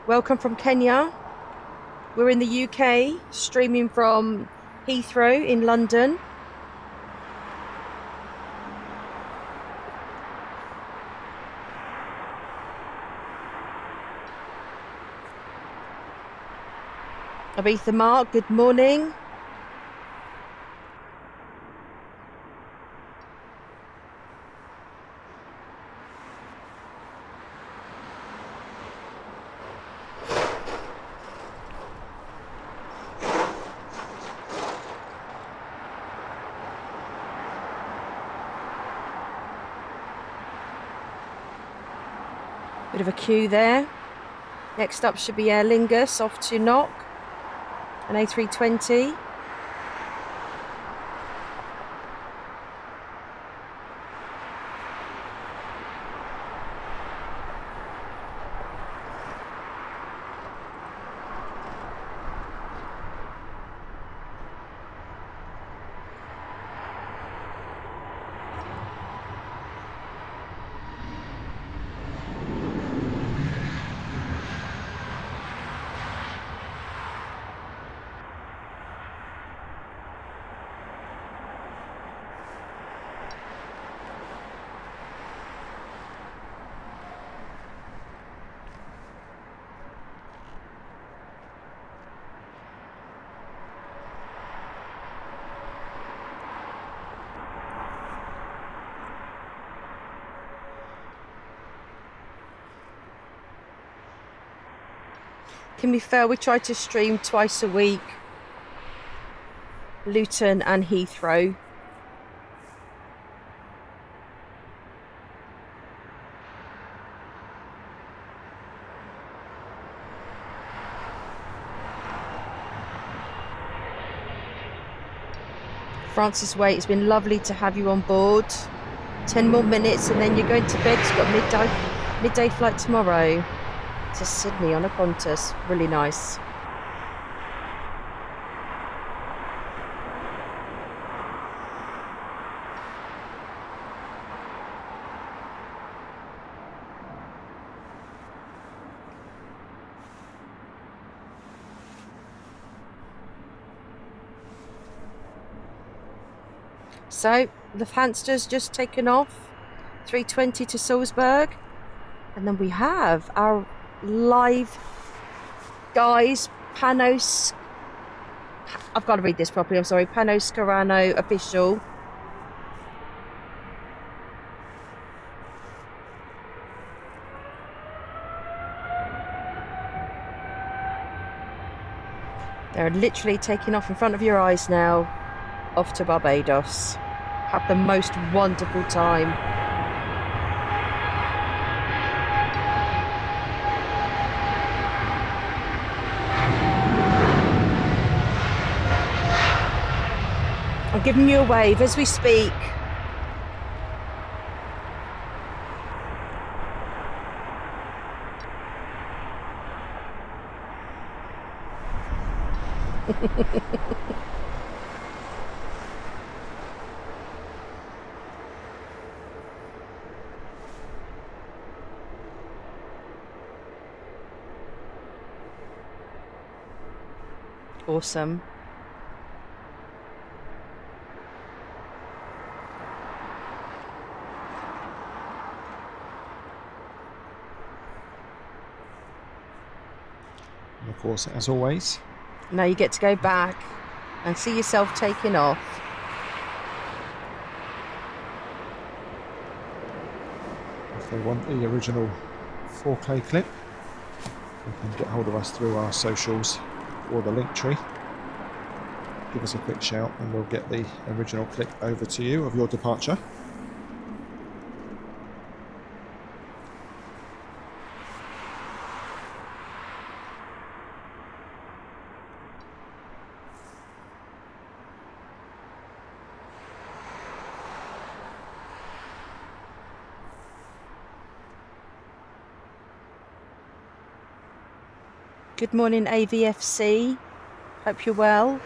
welcome from Kenya. We're in the UK, streaming from Heathrow in London. Aretha Mark, good morning. Bit of a queue there. Next up should be Aer Lingus off to Knock, an A320. Can be fair, we try to stream twice a week, Luton and Heathrow. Francis Waite, it's been lovely to have you on board. 10 more minutes and then you're going to bed. You've got a midday flight tomorrow to Sydney on a Qantas. Really nice. So, Lufthansa's just taken off, 320 to Salzburg. And then we have our live guys, Panos... I've got to read this properly, I'm sorry. Panos Carano official. They're literally taking off in front of your eyes now, off to Barbados. Have the most wonderful time. I'm giving you a wave as we speak. Awesome. And of course, as always, Now you get to go back and see yourself taking off. if they want the original 4K clip, you can get hold of us through our socials or the link tree. Give us a quick shout and we'll get the original clip over to you of your departure. Good morning, AVFC. Hope you're well.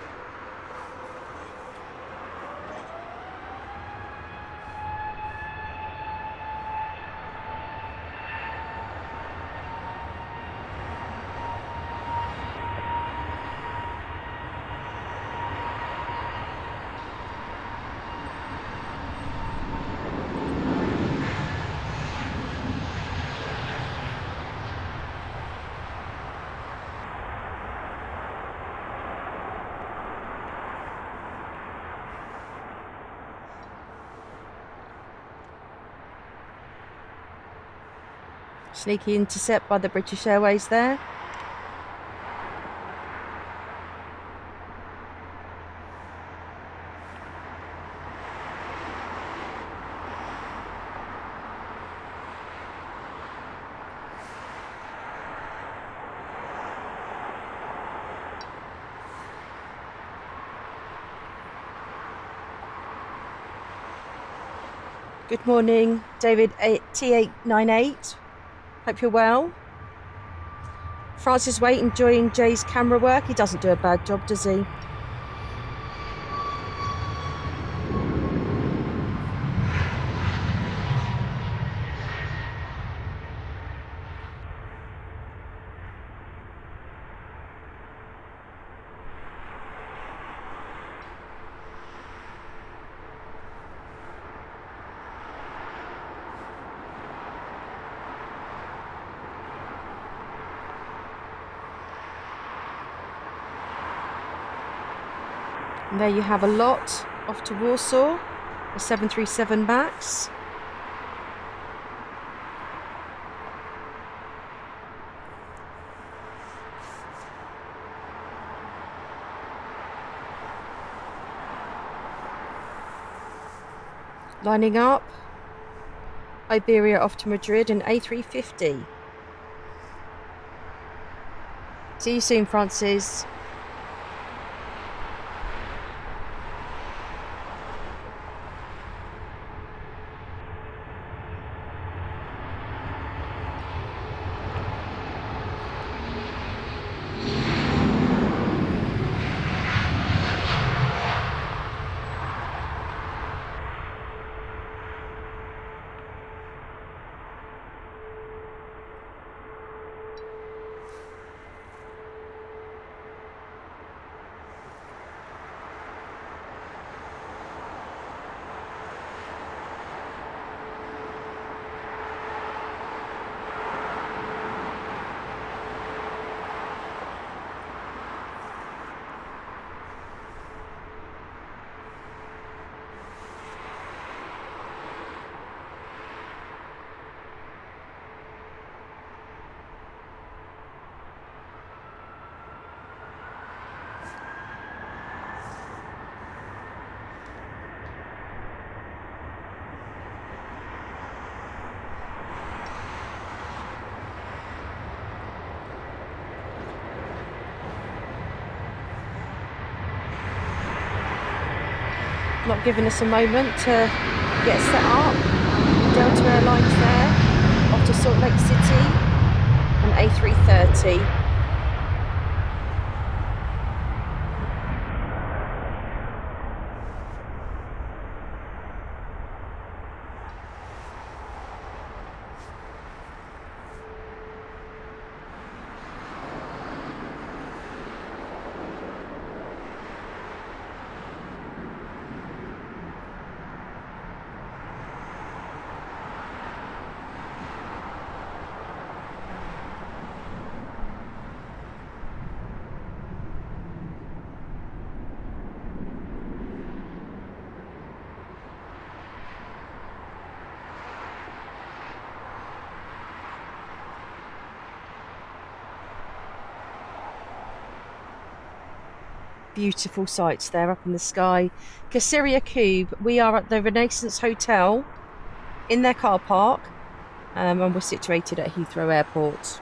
Sneaky intercept by the British Airways there. Good morning, David T898. Hope you're well. Francis Waite enjoying Jay's camera work. He doesn't do a bad job, does he? And there you have a lot off to Warsaw, a 737 MAX. Lining up, Iberia off to Madrid and A350. See you soon, Francis. Not giving us a moment to get set up. Delta Airlines there, off to Salt Lake City, and A330. Beautiful sights there up in the sky. Cassiria Cube, we are at the Renaissance Hotel in their car park, and we're situated at Heathrow Airport.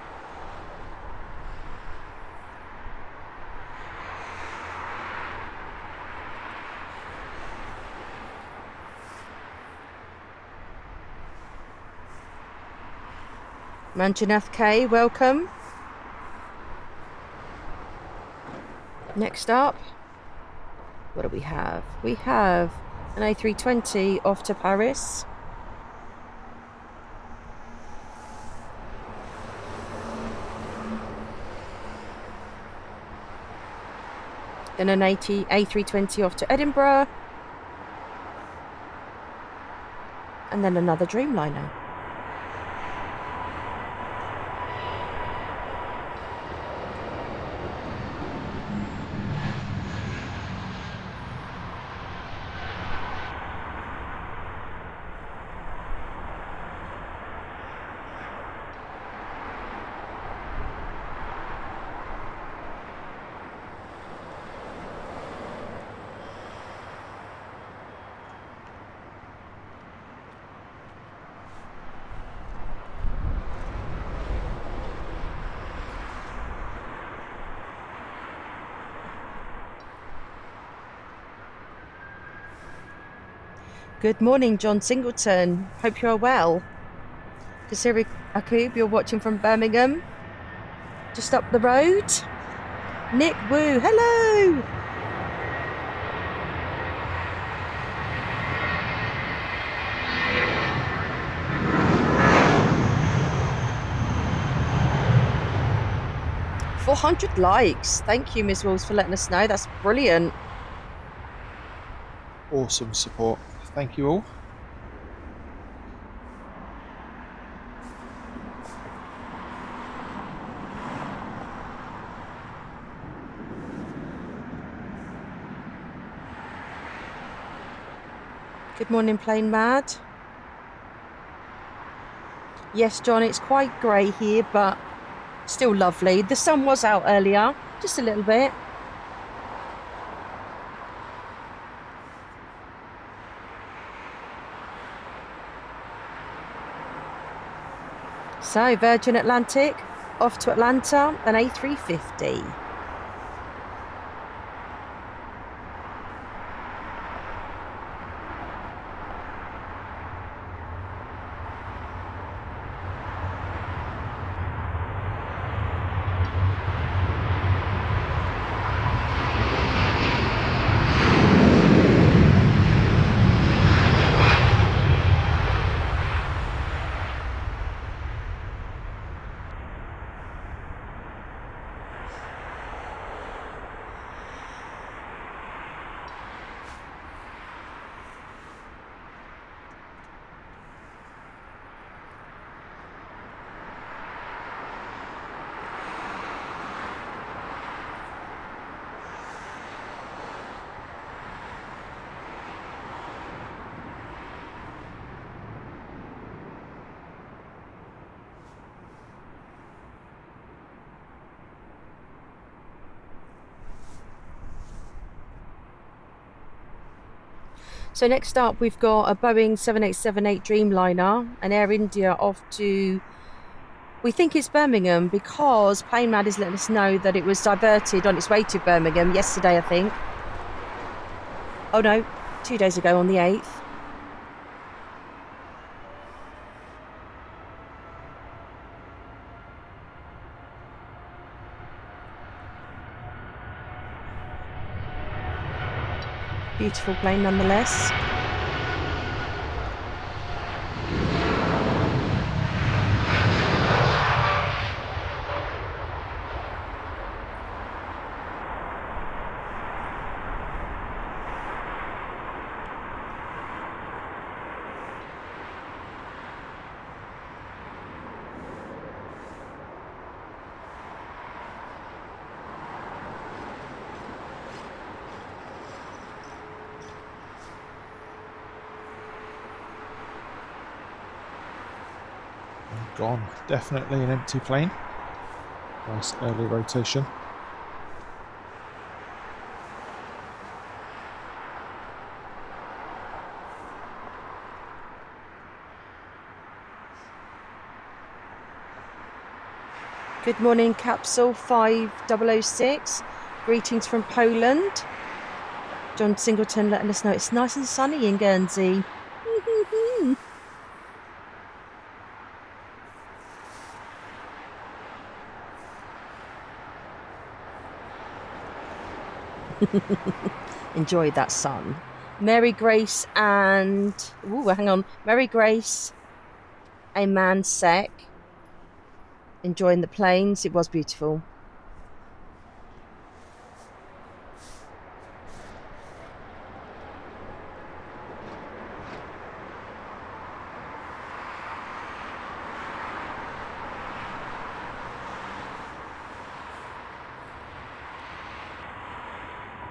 Manjunath K, welcome. Next up, what do we have? We have an A320 off to Paris. Then an A320 off to Edinburgh. And then another Dreamliner. Good morning, John Singleton. Hope you are well. Kasiri Akub, you're watching from Birmingham. Just up the road. Nick Woo, hello. $400 likes. Thank you, Ms. Walls, for letting us know. That's brilliant. Awesome support. Thank you all. Good morning, Plain Mad. Yes, John, it's quite grey here, but still lovely. The sun was out earlier, just a little bit. So, Virgin Atlantic, off to Atlanta, an A350. So next up, we've got a Boeing 7878 Dreamliner, an Air India off to, we think it's Birmingham, because Plain Mad is letting us know that it was diverted on its way to Birmingham yesterday, I think. Oh no, 2 days ago on the 8th. Beautiful plane nonetheless. Gone. Definitely an empty plane. Nice early rotation. Good morning, Capsule 5006. Greetings from Poland. John Singleton letting us know it's nice and sunny in Guernsey. Enjoy that sun. Mary Grace and... Ooh, hang on. Mary Grace, a man sec. Enjoying the planes. It was beautiful.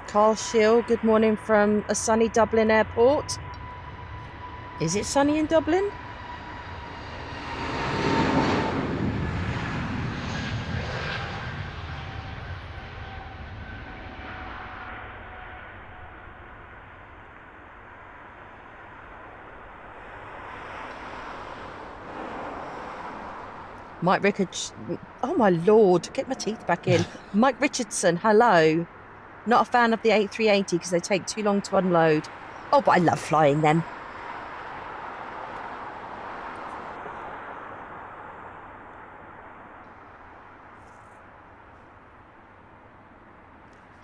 Carl Schill, good morning from a sunny Dublin airport. Is it sunny in Dublin? Mike Rickards, oh my lord, get my teeth back in. Mike Richardson, hello. Not a fan of the A380 because they take too long to unload. Oh, but I love flying them.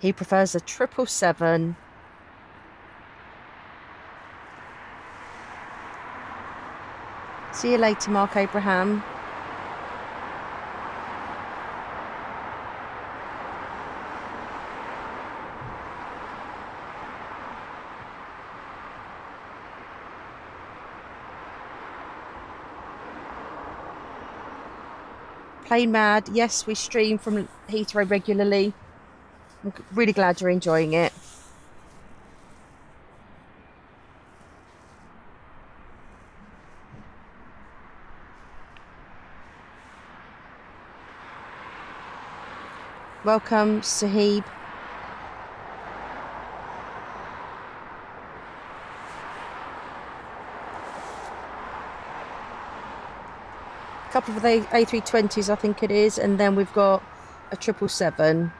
He prefers a 777. See you later, Mark Abraham. Plane Mad, yes, we stream from Heathrow regularly. I'm really glad you're enjoying it. Welcome, Sahib. A couple of the A320s, I think it is, and then we've got a 777.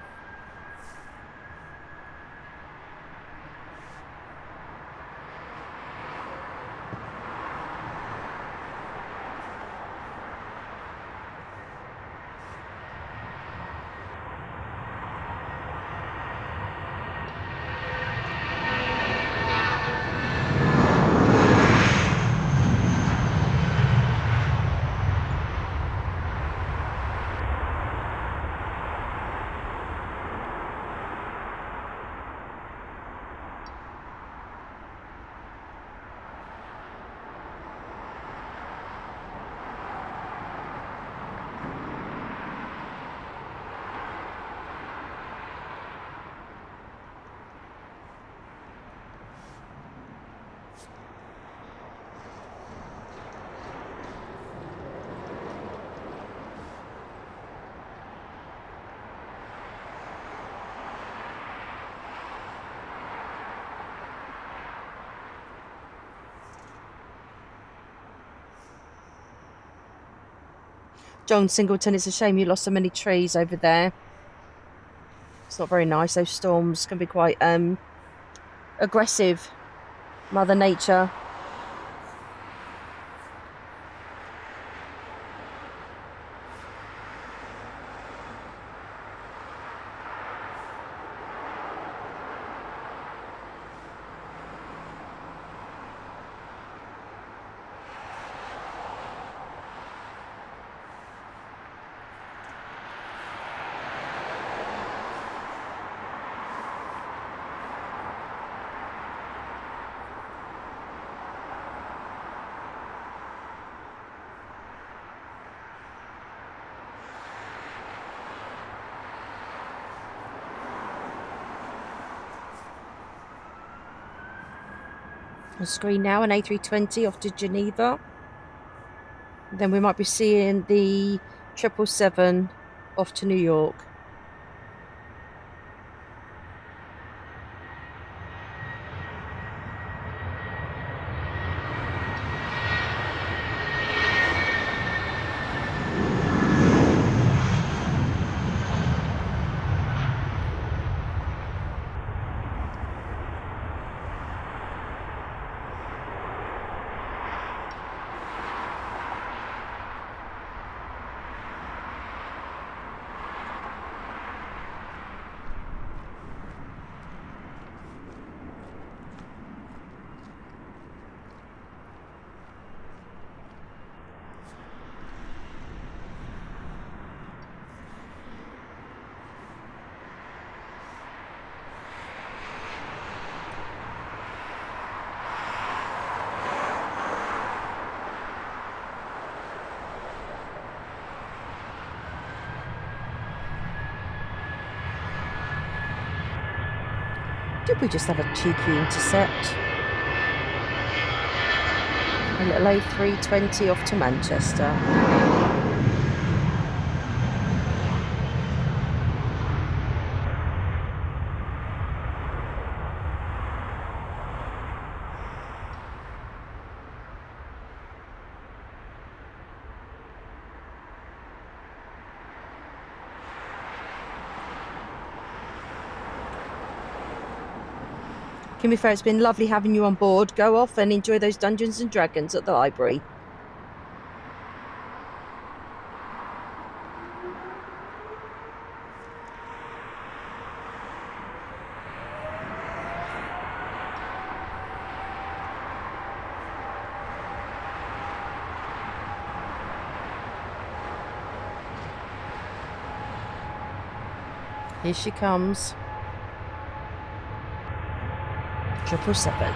John Singleton, it's a shame you lost so many trees over there. It's not very nice. Those storms can be quite aggressive. Mother Nature. On screen now, an A320 off to Geneva. Then we might be seeing the 777 off to New York. Did we just have a cheeky intercept? A little A320 off to Manchester. Kimmy Fair, it's been lovely having you on board. Go off and enjoy those Dungeons and Dragons at the library. Here she comes. 777.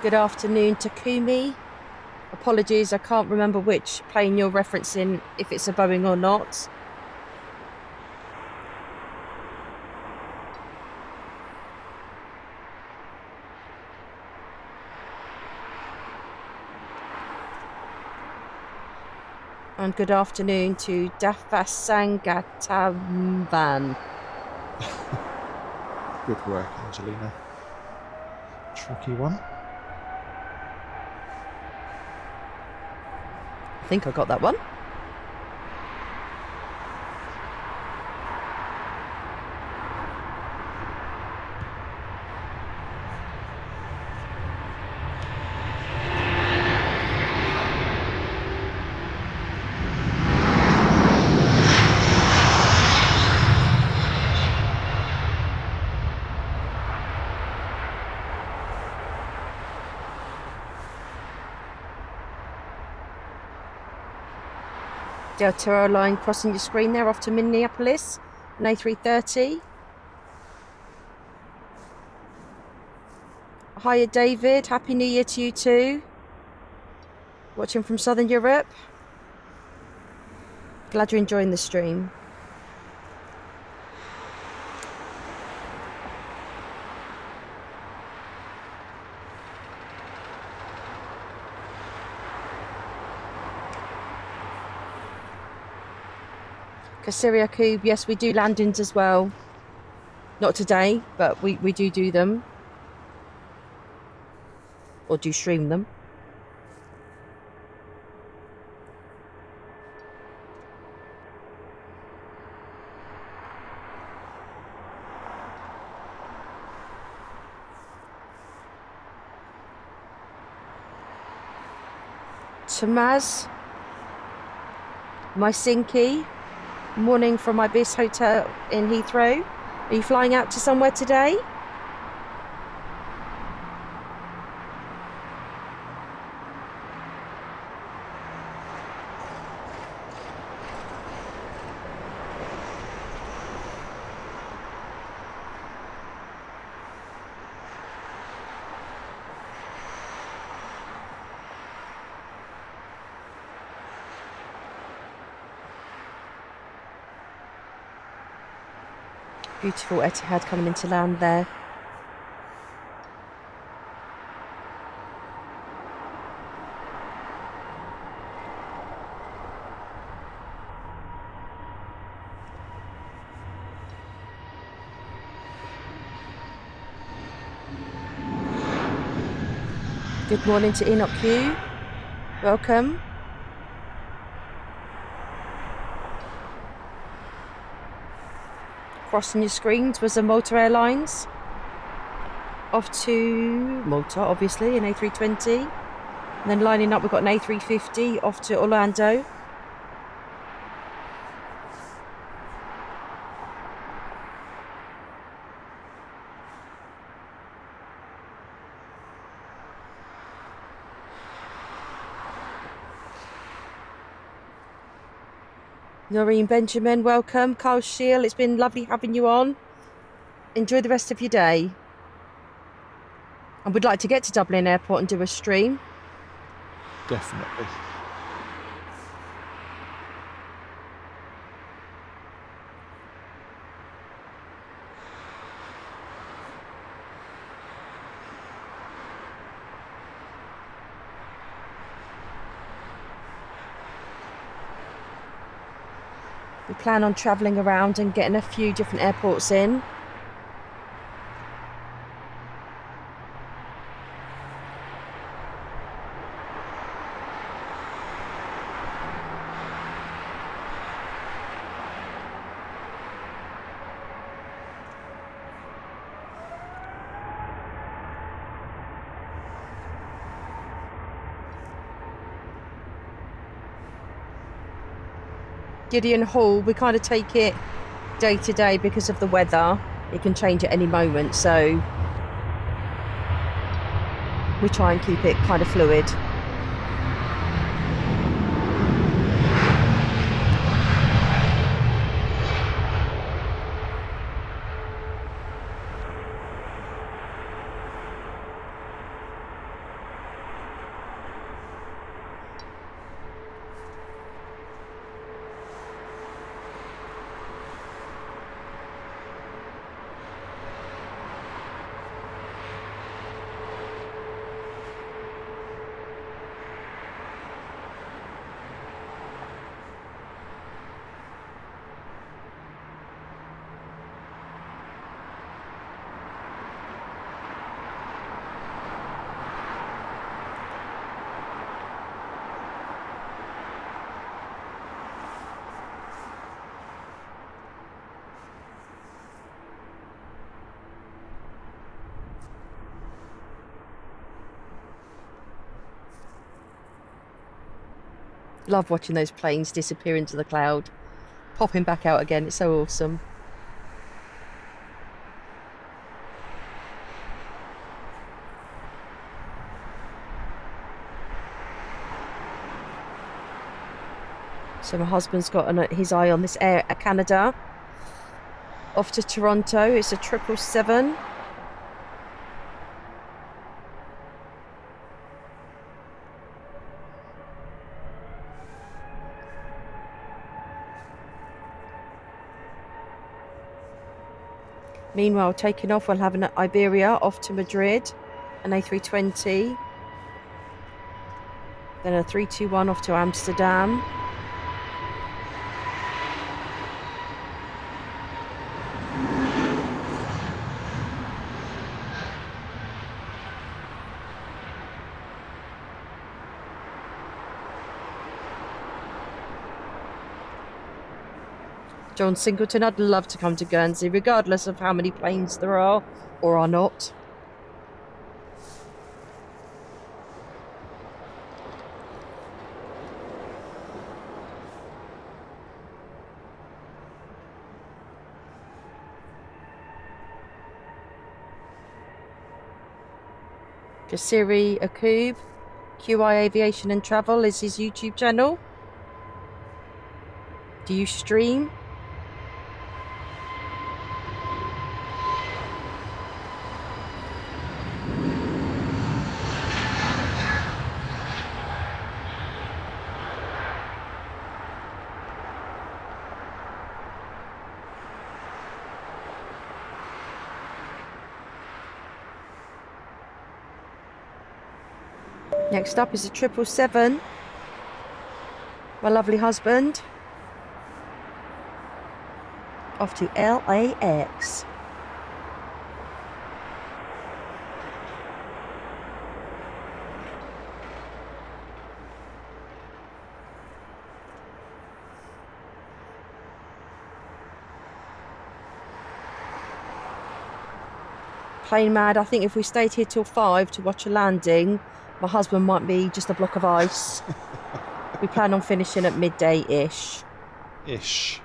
Good afternoon, Takumi. Apologies, I can't remember which plane you're referencing, if it's a Boeing or not. And good afternoon to Dafasangatavan. Good work, Angelina. Tricky one. I think I got that one. Delta Airline crossing your screen there off to Minneapolis, an A330. Hiya David, Happy New Year to you too. Watching from Southern Europe. Glad you're enjoying the stream. Kasiria Kube, yes, we do landings as well. Not today, but we do them. Or do stream them. Tamaz, Mysinki, morning from my Ibis hotel in Heathrow. Are you flying out to somewhere today? Beautiful Etihad coming into land there. Good morning to Enoch Q. Welcome. Crossing your screens was the Malta Airlines. Off to Malta, obviously, an A320. And then lining up, we've got an A350 off to Orlando. Noreen Benjamin, welcome. Carl Scheel, it's been lovely having you on. Enjoy the rest of your day. And we'd like to get to Dublin Airport and do a stream. Definitely. We plan on travelling around and getting a few different airports in. Gideon Hall, we kind of take it day to day because of the weather. It can change at any moment, so we try and keep it kind of fluid. Love watching those planes disappear into the cloud, popping back out again. It's so awesome. So my husband's got his eye on this Air Canada. Off to Toronto. It's a 777. Meanwhile, taking off, we'll have an Iberia off to Madrid, an A320, then a 321 off to Amsterdam. John Singleton, I'd love to come to Guernsey, regardless of how many planes there are or are not. Jasiri Akub, QI Aviation and Travel is his YouTube channel. Do you stream? Next up is a 777. My lovely husband. Off to LAX. Plane mad. I think if we stayed here till 5 to watch a landing, my husband might be just a block of ice. We plan on finishing at midday-ish. Ish.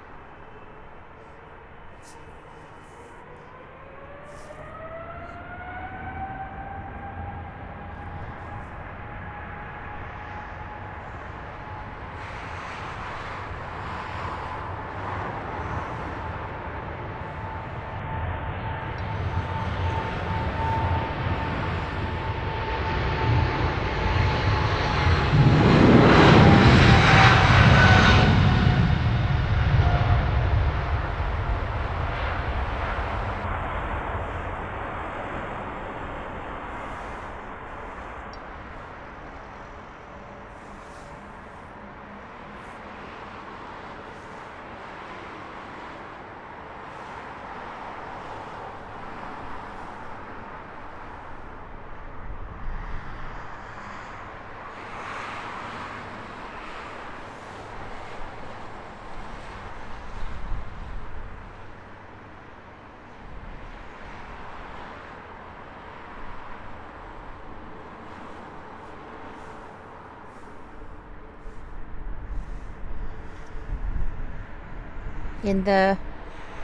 In the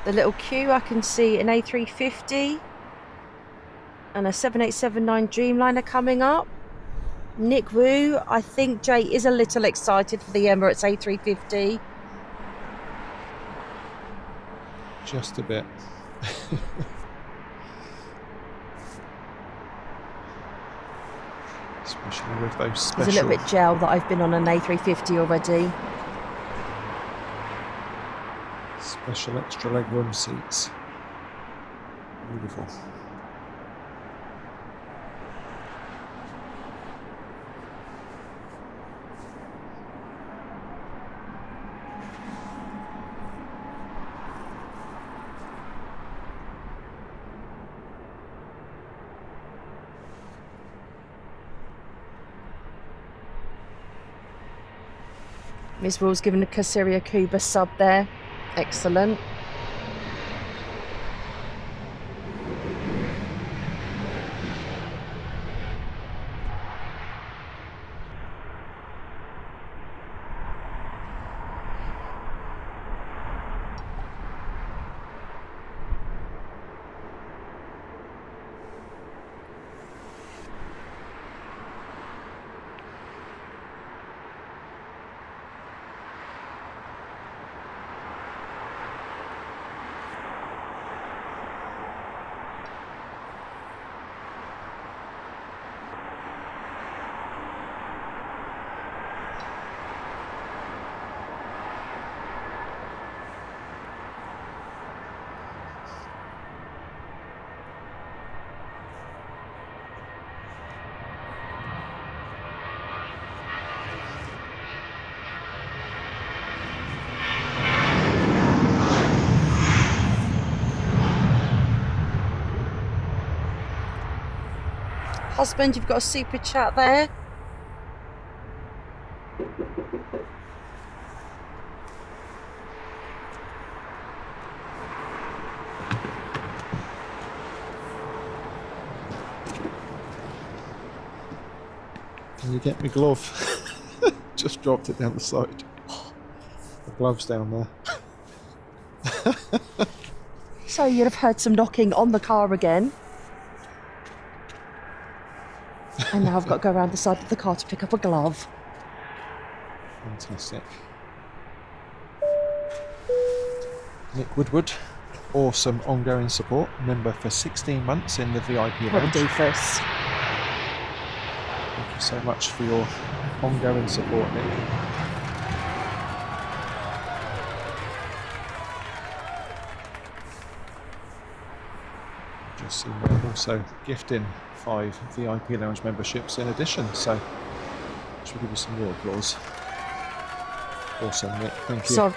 little queue, I can see an A350 and a 7879 Dreamliner coming up. Nick Wu, I think Jay is a little excited for the Emirates A350. Just a bit. Especially with those special... He's a little bit gel that I've been on an A350 already. Special extra legroom seats. Beautiful. Ms. Rawls giving a Cassiria Cuba sub there. Excellent. Husband, you've got a super chat there. Can you get me glove? Just dropped it down the side. The glove's down there. So you'd have heard some knocking on the car again. And now I've got to go around the side of the car to pick up a glove. Fantastic. Nick Woodward, awesome ongoing support. Member for 16 months in the VIP What a lounge. doofus. Thank you so much for your ongoing support, Nick. Just seen we're also gifting 5 VIP lounge memberships in addition, so should we give you some more applause? Awesome, Nick. Thank you. So,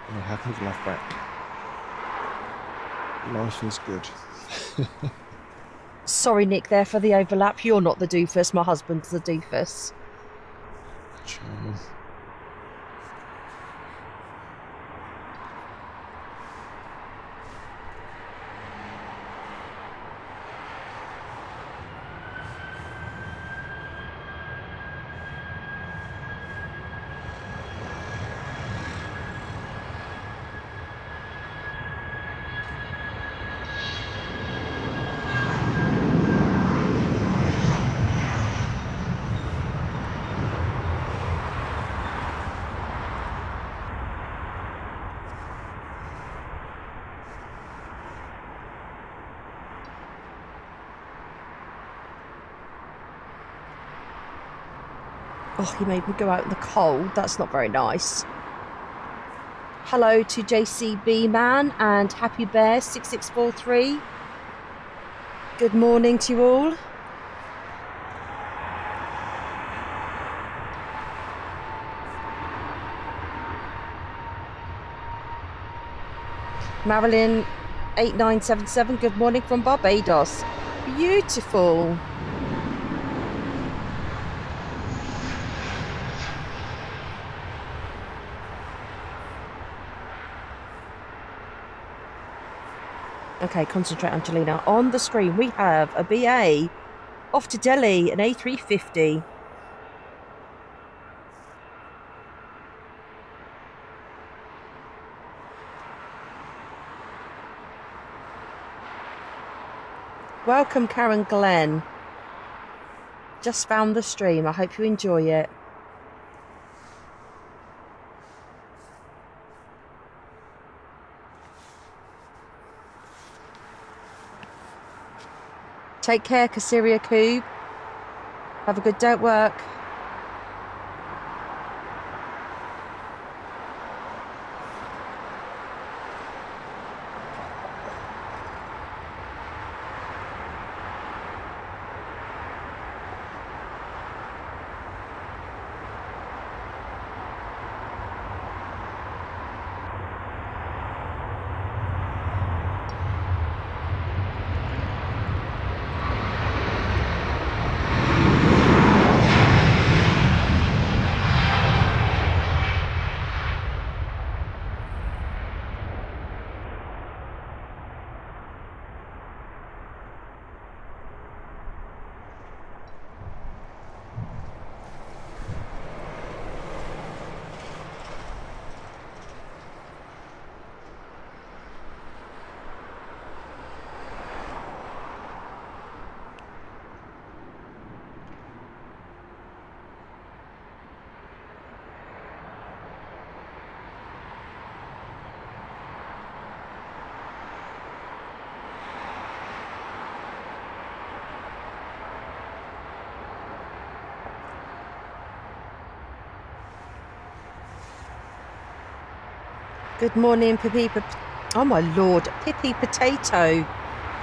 And I have my glove back. Life is good. sorry, Nick, there for the overlap. You're not the doofus. My husband's the doofus. Charming. Oh, he made me go out in the cold. That's not very nice. Hello to JCB Man and Happy Bear 6643. Good morning to you all. Marilyn 8977, good morning from Barbados. Beautiful. Okay, concentrate, Angelina. On the screen, we have a BA off to Delhi, an A350. Welcome, Karen Glenn. Just found the stream. I hope you enjoy it. Take care, Kasiria Coob. Have a good day at work. Good morning, Pippi. Oh my lord, Pippi Potato.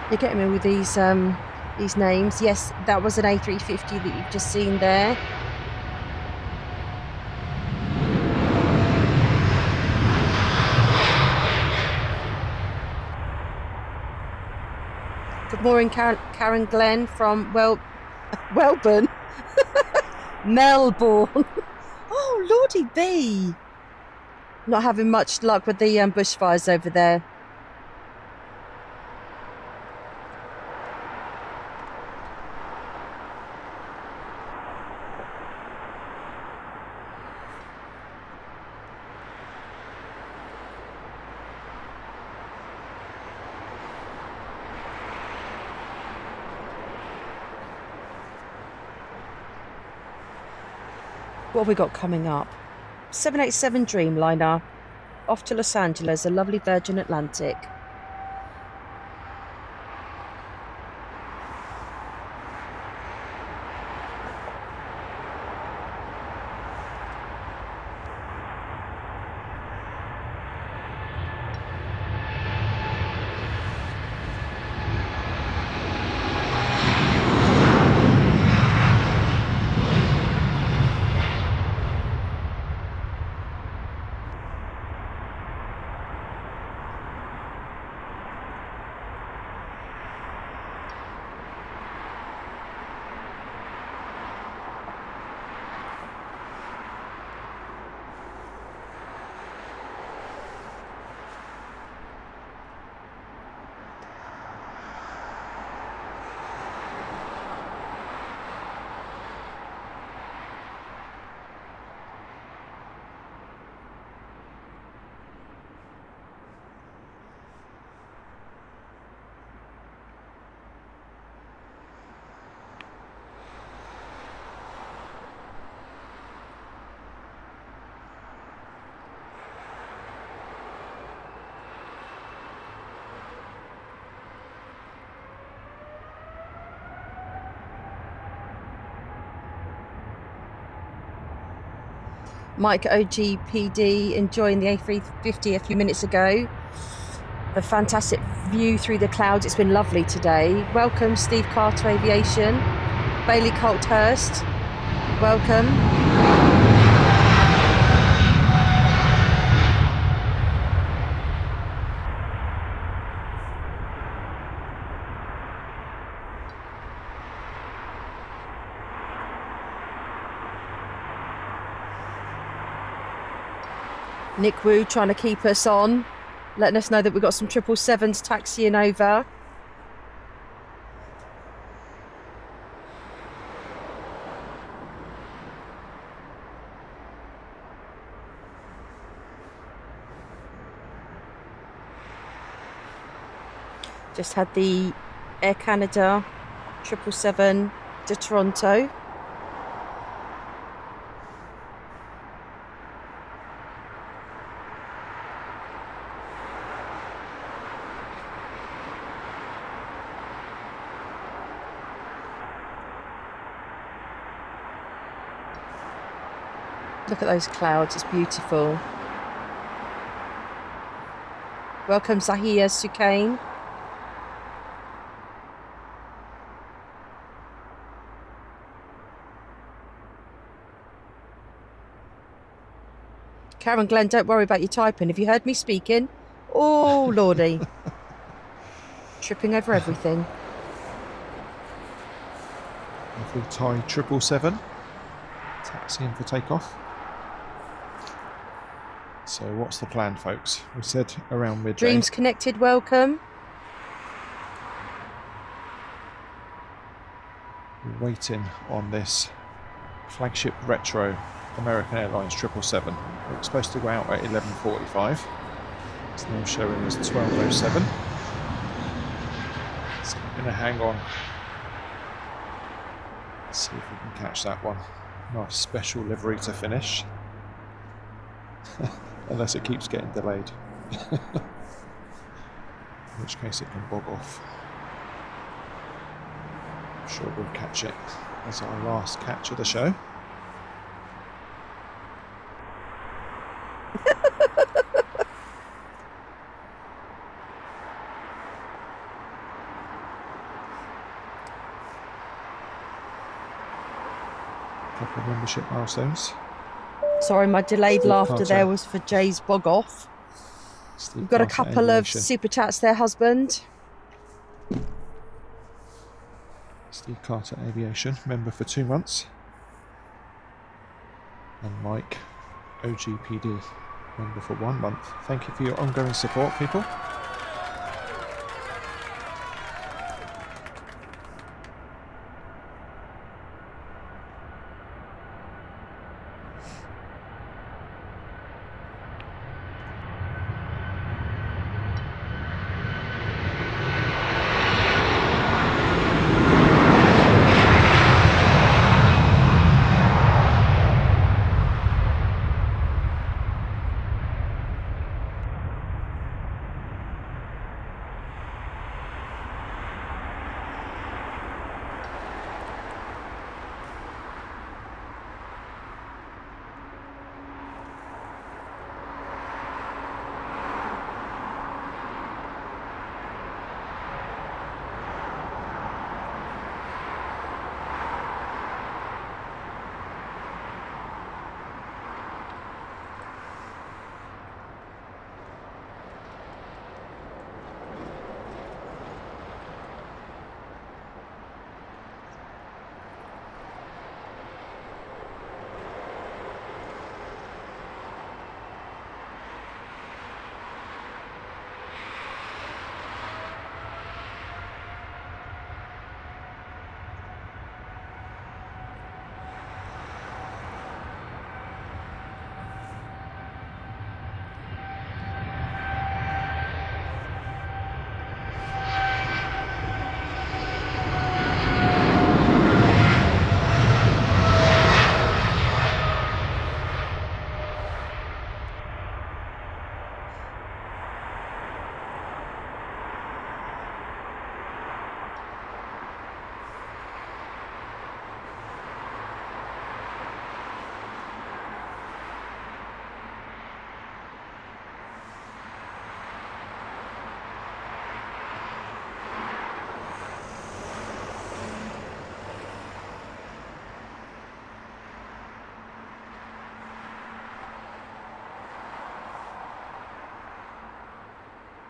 You're getting me with these names. Yes, that was an A350 that you've just seen there. Good morning, Karen Glenn from Welburn, Melbourne. Oh lordy B. Not having much luck with the bushfires over there. What have we got coming up? 787 Dreamliner. Off to Los Angeles, a lovely Virgin Atlantic. Mike OGPD enjoying the A350 a few minutes ago. The fantastic view through the clouds. It's been lovely today. Welcome, Steve Carter Aviation. Bailey Colthurst. Welcome. Nick Wu trying to keep us on, letting us know that we've got some 777s taxiing over. Just had the Air Canada 777 to Toronto. Look at those clouds, it's beautiful. Welcome Zahia Sukain. Karen Glenn, don't worry about your typing. Have you heard me speaking? Oh, lordy. Tripping over everything. Lovely Thai 777. Taxiing for takeoff. So what's the plan, folks? We said around midday. Dreams Connected, welcome. We're waiting on this flagship retro American Airlines 777. It's supposed to go out at 11:45. It's now showing as 12:07. So I'm going to hang on. Let's see if we can catch that one. Nice special livery to finish. Unless it keeps getting delayed. In which case it can bog off. I'm sure we'll catch it as our last catch of the show. Couple of membership milestones. Sorry, my delayed Steve laughter Carter. there was for Jay's bog off. Steve We've got a Carter couple of Aviation. super chats there, husband. Steve Carter Aviation, member for 2 months. And Mike, OGPD, member for 1 month. Thank you for your ongoing support, people.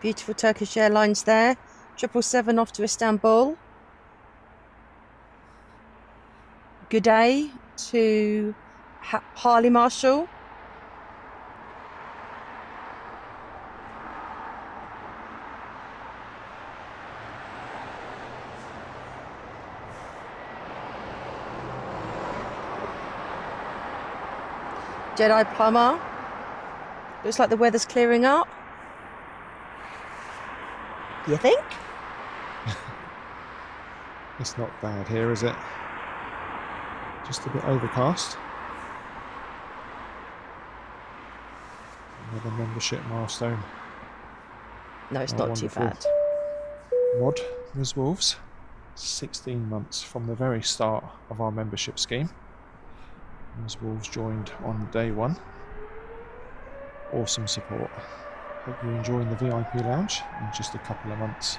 Beautiful Turkish Airlines there. 777 off to Istanbul. Good day to Harley Marshall. Jedi Plumber. Looks like the weather's clearing up. You think? It's not bad here, is it? Just a bit overcast. Another membership milestone. No, it's Our not too wonderful bad. Mod, Ms. Wolves. 16 months from the very start of our membership scheme. Ms. Wolves joined on day one. Awesome support. Hope you're enjoying the VIP lounge in just a couple of months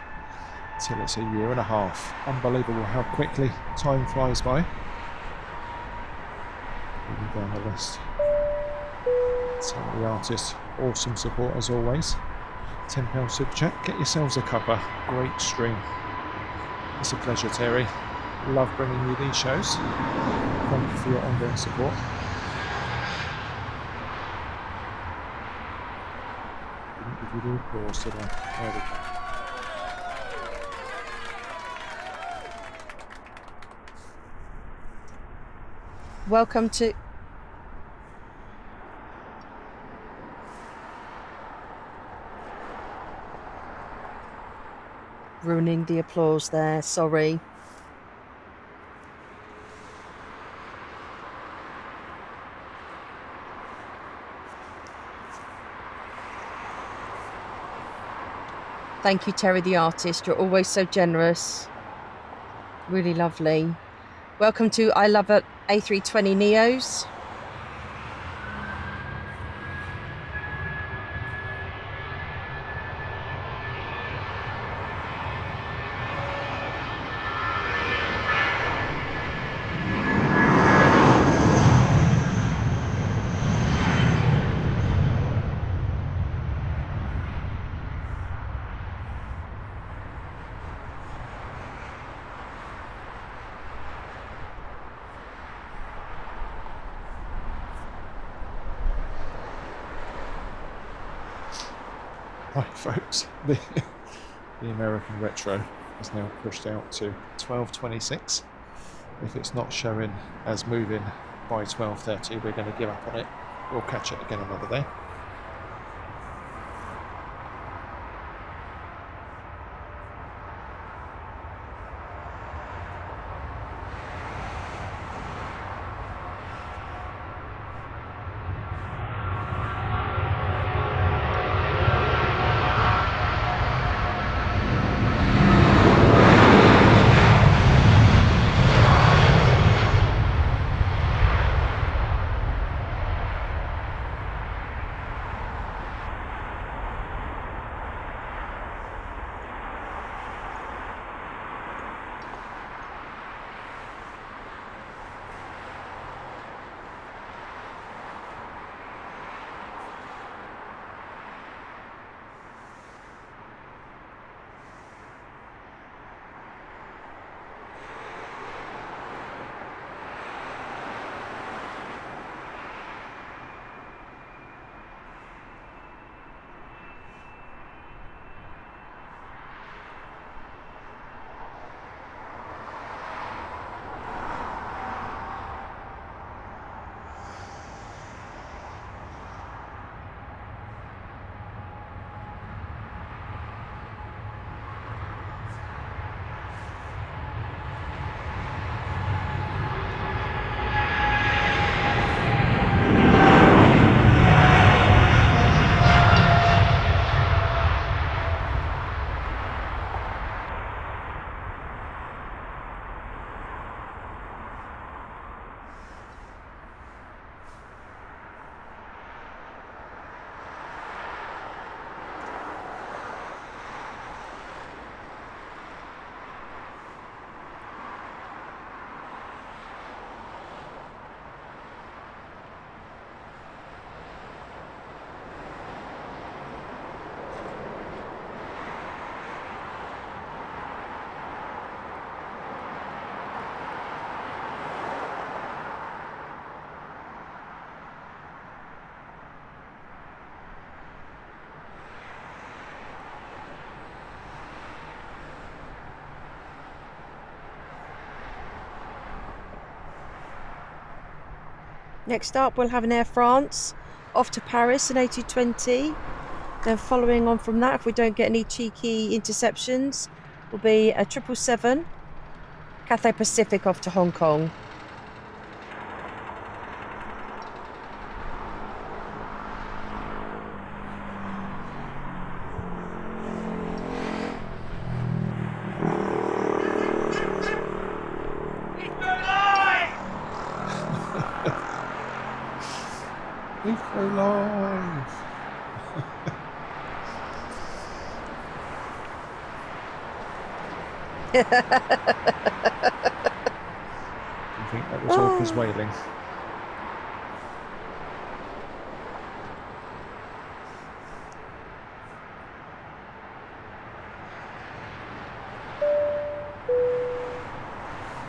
till it's a year and a half. Unbelievable how quickly time flies by. Moving down the list. Terry the Artist, awesome support as always. £10 super chat, get yourselves a cuppa. Great stream. It's a pleasure, Terry. Love bringing you these shows. Thank you for your ongoing support. Didn't give you the applause today. There we go. Welcome to... Ruining the applause there, sorry. Thank you, Terry the Artist. You're always so generous. Really lovely. Welcome to I Love It A320 Neos. Right, folks, the American Retro is now pushed out to 12:26. If it's not showing as moving by 12:30, we're going to give up on it. We'll catch it again another day. Next up, we'll have an Air France off to Paris in A220. Then following on from that, if we don't get any cheeky interceptions, will be a 777 Cathay Pacific off to Hong Kong. Heathrow Live! Do you think that was orcas wailing?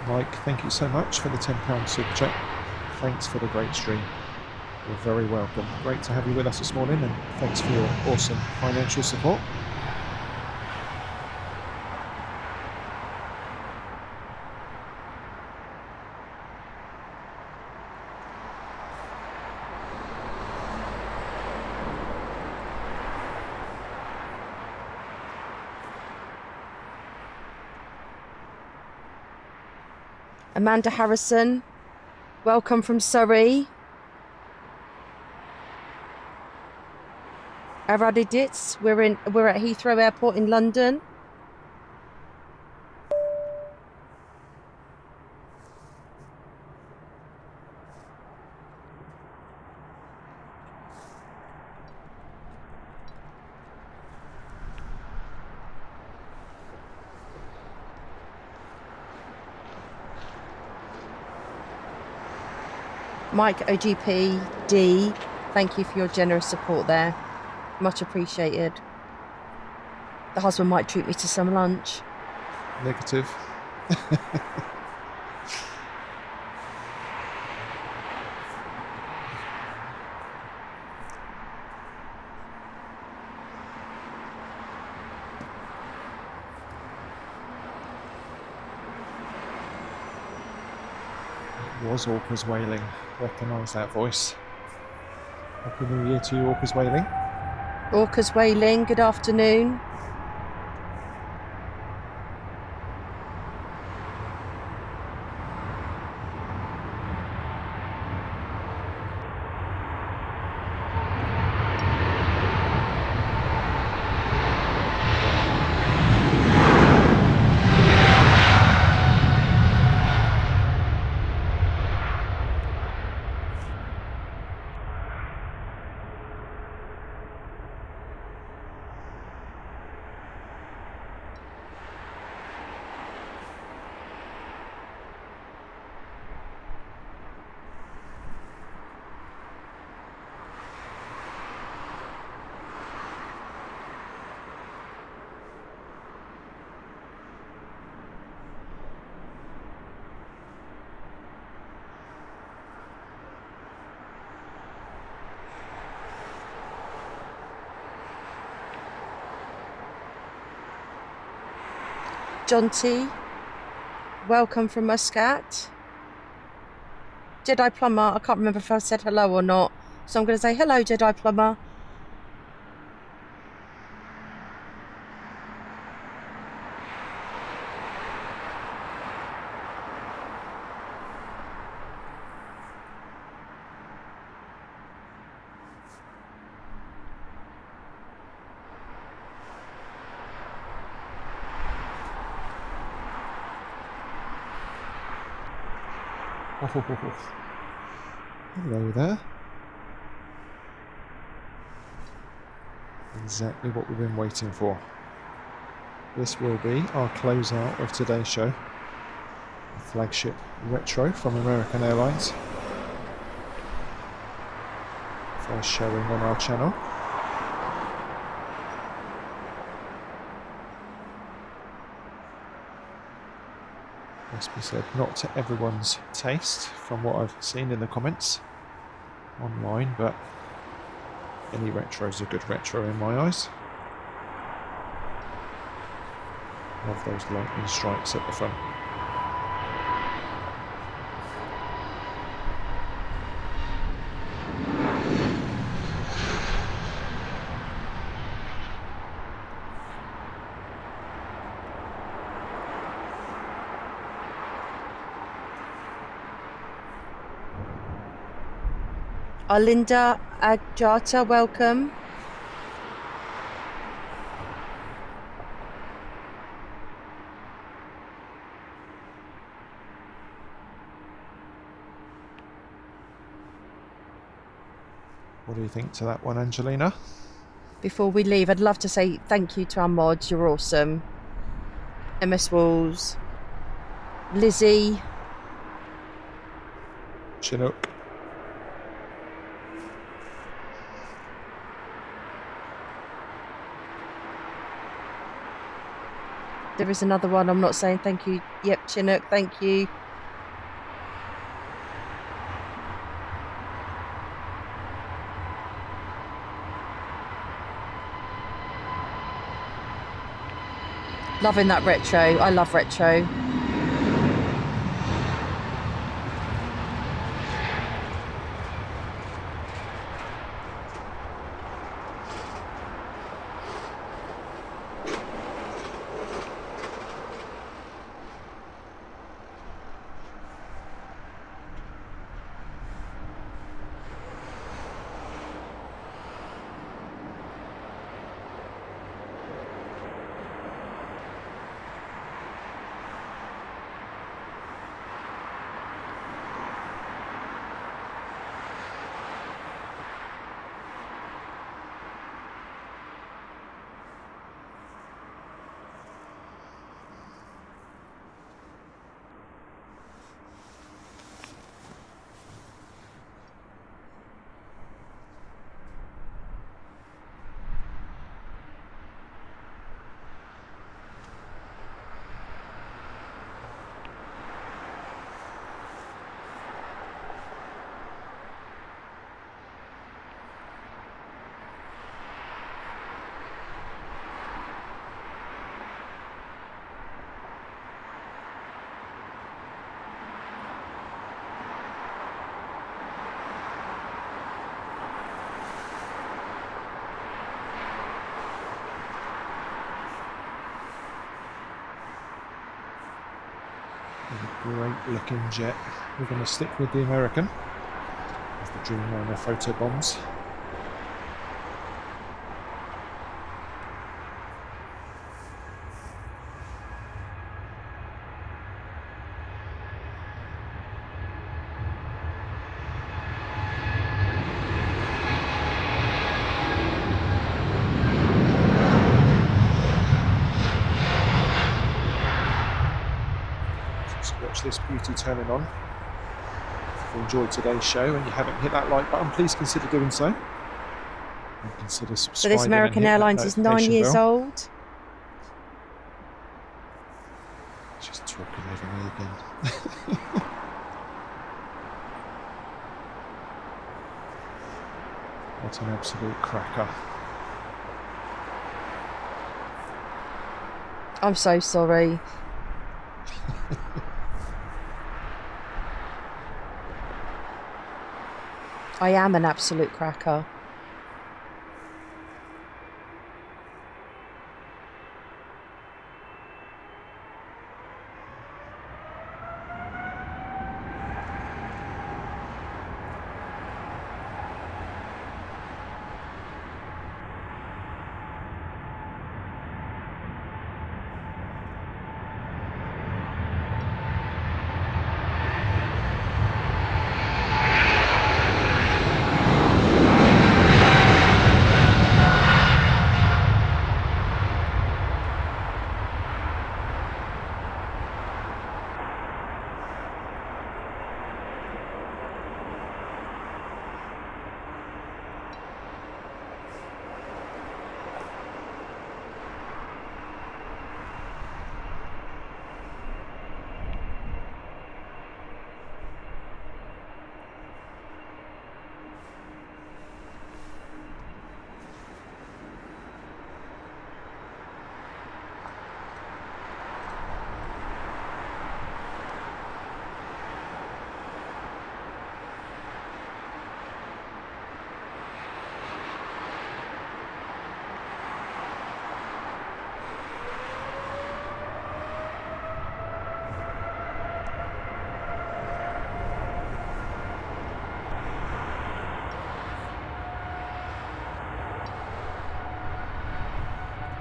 Mike, thank you so much for the £10 super chat. Thanks for the great stream. You're very welcome. Great to have you with us this morning, and thanks for your awesome financial support. Amanda Harrison, welcome from Surrey. Aradidits, we're at Heathrow Airport in London. Mike OGP D, thank you for your generous support there. Much appreciated. The husband might treat me to some lunch. Negative. Was orcas wailing. Recognise that voice. Happy New Year to you, orcas wailing. Orcas wailing, good afternoon. John T, welcome from Muscat. Jedi Plumber, I can't remember if I said hello or not, so I'm going to say hello, Jedi Plumber. Hello there. Exactly what we've been waiting for. This will be our closeout of today's show. A flagship retro from American Airlines. First showing on our channel. Must be said, not to everyone's taste from what I've seen in the comments online, but any retro is a good retro in my eyes. Love those lightning strikes at the front. Arlinda Agjata, welcome. What do you think to that one, Angelina? Before we leave, I'd love to say thank you to our mods. You're awesome. MS Walls, Lizzie, Chinook. there is another one. I'm not saying thank you. Yep, Chinook, thank you. Loving that retro. I love retro. Great looking jet. We're going to stick with the American as the Dreamliner photo bombs. Watch this beauty turning on. If you enjoyed today's show and you haven't hit that like button, please consider doing so. And consider So subscribing. this American Airlines is 9 years old. Just talking over me again. What an absolute cracker. I'm so sorry. I am an absolute cracker.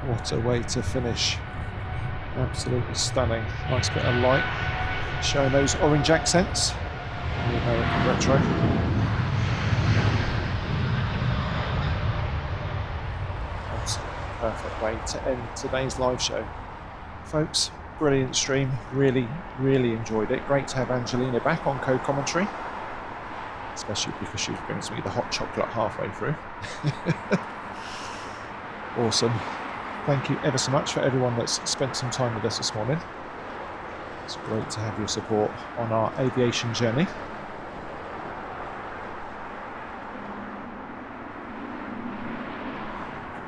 What a way to finish. Absolutely stunning. Nice bit of light showing those orange accents. The American retro. That's a perfect way to end today's live show. Folks, brilliant stream. Really, really enjoyed it. Great to have Angelina back on co-commentary. Especially because she was bringing me the hot chocolate halfway through. Awesome. Thank you ever so much for everyone that's spent some time with us this morning. It's great to have your support on our aviation journey.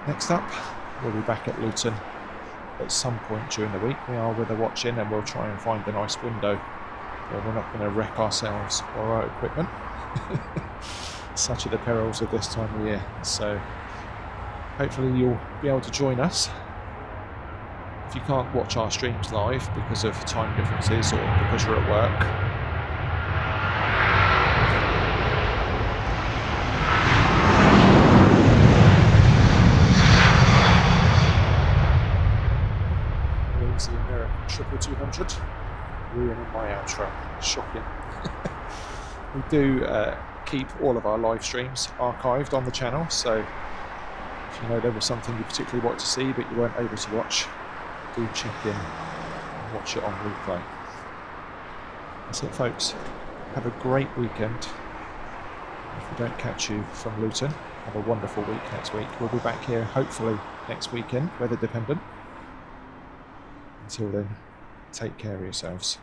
Next up, we'll be back at Luton at some point during the week. We are with a watch in and we'll try and find a nice window where we're not going to wreck ourselves or our equipment. Such are the perils of this time of year. So hopefully you'll be able to join us. If you can't watch our streams live because of time differences or because you're at work, there's the American 200 ruining my outro. Shocking. We do keep all of our live streams archived on the channel, so if you know there was something you particularly wanted to see but you weren't able to watch, do check in and watch it on replay. That's it, folks. Have a great weekend. If we don't catch you from Luton, have a wonderful week next week. We'll be back here hopefully next weekend, weather dependent. Until then, take care of yourselves.